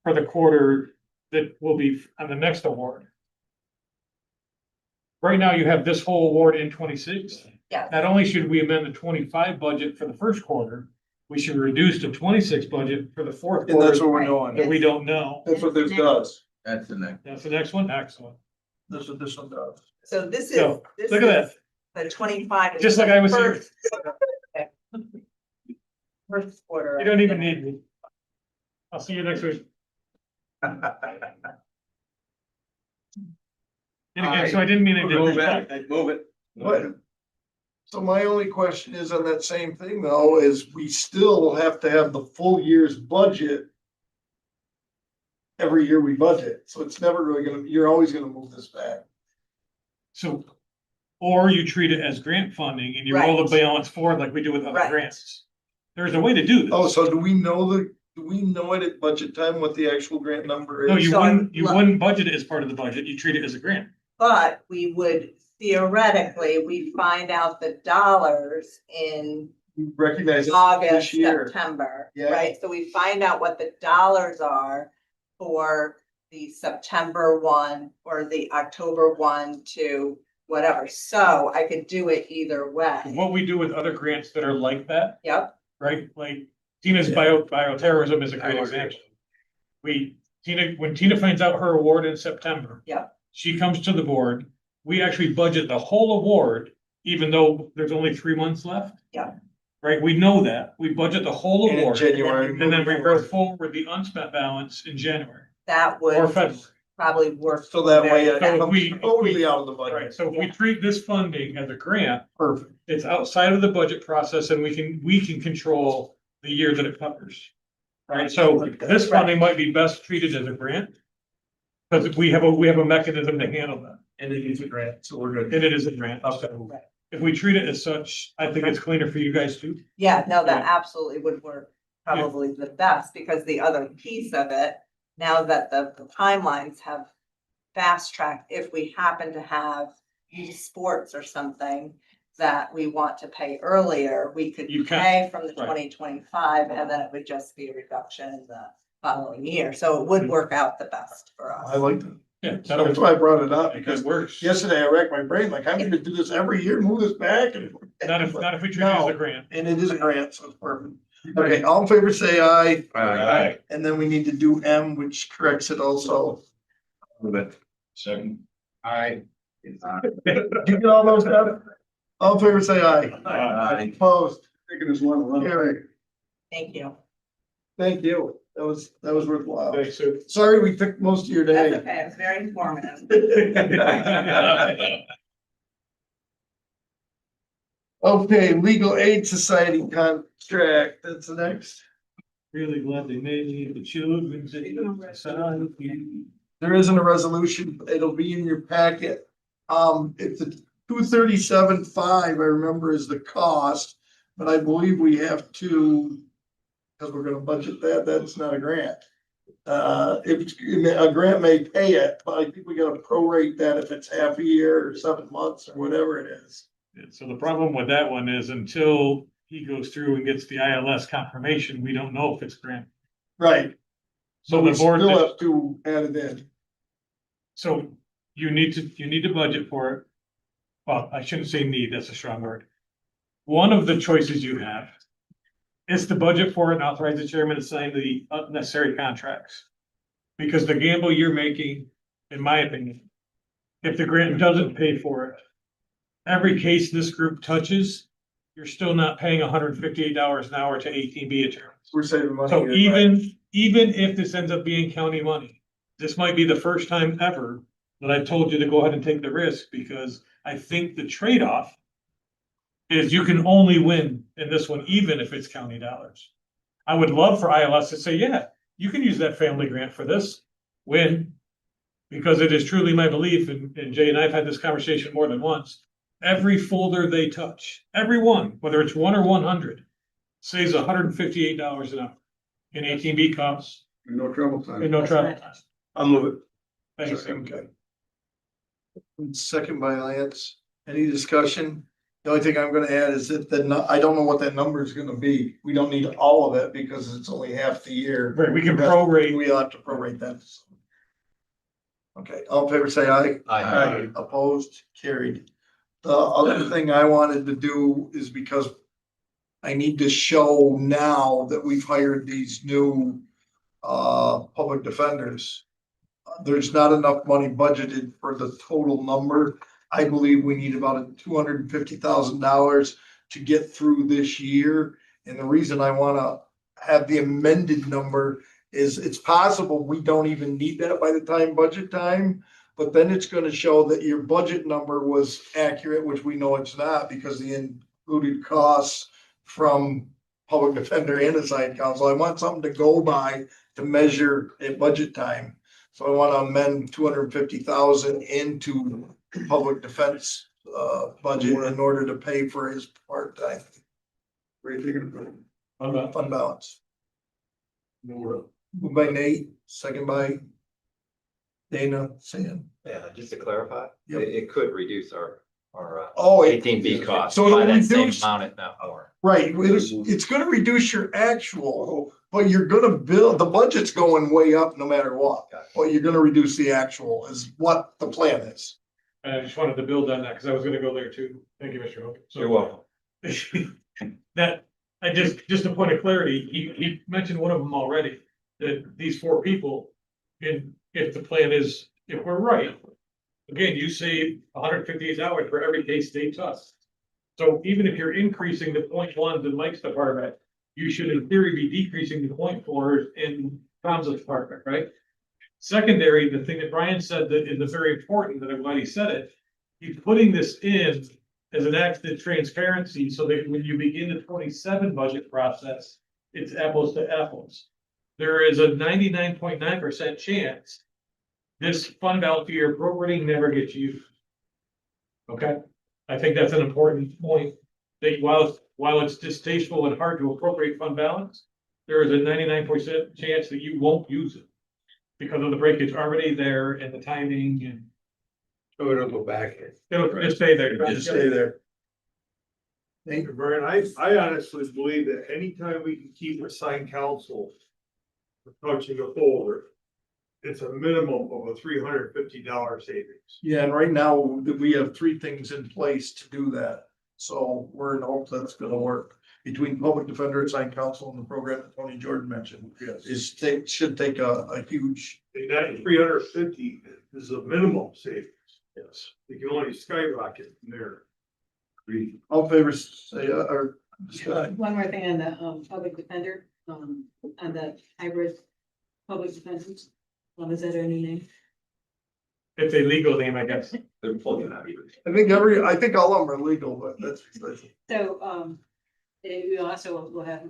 for the quarter that will be on the next award. Right now, you have this whole award in 26. Yeah. Not only should we amend the 25 budget for the first quarter, we should reduce the 26 budget for the fourth And that's quarter what we're doing. that we don't know. That's what this does. That's the next. That's the next one, excellent. That's what this one does. So this is. So, this look at is The 25. is Just like the I was here. First quarter. You don't even need me. I'll see you next week. And again, so I didn't mean it. Move it. But, so my only question is on that same thing though, is we still have to have the full year's budget. Every year we budget, so it's never really gonna, you're always gonna move this back. So Or you treat it as grant funding and you roll the Right. balance forward like we do with other Right. grants. There's a way to do this. Oh, so do we know it at budget time what the actual grant number No, is? you So wouldn't, you look- wouldn't budget it as part of the budget. You treat it as a grant. But we would theoretically, we find out the dollars in Recognize it August, this year. September, Yeah. right? So we find out what the dollars are for the September one or the October one to whatever. So I could do it either way. What we do with other grants that are like that, Yep, right? Like Tina's bioterrorism is a great example. When Tina finds out her award in September. Yep. She comes to the board, we actually budget the whole award, even though there's only 3 months left. Yeah. Right, we know that, we budget the whole In award. January. And then we bring forward the unspent balance in January that or would February. probably work. So that way it So if comes we- totally out of the budget. Right, so if we treat this funding as a grant, Perfect. it's outside of the budget process and we can control the year that it covers. Right, so this funding might be best treated as a grant. Because we have a mechanism to handle that, And it is a grant, so we're good. and it is a grant. So if we treat it as such, I think it's cleaner for you guys too. Yeah, no, that Yeah. absolutely would work probably the best, because the other piece of it, now that the timelines have fast tracked, if we happen to have youth sports or something that we want to pay earlier, we could You can, pay from the right. 2025, and then it would just be a reduction in the following year. So it would work out the best for I us. like that. Yeah, That's that'll, why I brought it up, because because it works. yesterday I racked my brain, like, I'm gonna do this every year, move this back and. Not if we treat it as No. a grant. And it is a grant, so it's perfect. Okay, all in favor, say aye. Aye. And then we need to do M, which corrects it also. Second. I. You get all those done? All in favor, say aye. Aye. Opposed? Taking this one. Carry. Thank you. Thank you. That was worthwhile. Thanks, Sue. Sorry, we took most of your That's day. okay, it was very informative. Okay, Legal Aid Society contract, that's the next. Really glad they made the children's. There isn't a resolution, it'll be in your packet. It's the 237.5, I remember is the cost, but I believe we have to. Cause we're gonna budget that, that's not a grant. If a grant may pay it, but I think we gotta prorate that if it's half a year or 7 months or whatever it is. So the problem with that one is until he goes through and gets the ILS confirmation, we don't know if it's grant. Right. So we the board, still have to add it in. so you need to budget for it. Well, I shouldn't say need, that's a strong word. One of the choices you have is to budget for it and authorize the chairman to sign the necessary contracts. Because the gamble you're making, in my opinion, if the grant doesn't pay for it, every case this group touches, you're still not paying $158 an hour to ATB attorneys. We're saving money. So here, right? even if this ends up being county money, this might be the first time ever that I've told you to go ahead and take the risk, because I think the trade-off is you can only win in this one, even if it's county dollars. I would love for ILS to say, yeah, you can use that family grant for this, win. Because it is truly my belief, and Jay and I have had this conversation more than once, every folder they touch, every one, whether it's 1 or 100, saves $158 an hour in ATB costs No trouble time. and no travel time. I'll move it. Thanks. Okay. Second by Lance, any discussion? The only thing I'm gonna add is that I don't know what that number is gonna be. We don't need all of it because it's only half the year. Right, we can prorate. We ought to prorate that. Okay, all in favor, say aye. Aye. Opposed, carried. The other thing I wanted to do is because I need to show now that we've hired these new public defenders. There's not enough money budgeted for the total number. I believe we need about $250,000 to get through this year. And the reason I wanna have the amended number is it's possible we don't even need that by the time budget time. But then it's gonna show that your budget number was accurate, which we know it's not because the included costs from public defender and assigned counsel. I want something to go by to measure at budget time. So I want to amend 250,000 into public defense budget in order to pay for his part-time What are you thinking about? fund balance. Moved by Nate, second by Dana, Sam. Yeah, just to clarify, Yep. it could reduce our, Oh, eighteen B cost so by it'll that same reduce- amount, if not more. Right, it's gonna reduce your actual, but you're gonna build, the budget's going way up no matter what. But you're gonna reduce the actual is what the plan is. And I just wanted to build on that, because I was gonna go there too. Thank you, Mr. Hook. So- You're welcome. That, just a point of clarity, he mentioned one of them already, that these 4 people, if the plan is, if we're right, again, you save 158 hours for every case they touch. So even if you're increasing the 0.1s in Mike's department, you should in theory be decreasing the 0.4s in Tom's department, right? Secondary, the thing that Brian said that is very important, that I'm glad he said it, he's putting this in as an act of transparency, so that when you begin the 27 budget process, it's apples to apples. There is a 99.9% chance this fund balance you're appropriating never gets used. Okay, I think that's an important point, that while it's distasteful and hard to appropriate fund balance, there is a 99% chance that you won't use it because of the breakage already there and the timing and. So it'll go back in. It'll just stay there. Just stay there. Thank you, Brian. I honestly believe that anytime we can keep assigned counsel from touching a folder, it's a minimum of a $350 savings. Yeah, and right now, we have 3 things in place to do that. So we're in hopes that's gonna work. Between public defender, assigned counsel, and the program that Tony Jordan mentioned, Yes. should take a huge. And that 350 is a minimum savings. Yes. You can only skyrocket from there. All in favor, say, or discuss. One more thing on the, public defender, on the hybrid public defenders. Is that our new name? It's a legal name, I guess. They're pulling out even. I think all of them are legal, but that's. So, we also will have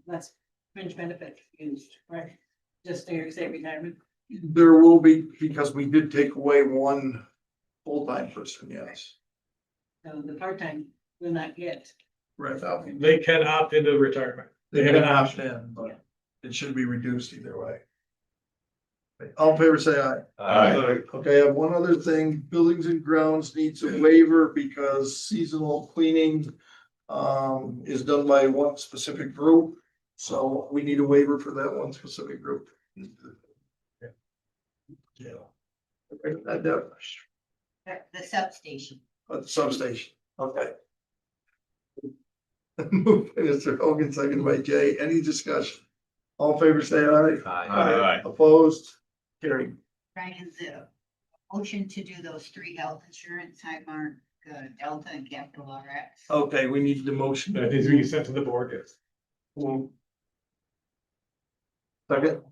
less fringe benefits used, right? Just New York State retirement. There will be, because we did take away 1 full-time person, yes. So the part-time will not get. Right. They can opt into retirement. They have have an an option. option, but it should be reduced either way. All in favor, say aye. Okay, I have one other thing. Buildings and grounds needs a waiver because seasonal cleaning is done by 1 specific group. So we need a waiver for that 1 specific group. Yeah. The substation. At the substation, okay. Move by Mr. Hogan, second by Jay. Any discussion? All in favor, say aye. Aye. Opposed? Carried. Brian, the motion to do those 3 health insurance, Highmark, Delta and Capital RX. Okay, we need the motion. That needs to be sent to the board, yes. Second.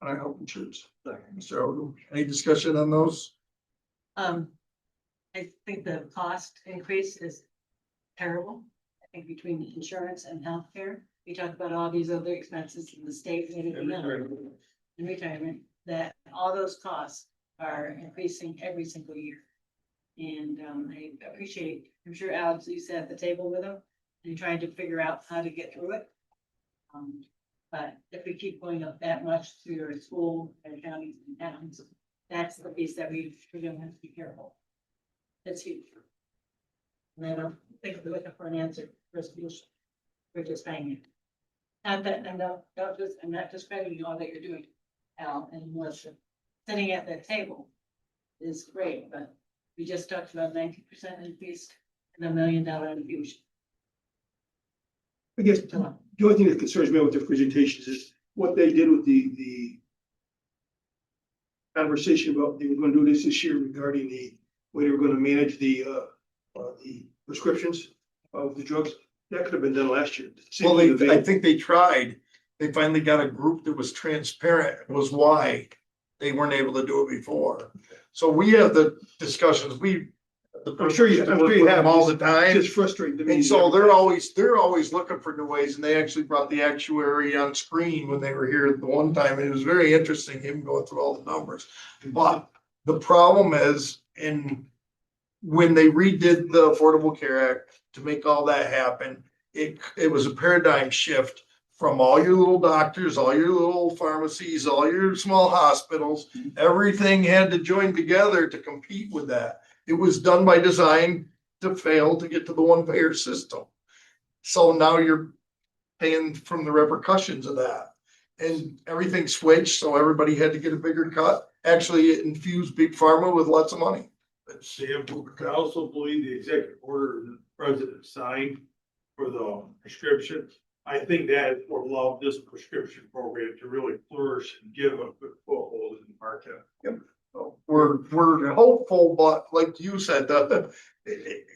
I hope insurance. Mr. Hogan, any discussion on those? I think the cost increase is terrible. I think between insurance and healthcare, we talk about all these other expenses in the state and everything else. In retirement, that all those costs are increasing every single year. And I appreciate, I'm sure Alex, you sat at the table with them and trying to figure out how to get through it. But if we keep going up that much through our school and counties and towns, that's the piece that we're gonna have to be careful. That's huge. And I don't think we're looking for an answer for a solution. We're just paying it. Not that, and I'm not discrediting all that you're doing, Al, and Melissa. Sitting at that table is great, but we just talked about 90% increase and $1 million infusion. I guess the only thing that concerns me with the presentations is what they did with the conversation about they were gonna do this year regarding the way they were gonna manage the prescriptions of the drugs. That could have been done last year. Well, I think they tried. They finally got a group that was transparent, was why they weren't able to do it before. So we have the discussions, I'm sure you have all the time. It's just frustrating to me. And so they're always looking for new ways, and they actually brought the actuary on screen when they were here the one time, and it was very interesting, him going through all the numbers. But the problem is, and when they redid the Affordable Care Act to make all that happen, it was a paradigm shift from all your little doctors, all your little pharmacies, all your small hospitals. Everything had to join together to compete with that. It was done by design to fail to get to the one payer system. So now you're paying from the repercussions of that. And everything switched, so everybody had to get a bigger cut. Actually, it infused big pharma with lots of money. But Sam, I also believe the executive order the president signed for the prescription. I think that will allow this prescription program to really flourish and give a good foothold in the market. We're hopeful, but like you said,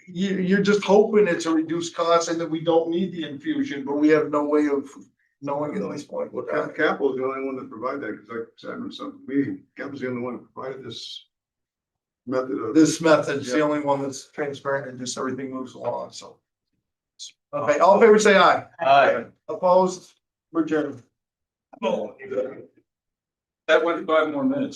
you're just hoping it's a reduced cost and that we don't need the infusion, but we have no way of knowing at this point. Well, Capital is the only one that provided that, because like I said, in some meeting, Capital's the only one that provided this method of. This method's the only one that's transparent and just everything moves along, so. Okay, all in favor, say aye. Aye. Opposed? We're adjourned. That went 5 more minutes.